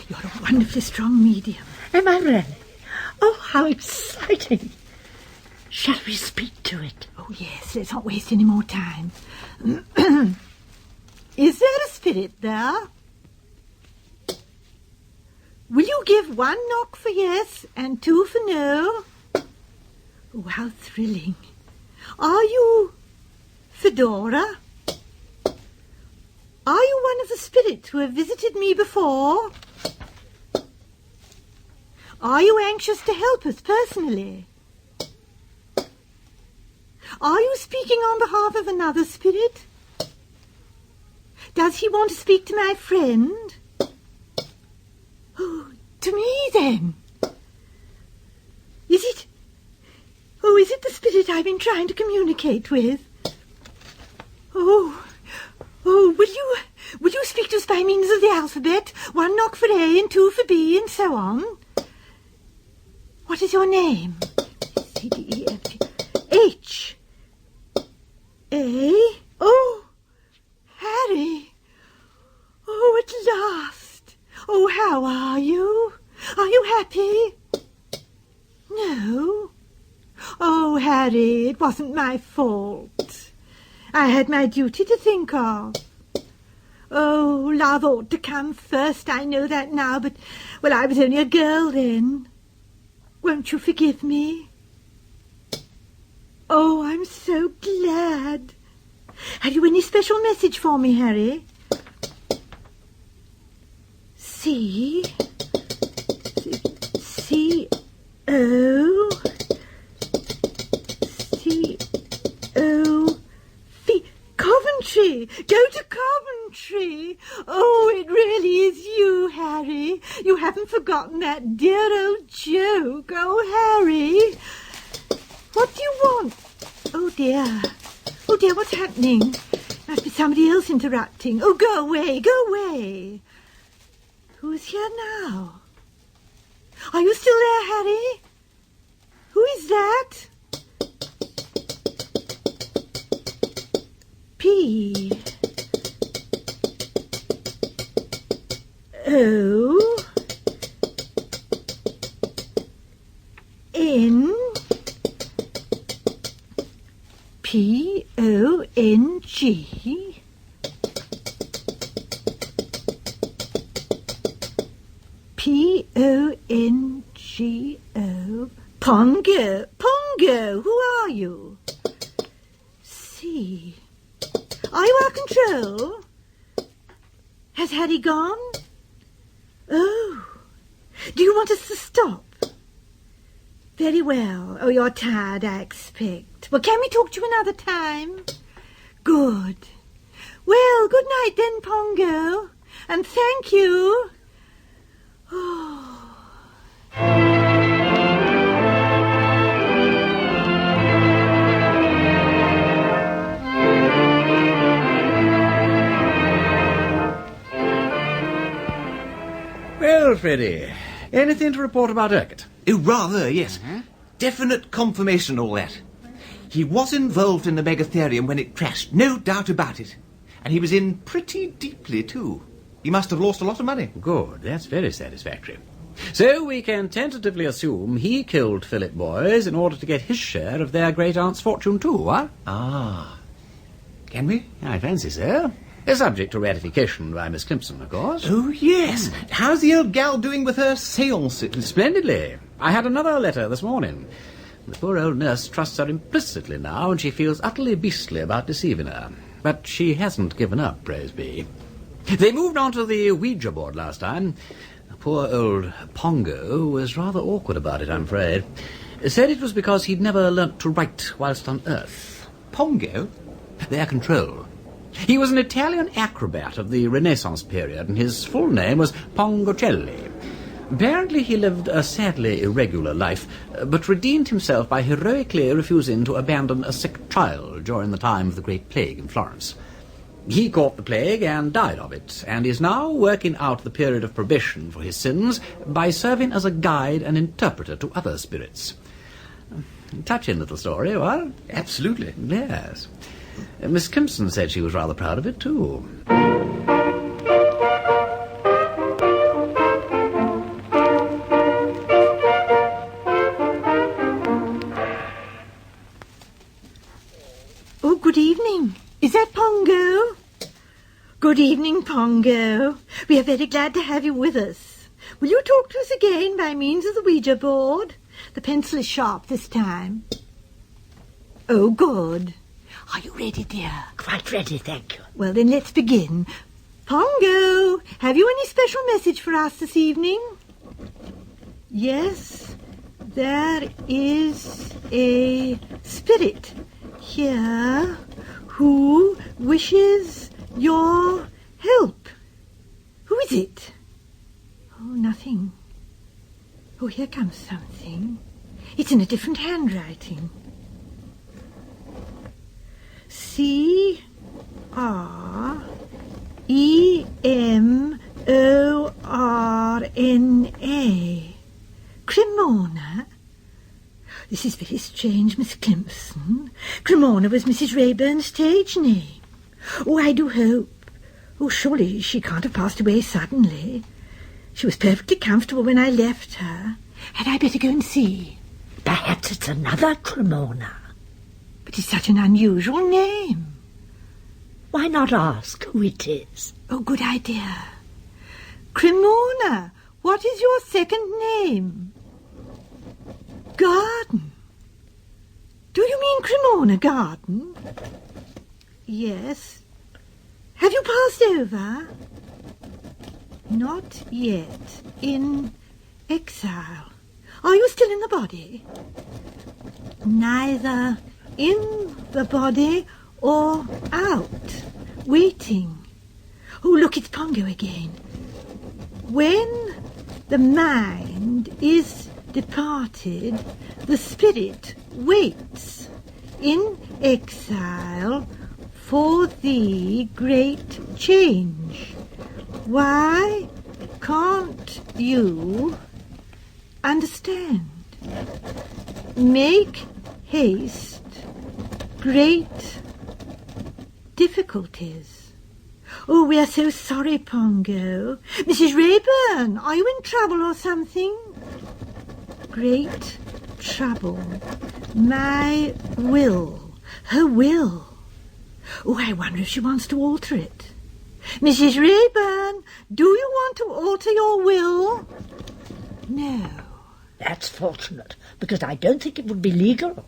you're a wonderfully strong medium. Am I really? Oh, how exciting. Shall we speak to it? Oh, yes, let's not waste any more time. Is there a spirit there? Will you give 1 knock for yes and 2 for no? Oh, how thrilling. Are you Fedora? Are you one of the spirits who have visited me before? Are you anxious to help us personally? Are you speaking on behalf of another spirit? Does he want to speak to my friend? Oh, to me then. Is it the spirit I've been trying to communicate with? Oh, will you speak to us by means of the alphabet? 1 knock for A and 2 for B and so on. What is your name? C, D, E, F, G, H, A. Oh, Harry. Oh, at last. Oh, how are you? Are you happy? No. Oh, Harry, it wasn't my fault. I had my duty to think of. Oh, love ought to come first, I know that now, but, well, I was only a girl then. Won't you forgive me? Oh, I'm so glad. Have you any special message for me, Harry? C O V. Coventry. Go to Coventry. Oh, it really is you, Harry. You haven't forgotten that dear old joke. Oh, Harry. What do you want? Oh, dear. Oh, dear, what's happening? Must be somebody else interrupting. Oh, go away, go away. Who's here now? Are you still there, Harry? Who is that? P O N P O N G P O N G O. Pongo, Pongo, who are you? C. Are you our control? Has Harry gone? Oh, do you want us to stop? Very well. Oh, you're tired, I expect. Well, can we talk to you another time? Good. Well, good night then, Pongo. And thank you. Oh. Well, Freddy, anything to report about Urquhart? Oh, rather, yes. Definite confirmation, all that. He was involved in the Megatherium when it crashed, no doubt about it. And he was in pretty deeply, too. He must have lost a lot of money. Good, that's very satisfactory. So we can tentatively assume he killed Philip Boys in order to get his share of their great-aunt's fortune too, huh? Ah. Can we? I fancy so. Subject to ratification by Miss Climpson, of course. Oh, yes. How's the old gal doing with her seances? Splendidly. I had another letter this morning. The poor old nurse trusts her implicitly now, and she feels utterly beastly about deceiving her. But she hasn't given up, praise be. They moved on to the Ouija board last time. Poor old Pongo was rather awkward about it, I'm afraid. Said it was because he'd never learnt to write whilst on Earth. Pongo? Their control. He was an Italian acrobat of the Renaissance period, and his full name was Pongocelli. Apparently he lived a sadly irregular life, but redeemed himself by heroically refusing to abandon a sick child during the time of the Great Plague in Florence. He caught the plague and died of it, and is now working out the period of probation for his sins by serving as a guide and interpreter to other spirits. Touching little story, what? Absolutely. Yes. Miss Kimpson said she was rather proud of it, too. Oh, good evening. Is that Pongo? Good evening, Pongo. We are very glad to have you with us. Will you talk to us again by means of the Ouija board? The pencil is sharp this time. Oh, good. Are you ready, dear? Quite ready, thank you. Well, then let's begin. Pongo, have you any special message for us this evening? Yes, there is a spirit here who wishes your help. Who is it? Oh, nothing. Oh, here comes something. It's in a different handwriting. C-R-E-M-O-R-N-A. Cremona? This is very strange, Miss Climpson. Cremona was Mrs. Rayburn's stage name. Oh, I do hope. Oh, surely she can't have passed away suddenly. She was perfectly comfortable when I left her. Had I better go and see? Perhaps it's another Cremona. But it's such an unusual name. Why not ask who it is? Oh, good idea. Cremona, what is your second name? Garden. Do you mean Cremona Garden? Yes. Have you passed over? Not yet. In exile. Are you still in the body? Neither in the body or out. Waiting. Oh, look, it's Pongo again. When the mind is departed, the spirit waits in exile for the great change. Why can't you understand? Make haste, great difficulties. Oh, we are so sorry, Pongo. Mrs. Rayburn, are you in trouble or something? Great trouble. My will. Her will. Oh, I wonder if she wants to alter it. Mrs. Rayburn, do you want to alter your will? No. That's fortunate, because I don't think it would be legal.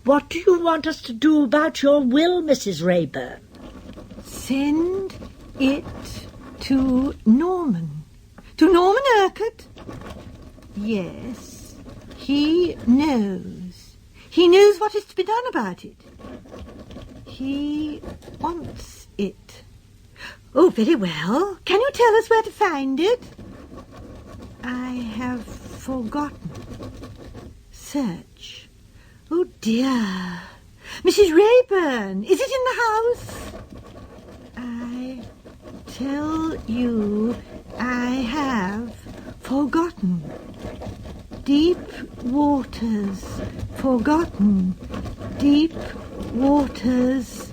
What do you want us to do about your will, Mrs. Rayburn? Send it to Norman. To Norman Urquhart? Yes, he knows. He knows what is to be done about it. He wants it. Oh, very well. Can you tell us where to find it? I have forgotten. Search. Oh, dear. Mrs. Rayburn, is it in the house? I tell you, I have forgotten. Deep waters, forgotten. Deep waters,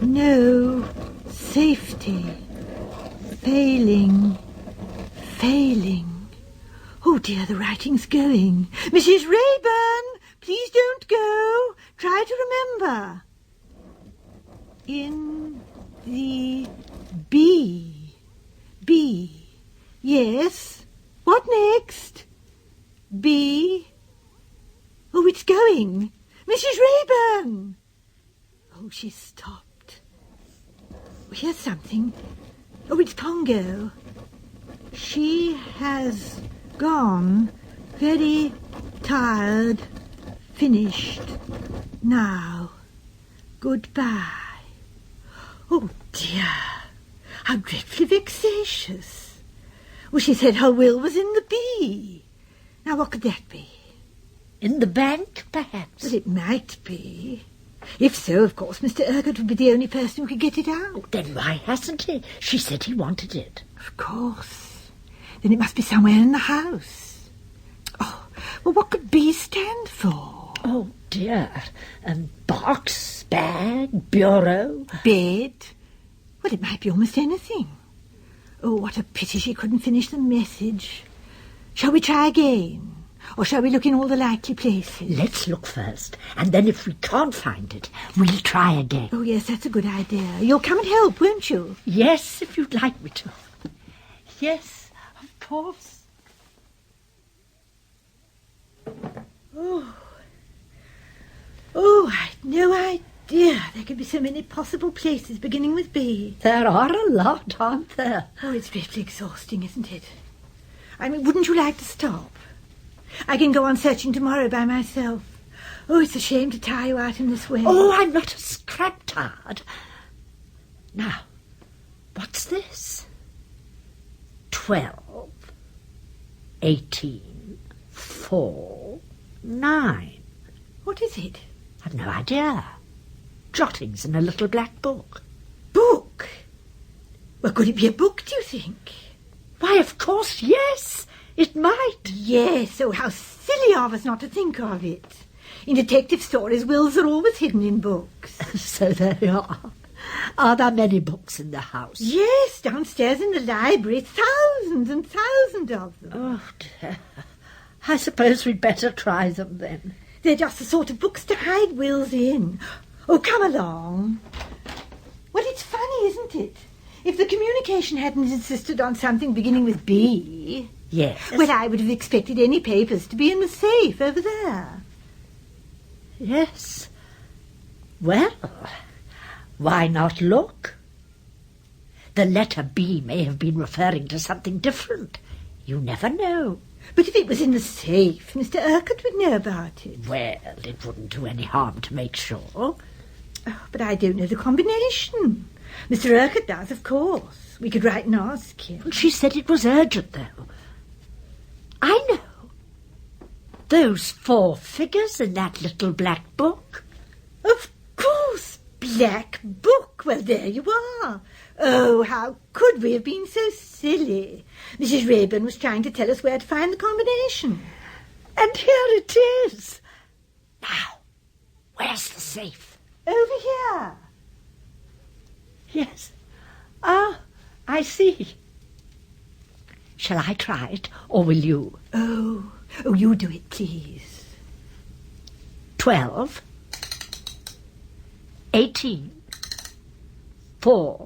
no safety. Failing, failing. Oh, dear, the writing's going. Mrs. Rayburn, please don't go. Try to remember. In the B. B. Yes. What next? B. Oh, it's going. Mrs. Rayburn. Oh, she's stopped. Oh, here's something. Oh, it's Pongo. She has gone. Very tired. Finished. Now. Goodbye. Oh, dear. How dreadfully vexatious. Well, she said her will was in the B. Now, what could that be? In the bank, perhaps? Well, it might be. If so, of course, Mr. Urquhart would be the only person who could get it out. Then why hasn't he? She said he wanted it. Of course. Then it must be somewhere in the house. Oh, well, what could B stand for? Oh, dear. Box, bag, bureau. Bed. Well, it might be almost anything. Oh, what a pity she couldn't finish the message. Shall we try again? Or shall we look in all the likely places? Let's look first, and then if we can't find it, we'll try again. Oh, yes, that's a good idea. You'll come and help, won't you? Yes, if you'd like me to. Yes, of course. Oh, I'd no idea there could be so many possible places beginning with B. There are a lot, aren't there? Oh, it's dreadfully exhausting, isn't it? I mean, wouldn't you like to stop? I can go on searching tomorrow by myself. Oh, it's a shame to tire you out in this way. Oh, I'm not a scrap tired. Now, what's this? 12, 18, 4, 9. What is it? I've no idea. Jottings in a little black book. Book? Well, could it be a book, do you think? Why, of course, yes. It might. Yes, oh, how silly of us not to think of it. In detective stories, wills are always hidden in books. So there you are. Are there many books in the house? Yes, downstairs in the library, thousands and thousands of them. Oh, dear. I suppose we'd better try them, then. They're just the sort of books to hide wills in. Oh, come along. Well, it's funny, isn't it? If the communication hadn't insisted on something beginning with B... Yes. Well, I would have expected any papers to be in the safe over there. Yes. Well, why not look? The letter B may have been referring to something different. You never know. But if it was in the safe, Mr. Urquhart would know about it. Well, it wouldn't do any harm to make sure. Oh, but I don't know the combination. Mr. Urquhart does, of course. We could write and ask him. She said it was urgent, though. I know. Those 4 figures in that little black book. Of course, black book. Well, there you are. Oh, how could we have been so silly? Mrs. Rayburn was trying to tell us where to find the combination. And here it is. Now, where's the safe? Over here. Yes. Ah, I see. Shall I try it, or will you? Oh, you do it, please. 12, 18, 4,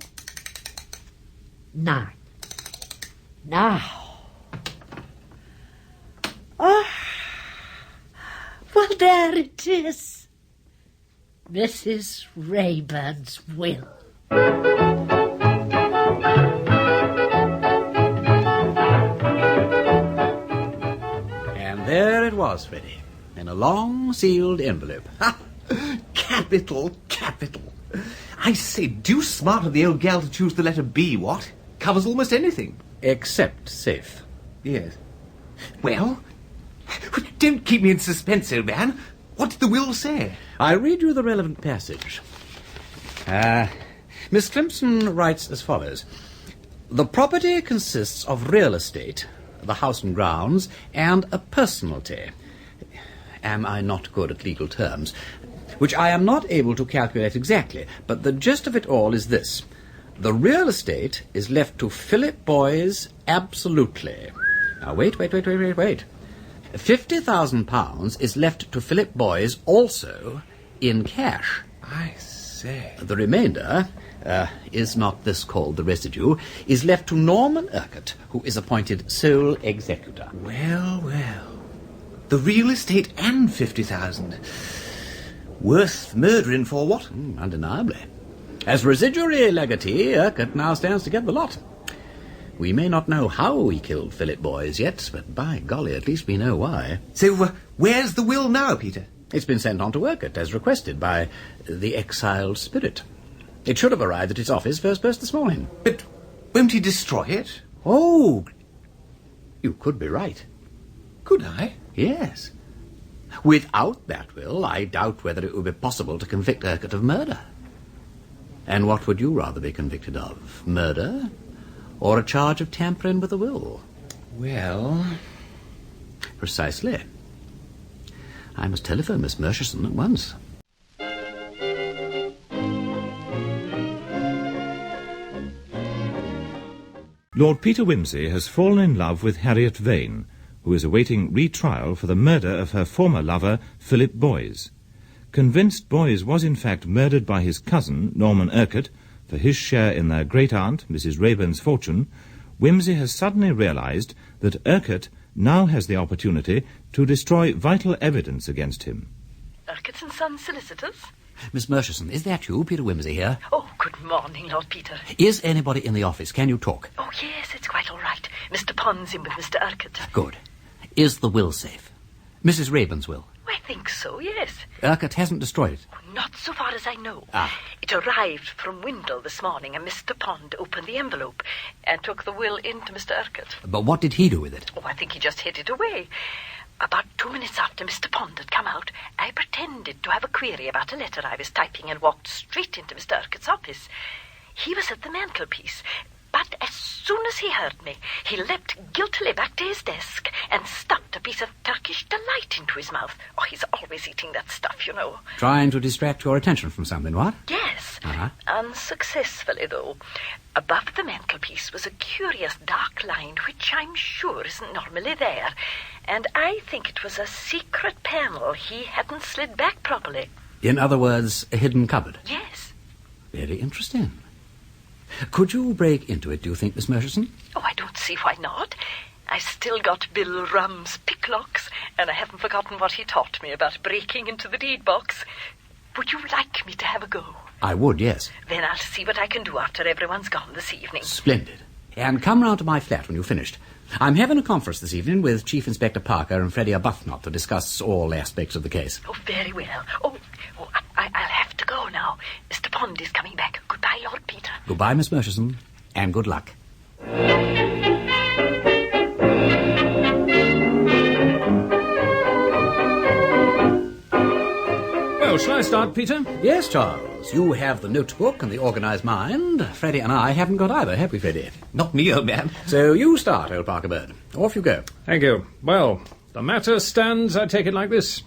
9. Now. Ah, well, there it is. Mrs. Rayburn's will. There it was, Freddy, in a long, sealed envelope. Ha! Capital, capital. I say, deuce smart of the old gal to choose the letter B, what? Covers almost anything. Except safe. Yes. Well, don't keep me in suspense, old man. What did the will say? I'll read you the relevant passage. Miss Clemson writes as follows. The property consists of real estate, the house and grounds, and a personalty. Am I not good at legal terms? Which I am not able to calculate exactly, but the gist of it all is this. The real estate is left to Philip Boys absolutely. Now, wait. £50,000 is left to Philip Boys also in cash. I say. The remainder... is not this called the residue, is left to Norman Urquhart, who is appointed sole executor. Well. The real estate and 50,000. Worth murdering for, what? Undeniably. As residuary legatee, Urquhart now stands to get the lot. We may not know how he killed Philip Boys yet, but by golly, at least we know why. So, where's the will now, Peter? It's been sent on to Urquhart, as requested by the exiled spirit. It should have arrived at his office first post this morning. But won't he destroy it? Oh, you could be right. Could I? Yes. Without that will, I doubt whether it would be possible to convict Urquhart of murder. And what would you rather be convicted of? Murder? Or a charge of tampering with a will? Well... Precisely. I must telephone Miss Murchison at once. Lord Peter Wimsey has fallen in love with Harriet Vane, who is awaiting retrial for the murder of her former lover, Philip Boys. Convinced Boys was in fact murdered by his cousin, Norman Urquhart, for his share in their great-aunt, Mrs. Raeburn's fortune, Wimsey has suddenly realized that Urquhart now has the opportunity to destroy vital evidence against him. Urquhart and Sons solicitors? Miss Murchison, is that you, Peter Wimsey here? Oh, good morning, Lord Peter. Is anybody in the office? Can you talk? Oh, yes, it's quite all right. Mr. Pond's in with Mr. Urquhart. Good. Is the will safe? Mrs. Raeburn's will? I think so, yes. Urquhart hasn't destroyed it? Not so far as I know. Ah. It arrived from Windle this morning, and Mr. Pond opened the envelope and took the will in to Mr. Urquhart. But what did he do with it? Oh, I think he just hid it away. About 2 minutes after Mr. Pond had come out, I pretended to have a query about a letter I was typing and walked straight into Mr. Urquhart's office. He was at the mantelpiece, but as soon as he heard me, he leapt guiltily back to his desk and stuffed a piece of Turkish delight into his mouth. Oh, he's always eating that stuff, you know. Trying to distract your attention from something, what? Yes, Uh-huh. unsuccessfully, though. Above the mantelpiece was a curious dark line which I'm sure isn't normally there, and I think it was a secret panel he hadn't slid back properly. In other words, a hidden cupboard? Yes. Very interesting. Could you break into it, do you think, Miss Murchison? Oh, I don't see why not. I've still got Bill Rum's picklocks, and I haven't forgotten what he taught me about breaking into the deed box. Would you like me to have a go? I would, yes. Then I'll see what I can do after everyone's gone this evening. Splendid. And come round to my flat when you've finished. I'm having a conference this evening with Chief Inspector Parker and Freddy Arbuthnot to discuss all aspects of the case. Oh, very well. I'll have to go now. Mr. Pond is coming back. Goodbye, Lord Peter. Goodbye, Miss Murchison, and good luck. Well, shall I start, Peter? Yes, Charles. You have the notebook and the organised mind. Freddie and I haven't got either, have we, Freddie? Not me, old man. So you start, old Parker Bird. Off you go. Thank you. Well, the matter stands, I take it like this.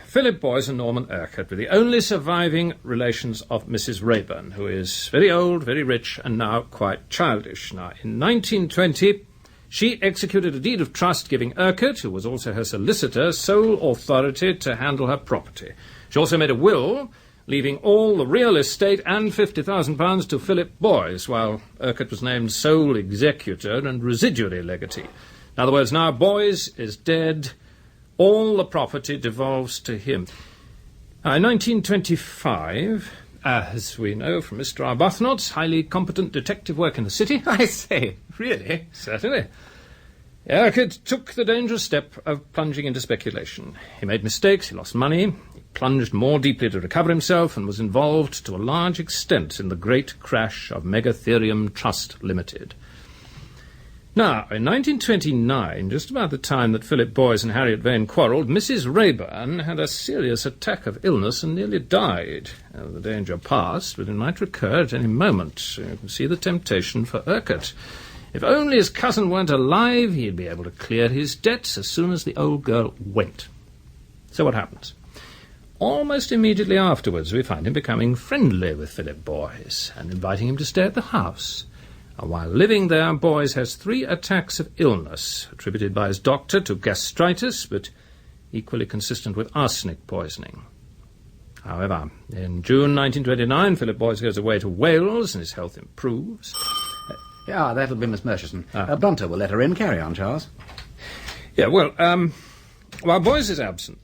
Philip Boys and Norman Urquhart were the only surviving relations of Mrs. Raeburn, who is very old, very rich, and now quite childish. Now, in 1920, she executed a deed of trust giving Urquhart, who was also her solicitor, sole authority to handle her property. She also made a will, leaving all the real estate and £50,000 to Philip Boys, while Urquhart was named sole executor and residuary legatee. In other words, now Boys is dead, all the property devolves to him. In 1925, as we know from Mr. Arbuthnot's highly competent detective work in the city... I say, really? Certainly. Urquhart took the dangerous step of plunging into speculation. He made mistakes, he lost money, he plunged more deeply to recover himself, and was involved to a large extent in the great crash of Megatherium Trust Limited. Now, in 1929, just about the time that Philip Boys and Harriet Vane quarrelled, Mrs. Raeburn had a serious attack of illness and nearly died. The danger passed, but it might recur at any moment. You can see the temptation for Urquhart. If only his cousin weren't alive, he'd be able to clear his debts as soon as the old girl went. So what happens? Almost immediately afterwards, we find him becoming friendly with Philip Boys and inviting him to stay at the house. And while living there, Boys has 3 attacks of illness, attributed by his doctor to gastritis, but equally consistent with arsenic poisoning. However, in June 1929, Philip Boys goes away to Wales and his health improves. Yeah, that'll be Miss Murchison. Bunter will let her in. Carry on, Charles. Yeah, well, while Boys is absent,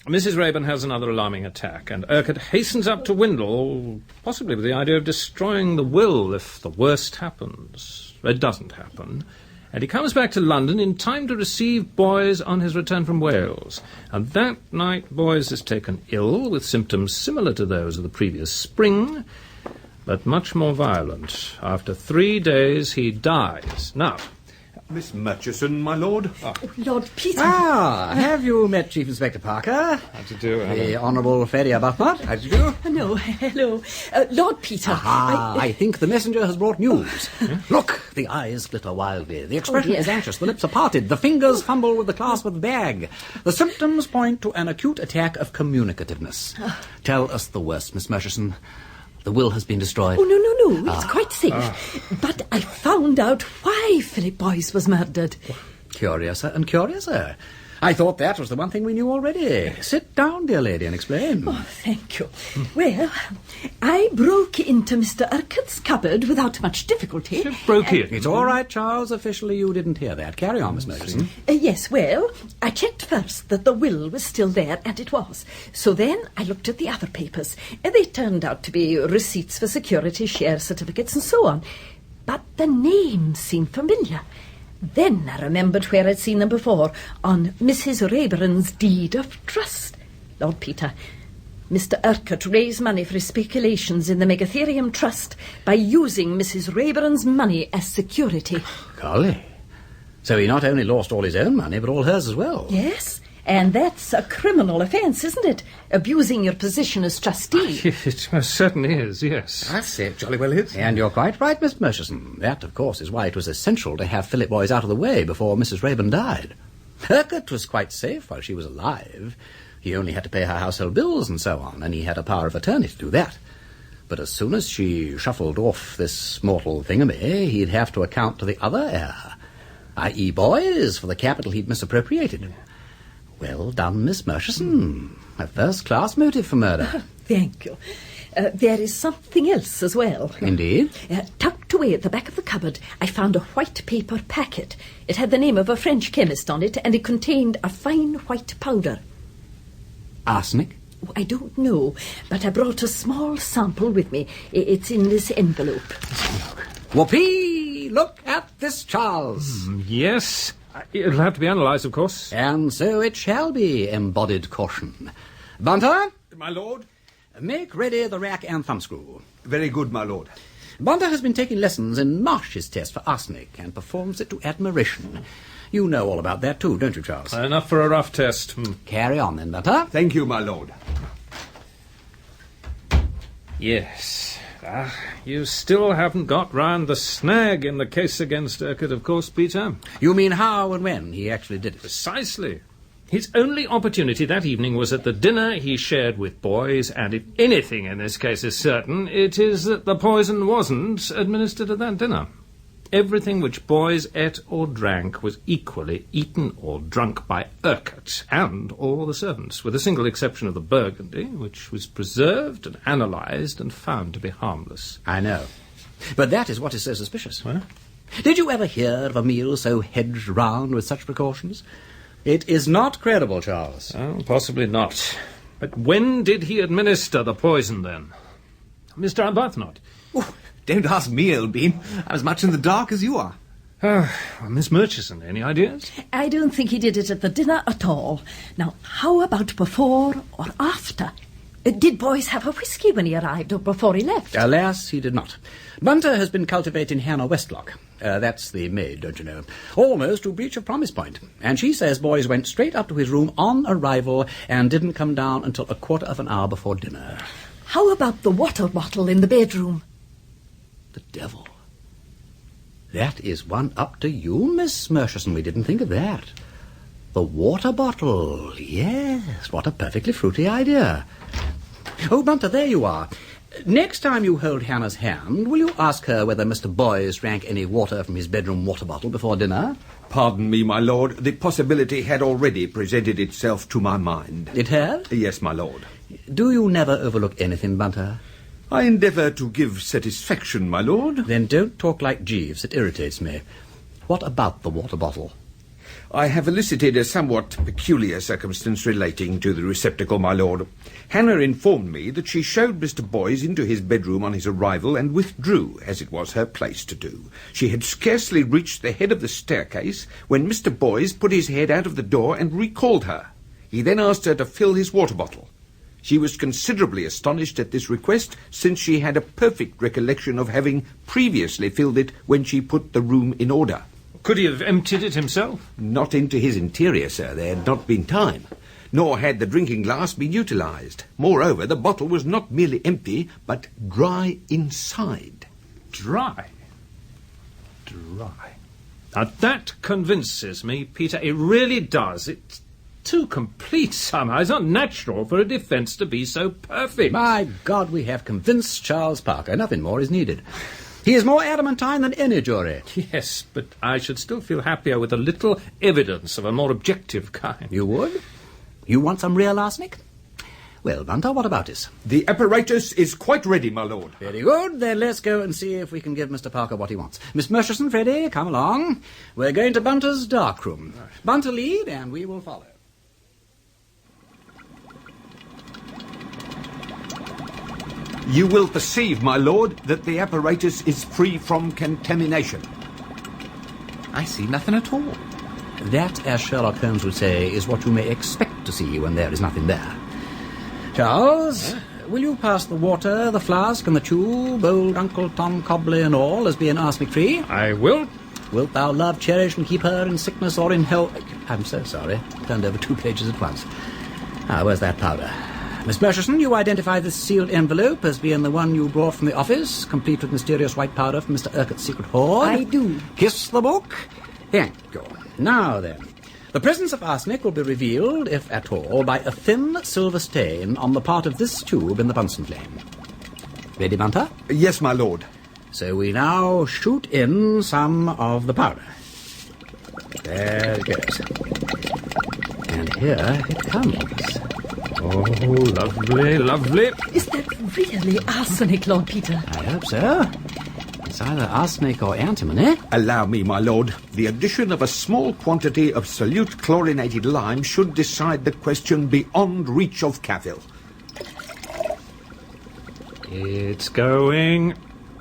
Mrs. Raeburn has another alarming attack, and Urquhart hastens up to Windle, possibly with the idea of destroying the will if the worst happens. It doesn't happen, and he comes back to London in time to receive Boys on his return from Wales. And that night Boys is taken ill with symptoms similar to those of the previous spring, but much more violent. After 3 days he dies. Now, Miss Murchison, my lord. Oh, Lord Peter. Have you met Chief Inspector Parker? How do you do, The Honourable Freddy Arbuthnot. How do you do? No, hello. Lord Peter. I think the messenger has brought news. Look, the eyes glitter wildly. The expression is anxious. The lips are parted. The fingers fumble with the clasp of the bag. The symptoms point to an acute attack of communicativeness. Tell us the worst, Miss Murchison. The will has been destroyed. Oh, no. It's quite safe. But I found out why Philip Boyce was murdered. Curiouser and curiouser. I thought that was the one thing we knew already. Sit down, dear lady, and explain. Oh, thank you. Well, I broke into Mr. Urquhart's cupboard without much difficulty. Broke in? It's all right, Charles. Officially, you didn't hear that. Carry on, Miss Murchison. Yes, well, I checked first that the will was still there, and it was. So then I looked at the other papers, and they turned out to be receipts for security, share certificates, and so on. But the names seemed familiar. Then I remembered where I'd seen them before, on Mrs. Rayburn's deed of trust. Lord Peter, Mr. Urquhart raised money for his speculations in the Megatherium Trust by using Mrs. Rayburn's money as security. Golly. So he not only lost all his own money, but all hers as well. Yes, and that's a criminal offence, isn't it? Abusing your position as trustee. It most certainly is, yes. That's it, jolly well is. And you're quite right, Miss Murchison. That, of course, is why it was essential to have Philip Boyce out of the way before Mrs. Rayburn died. Urquhart was quite safe while she was alive. He only had to pay her household bills and so on, and he had a power of attorney to do that. But as soon as she shuffled off this mortal thingamy, he'd have to account to the other heir, i.e. Boyce, for the capital he'd misappropriated. Well done, Miss Murchison. A first-class motive for murder. Thank you. There is something else as well. Indeed? Tucked away at the back of the cupboard, I found a white paper packet. It had the name of a French chemist on it, and it contained a fine white powder. Arsenic? I don't know, but I brought a small sample with me. It's in this envelope. Whoopee! Look at this, Charles. Yes. It'll have to be analysed, of course. And so it shall be, embodied caution. Bunter? My lord? Make ready the rack and thumbscrew. Very good, my lord. Bunter has been taking lessons in Marsh's test for arsenic and performs it to admiration. You know all about that too, don't you, Charles? Enough for a rough test. Carry on then, Bunter. Thank you, my lord. Yes. You still haven't got round the snag in the case against Urquhart, of course, Peter. You mean how and when he actually did it? Precisely. His only opportunity that evening was at the dinner he shared with Boyce, and if anything in this case is certain, it is that the poison wasn't administered at that dinner. Everything which Boyce ate or drank was equally eaten or drunk by Urquhart and all the servants, with a single exception of the Burgundy, which was preserved and analysed and found to be harmless. I know. But that is what is so suspicious. What? Did you ever hear of a meal so hedged round with such precautions? It is not credible, Charles. Oh, possibly not. But when did he administer the poison, then? Mr. Arbuthnot? Don't ask me, old bean. I'm as much in the dark as you are. Miss Murchison, any ideas? I don't think he did it at the dinner at all. Now, how about before or after? Did Boyce have a whisky when he arrived or before he left? Alas, he did not. Bunter has been cultivating Hannah Westlock. That's the maid, don't you know? Almost to breach of promise point. And she says Boyce went straight up to his room on arrival and didn't come down until a quarter of an hour before dinner. How about the water bottle in the bedroom? The devil. That is one up to you, Miss Murchison. We didn't think of that. The water bottle. Yes, what a perfectly fruity idea. Oh, Bunter, there you are. Next time you hold Hannah's hand, will you ask her whether Mr. Boyce drank any water from his bedroom water bottle before dinner? Pardon me, my lord. The possibility had already presented itself to my mind. It had? Yes, my lord. Do you never overlook anything, Bunter? I endeavour to give satisfaction, my lord. Then don't talk like Jeeves. It irritates me. What about the water bottle? I have elicited a somewhat peculiar circumstance relating to the receptacle, my lord. Hannah informed me that she showed Mr. Boyce into his bedroom on his arrival and withdrew, as it was her place to do. She had scarcely reached the head of the staircase when Mr. Boyce put his head out of the door and recalled her. He then asked her to fill his water bottle. She was considerably astonished at this request, since she had a perfect recollection of having previously filled it when she put the room in order. Could he have emptied it himself? Not into his interior, sir. There had not been time. Nor had the drinking glass been utilised. Moreover, the bottle was not merely empty, but dry inside. Dry? Dry. Now that convinces me, Peter. It really does. It's too complete somehow. It's not natural for a defence to be so perfect. My God, we have convinced Charles Parker. Nothing more is needed. He is more adamantine than any jury. Yes, but I should still feel happier with a little evidence of a more objective kind. You would? You want some real arsenic? Well, Bunter, what about this? The apparatus is quite ready, my lord. Very good. Then let's go and see if we can give Mr. Parker what he wants. Miss Murchison, Freddy, come along. We're going to Bunter's dark room. Bunter lead, and we will follow. You will perceive, my lord, that the apparatus is free from contamination. I see nothing at all. That, as Sherlock Holmes would say, is what you may expect to see when there is nothing there. Charles, will you pass the water, the flask, and the tube, old Uncle Tom Cobley and all, as being arsenic-free? I will. Wilt thou love, cherish, and keep her in sickness or in health? I'm so sorry. Turned over 2 pages at once. Where's that powder? Miss Murchison, you identify this sealed envelope as being the one you brought from the office, complete with mysterious white powder from Mr. Urquhart's secret hoard? I do. Kiss the book. Thank you. Now then, the presence of arsenic will be revealed, if at all, by a thin silver stain on the part of this tube in the Bunsen flame. Ready, Bunter? Yes, my lord. So we now shoot in some of the powder. There it goes. And here it comes. Oh, lovely, lovely. Is that really arsenic, Lord Peter? I hope so. It's either arsenic or antimony. Allow me, my lord. The addition of a small quantity of solute chlorinated lime should decide the question beyond reach of cavil. It's going.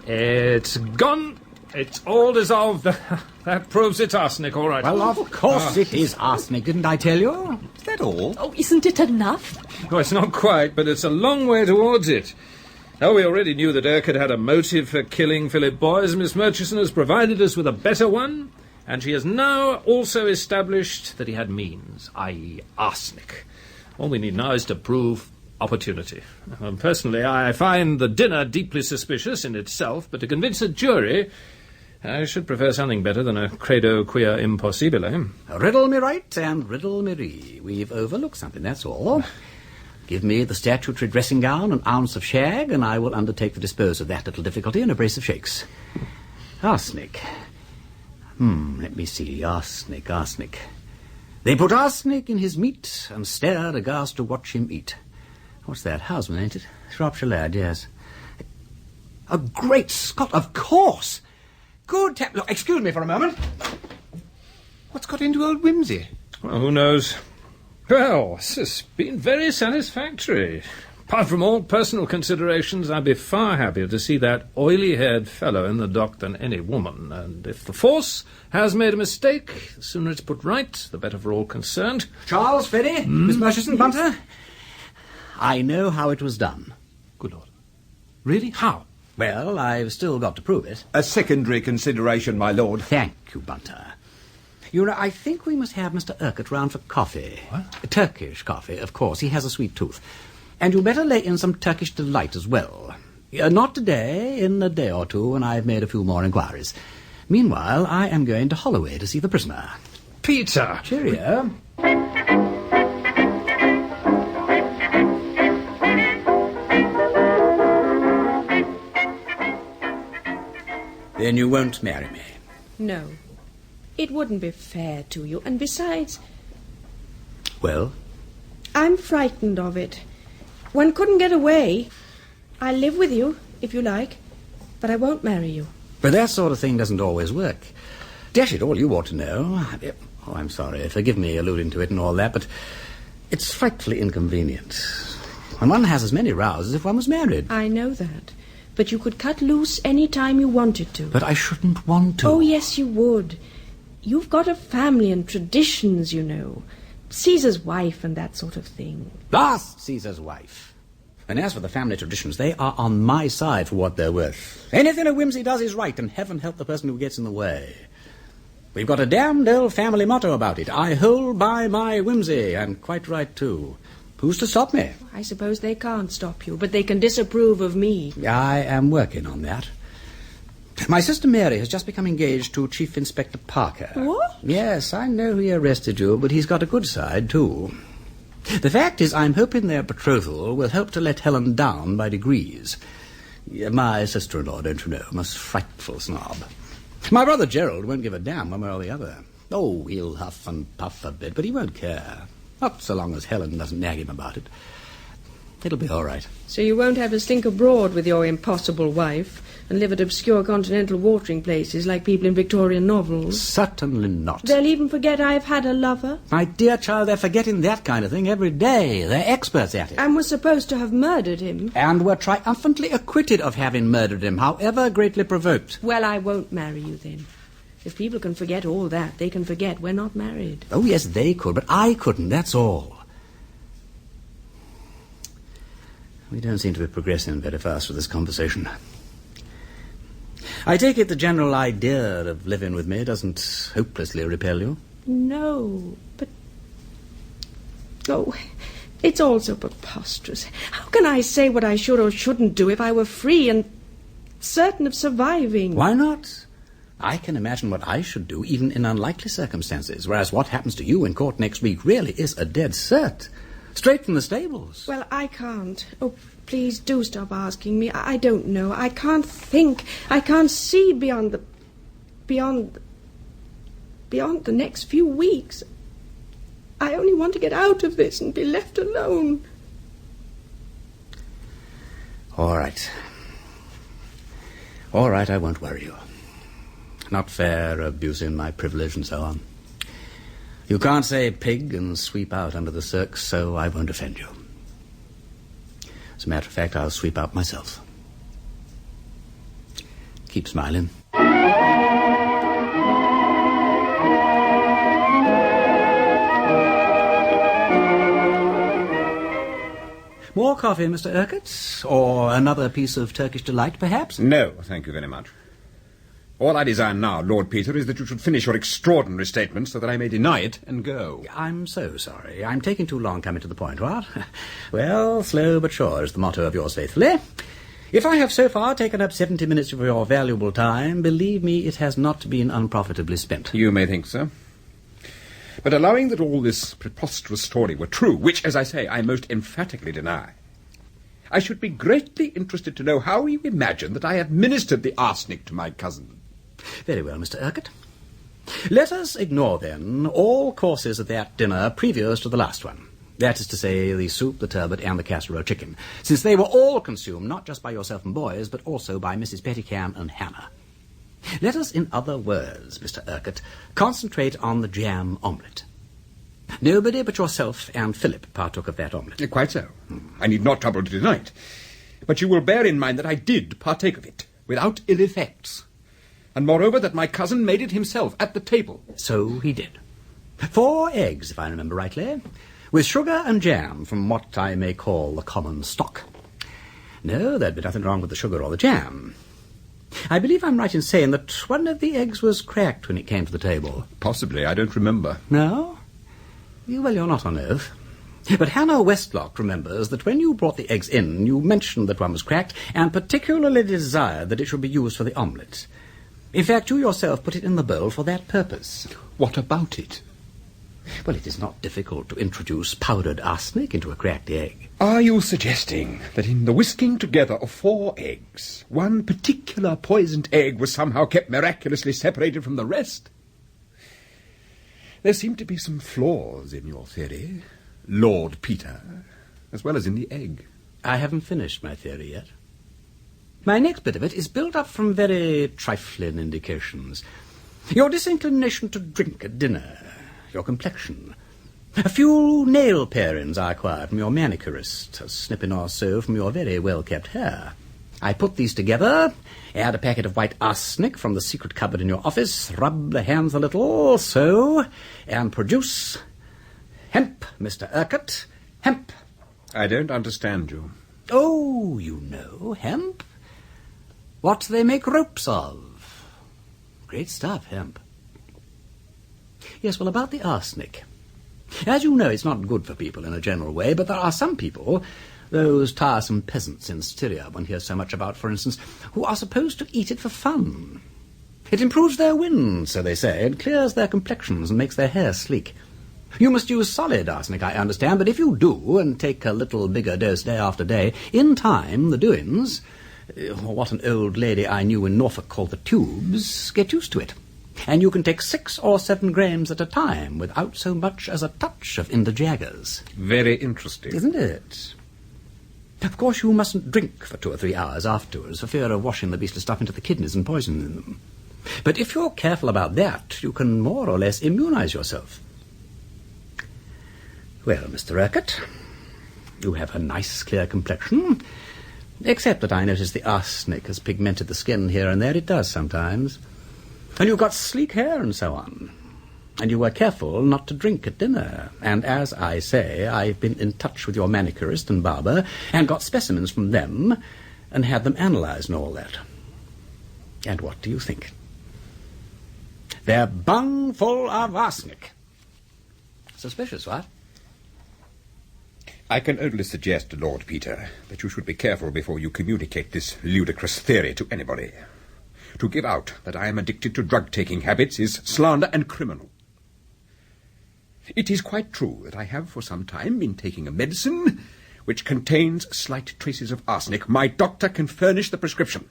It's gone. It's all dissolved. That proves it's arsenic, all right. Well, of course it is arsenic, didn't I tell you? Is that all? Oh, isn't it enough? Well, it's not quite, but it's a long way towards it. Now, we already knew that Urquhart had a motive for killing Philip Boyes. Miss Murchison has provided us with a better one, and she has now also established that he had means, i.e. arsenic. All we need now is to prove opportunity. Personally, I find the dinner deeply suspicious in itself, but to convince a jury, I should prefer something better than a credo quia impossibile. Riddle me right and riddle me ree. We've overlooked something, that's all. Give me the statutory dressing gown, an ounce of shag, and I will undertake to dispose of that little difficulty in a brace of shakes. Arsenic. Let me see. Arsenic. They put arsenic in his meat and stared aghast to watch him eat. What's that? Houseman, ain't it? Shropshire lad, yes. A great Scott, of course! Good look, excuse me for a moment. What's got into old Wimsey? Well, who knows? Well, this has been very satisfactory. Apart from all personal considerations, I'd be far happier to see that oily-haired fellow in the dock than any woman. And if the force has made a mistake, the sooner it's put right, the better for all concerned. Charles, Freddy, Miss Murchison, Bunter, I know how it was done. Good Lord. Really? How? Well, I've still got to prove it. A secondary consideration, my lord. Thank you, Bunter. You know, I think we must have Mr. Urquhart round for coffee. What? Turkish coffee, of course. He has a sweet tooth. And you'd better lay in some Turkish delight as well. Not today, in a day or two, when I've made a few more inquiries. Meanwhile, I am going to Holloway to see the prisoner. Peter! Cheerio. Then you won't marry me? No. It wouldn't be fair to you. And besides... Well? I'm frightened of it. One couldn't get away. I'll live with you, if you like, but I won't marry you. But that sort of thing doesn't always work. Dash it, all you ought to know. Oh, I'm sorry. Forgive me alluding to it and all that, but it's frightfully inconvenient. When one has as many rows as if one was married. I know that. But you could cut loose any time you wanted to. But I shouldn't want to. Oh, yes, you would. You've got a family and traditions, you know. Caesar's wife and that sort of thing. Last Caesar's wife. And as for the family traditions, they are on my side for what they're worth. Anything a Wimsey does is right, and heaven help the person who gets in the way. We've got a damned old family motto about it. I hold by my whimsy, and quite right, too. Who's to stop me? I suppose they can't stop you, but they can disapprove of me. I am working on that. My sister Mary has just become engaged to Chief Inspector Parker. What? Yes, I know he arrested you, but he's got a good side, too. The fact is, I'm hoping their betrothal will help to let Helen down by degrees. My sister-in-law, don't you know, most frightful snob. My brother Gerald won't give a damn one way or the other. Oh, he'll huff and puff a bit, but he won't care. Not so long as Helen doesn't nag him about it. It'll be all right. So you won't have to stink abroad with your impossible wife and live at obscure continental watering places like people in Victorian novels? Certainly not. They'll even forget I've had a lover? My dear child, they're forgetting that kind of thing every day. They're experts at it. And were supposed to have murdered him. And were triumphantly acquitted of having murdered him, however greatly provoked. Well, I won't marry you then. If people can forget all that, they can forget we're not married. Oh, yes, they could, but I couldn't, that's all. We don't seem to be progressing very fast with this conversation. I take it the general idea of living with me doesn't hopelessly repel you? No, but... Oh, it's all so preposterous. How can I say what I should or shouldn't do if I were free and certain of surviving? Why not? I can imagine what I should do, even in unlikely circumstances, whereas what happens to you in court next week really is a dead cert. Straight from the stables. Well, I can't. Oh, please do stop asking me. I don't know. I can't think. I can't see beyond the next few weeks. I only want to get out of this and be left alone. All right. All right, I won't worry you. Not fair, abusing my privilege and so on. You can't say pig and sweep out under the circs, so I won't offend you. As a matter of fact, I'll sweep out myself. Keep smiling. More coffee, Mr. Urquhart? Or another piece of Turkish delight, perhaps? No, thank you very much. All I desire now, Lord Peter, is that you should finish your extraordinary statement so that I may deny it and go. I'm so sorry. I'm taking too long coming to the point, what? Well, slow but sure is the motto of yours faithfully. If I have so far taken up 70 minutes of your valuable time, believe me, it has not been unprofitably spent. You may think so. But allowing that all this preposterous story were true, which, as I say, I most emphatically deny, I should be greatly interested to know how you imagine that I administered the arsenic to my cousin. Very well, Mr. Urquhart. Let us ignore, then, all courses of that dinner previous to the last one. That is to say, the soup, the turbot, and the casserole chicken, since they were all consumed not just by yourself and boys, but also by Mrs. Pettycam and Hannah. Let us, in other words, Mr. Urquhart, concentrate on the jam omelette. Nobody but yourself and Philip partook of that omelette. Quite so. I need not trouble to deny it. But you will bear in mind that I did partake of it, without ill effects. And moreover, that my cousin made it himself at the table. So he did. 4 eggs, if I remember rightly, with sugar and jam from what I may call the common stock. No, there'd be nothing wrong with the sugar or the jam. I believe I'm right in saying that one of the eggs was cracked when it came to the table. Possibly, I don't remember. No? Well, you're not on oath. But Hannah Westlock remembers that when you brought the eggs in, you mentioned that one was cracked, and particularly desired that it should be used for the omelette. In fact, you yourself put it in the bowl for that purpose. What about it? Well, it is not difficult to introduce powdered arsenic into a cracked egg. Are you suggesting that in the whisking together of 4 eggs, one particular poisoned egg was somehow kept miraculously separated from the rest? There seem to be some flaws in your theory, Lord Peter, as well as in the egg. I haven't finished my theory yet. My next bit of it is built up from very trifling indications. Your disinclination to drink at dinner, your complexion, a few nail parings I acquired from your manicurist, a snipping or so from your very well-kept hair. I put these together, add a packet of white arsenic from the secret cupboard in your office, rub the hands a little, so, and produce hemp, Mr. Urquhart, hemp. I don't understand you. Oh, you know, hemp. What they make ropes of. Great stuff, hemp. Yes, well, about the arsenic. As you know, it's not good for people in a general way, but there are some people, those tiresome peasants in Styria one hears so much about, for instance, who are supposed to eat it for fun. It improves their wind, so they say, and clears their complexions and makes their hair sleek. You must use solid arsenic, I understand, but if you do, and take a little bigger dose day after day, in time the doings, or what an old lady I knew in Norfolk called the tubes, get used to it. And you can take 6 or 7 grains at a time without so much as a touch of indigegas. Very interesting. Isn't it? Of course, you mustn't drink for 2 or 3 hours afterwards for fear of washing the beastly stuff into the kidneys and poisoning them. But if you're careful about that, you can more or less immunize yourself. Well, Mr. Urquhart, you have a nice, clear complexion, except that I notice the arsenic has pigmented the skin here and there. It does sometimes. And you've got sleek hair and so on. And you were careful not to drink at dinner. And as I say, I've been in touch with your manicurist and barber and got specimens from them and had them analysed and all that. And what do you think? They're bung full of arsenic. Suspicious, what? I can only suggest, Lord Peter, that you should be careful before you communicate this ludicrous theory to anybody. To give out that I am addicted to drug-taking habits is slander and criminal. It is quite true that I have for some time been taking a medicine which contains slight traces of arsenic. My doctor can furnish the prescription,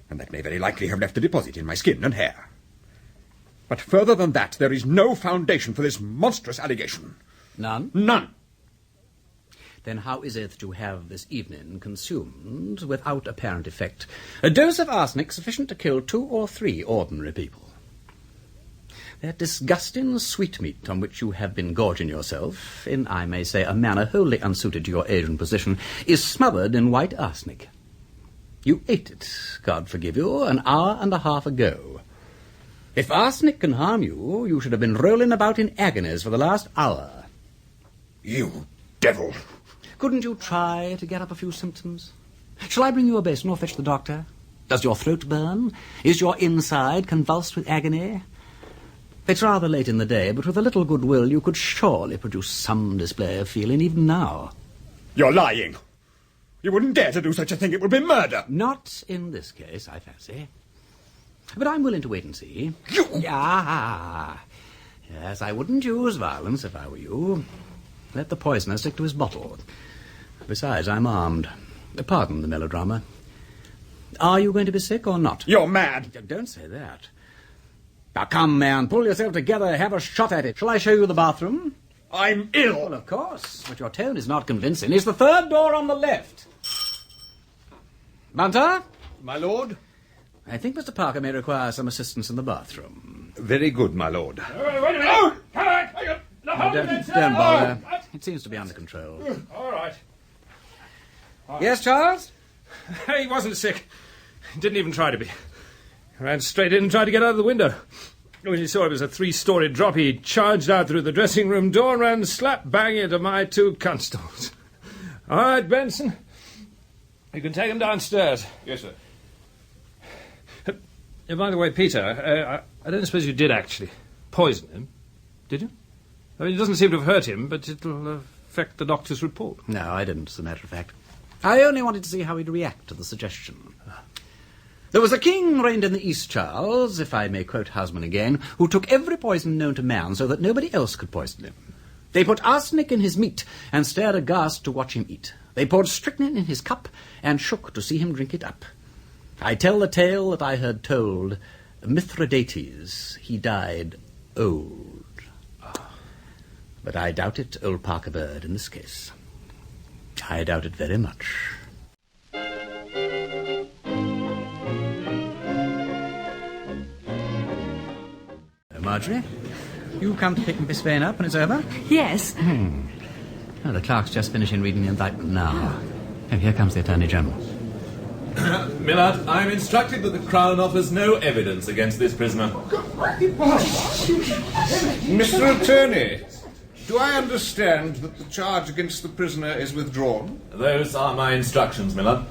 and that may very likely have left a deposit in my skin and hair. But further than that, there is no foundation for this monstrous allegation. None? None. Then how is it that you have this evening consumed, without apparent effect, a dose of arsenic sufficient to kill 2 or 3 ordinary people? That disgusting sweetmeat on which you have been gorging yourself, in, I may say, a manner wholly unsuited to your age and position, is smothered in white arsenic. You ate it, God forgive you, an hour and a half ago. If arsenic can harm you, you should have been rolling about in agonies for the last hour. You devil! Couldn't you try to get up a few symptoms? Shall I bring you a basin or fetch the doctor? Does your throat burn? Is your inside convulsed with agony? It's rather late in the day, but with a little goodwill you could surely produce some display of feeling even now. You're lying. You wouldn't dare to do such a thing. It would be murder. Not in this case, I fancy. But I'm willing to wait and see. You! Ah, yes, I wouldn't use violence if I were you. Let the poisoner stick to his bottle. Besides, I'm armed. Pardon the melodrama. Are you going to be sick or not? You're mad. Don't say that. Now, come, man, pull yourself together, have a shot at it. Shall I show you the bathroom? I'm ill. Well, of course, but your tone is not convincing. It's the 3rd door on the left. Bunter? My lord? I think Mr. Parker may require some assistance in the bathroom. Very good, my lord. Wait a minute! Oh! Come back! Don't bother. It seems to be under control. All right. Yes, Charles? He wasn't sick. He didn't even try to be. He ran straight in and tried to get out of the window. When he saw it was a 3-story drop, he charged out through the dressing-room door and ran slap-bang into my 2 constables. All right, Benson. You can take him downstairs. Yes, sir. By the way, Peter, I don't suppose you did actually poison him, did you? I mean, it doesn't seem to have hurt him, but it'll affect the doctor's report. No, I didn't, as a matter of fact. I only wanted to see how he'd react to the suggestion. There was a king reigned in the East, Charles, if I may quote Houseman again, who took every poison known to man so that nobody else could poison him. They put arsenic in his meat and stared aghast to watch him eat. They poured strychnine in his cup and shook to see him drink it up. I tell the tale that I heard told. Mithridates, he died old. But I doubt it, old Parker Bird, in this case. I doubt it very much. Marjorie, you come to pick Miss Vane up when it's over? Yes. Oh, the clerk's just finishing reading the indictment now. Oh, here comes the Attorney General. Millard, I am instructed that the Crown offers no evidence against this prisoner. Mr. Attorney, Do I understand that the charge against the prisoner is withdrawn? Those are my instructions, my lord.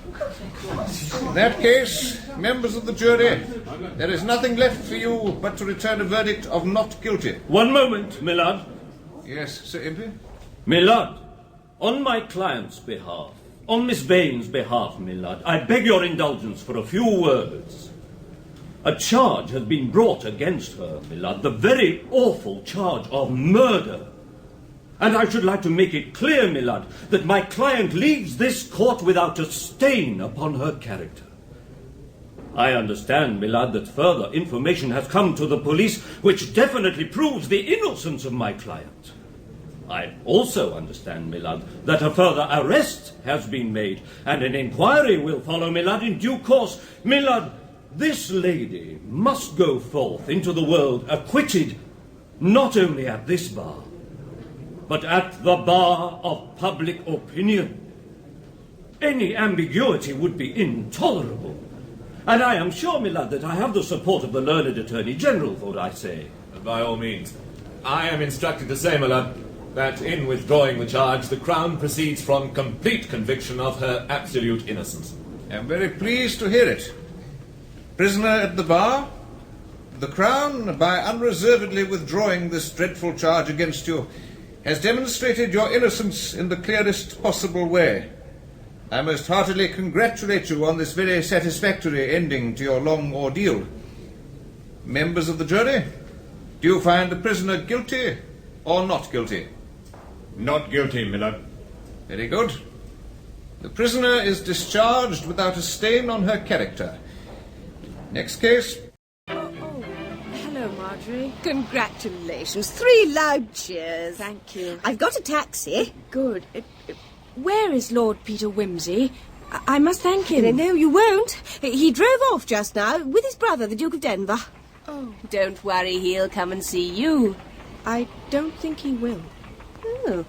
In that case, members of the jury, there is nothing left for you but to return a verdict of not guilty. One moment, my lord. Yes, Sir Impey? My lord, on my client's behalf, on Miss Vane's behalf, my lord, I beg your indulgence for a few words. A charge has been brought against her, my lord, the very awful charge of murder. And I should like to make it clear, my lord, that my client leaves this court without a stain upon her character. I understand, my lord, that further information has come to the police which definitely proves the innocence of my client. I also understand, my lord, that a further arrest has been made, and an inquiry will follow, my lord, in due course. My lord, this lady must go forth into the world acquitted, not only at this bar, but at the bar of public opinion. Any ambiguity would be intolerable. And I am sure, my lord, that I have the support of the learned Attorney General for what I say. By all means. I am instructed to say, my lord, that in withdrawing the charge, the Crown proceeds from complete conviction of her absolute innocence. I am very pleased to hear it. Prisoner at the bar, the Crown, by unreservedly withdrawing this dreadful charge against you, has demonstrated your innocence in the clearest possible way. I most heartily congratulate you on this very satisfactory ending to your long ordeal. Members of the jury, do you find the prisoner guilty or not guilty? Not guilty, my lord. Very good. The prisoner is discharged without a stain on her character. Next case. Hello, Marjorie. Congratulations. 3 loud cheers. Thank you. I've got a taxi. Good. Where is Lord Peter Wimsey? I must thank him. No, you won't. He drove off just now with his brother, the Duke of Denver. Oh. Don't worry, he'll come and see you. I don't think he will. Oh.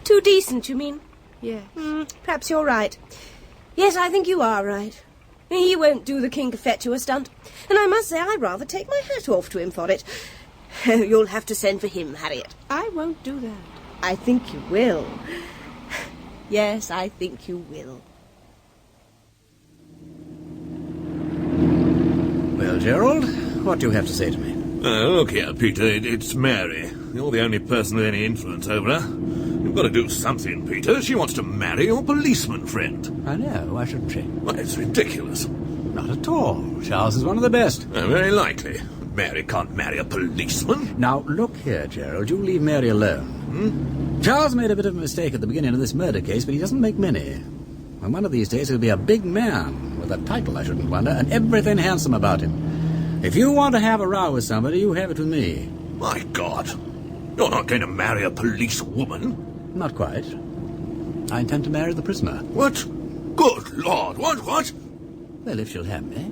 Too decent, you mean? Yes. Perhaps you're right. Yes, I think you are right. He won't do the King Cophetua stunt. And I must say I'd rather take my hat off to him for it. You'll have to send for him, Harriet. I won't do that. I think you will. Yes, I think you will. Well, Gerald, what do you have to say to me? Look here, Peter, it's Mary. You're the only person with any influence over her. You've got to do something, Peter. She wants to marry your policeman friend. I know, why shouldn't she? Well, it's ridiculous. Not at all. Charles is one of the best. Very likely. Mary can't marry a policeman. Now, look here, Gerald, you leave Mary alone. Charles made a bit of a mistake at the beginning of this murder case, but he doesn't make many. And one of these days he'll be a big man, with a title, I shouldn't wonder, and everything handsome about him. If you want to have a row with somebody, you have it with me. My God. You're not going to marry a police woman? Not quite. I intend to marry the prisoner. What? Good Lord, what? Well, if she'll have me.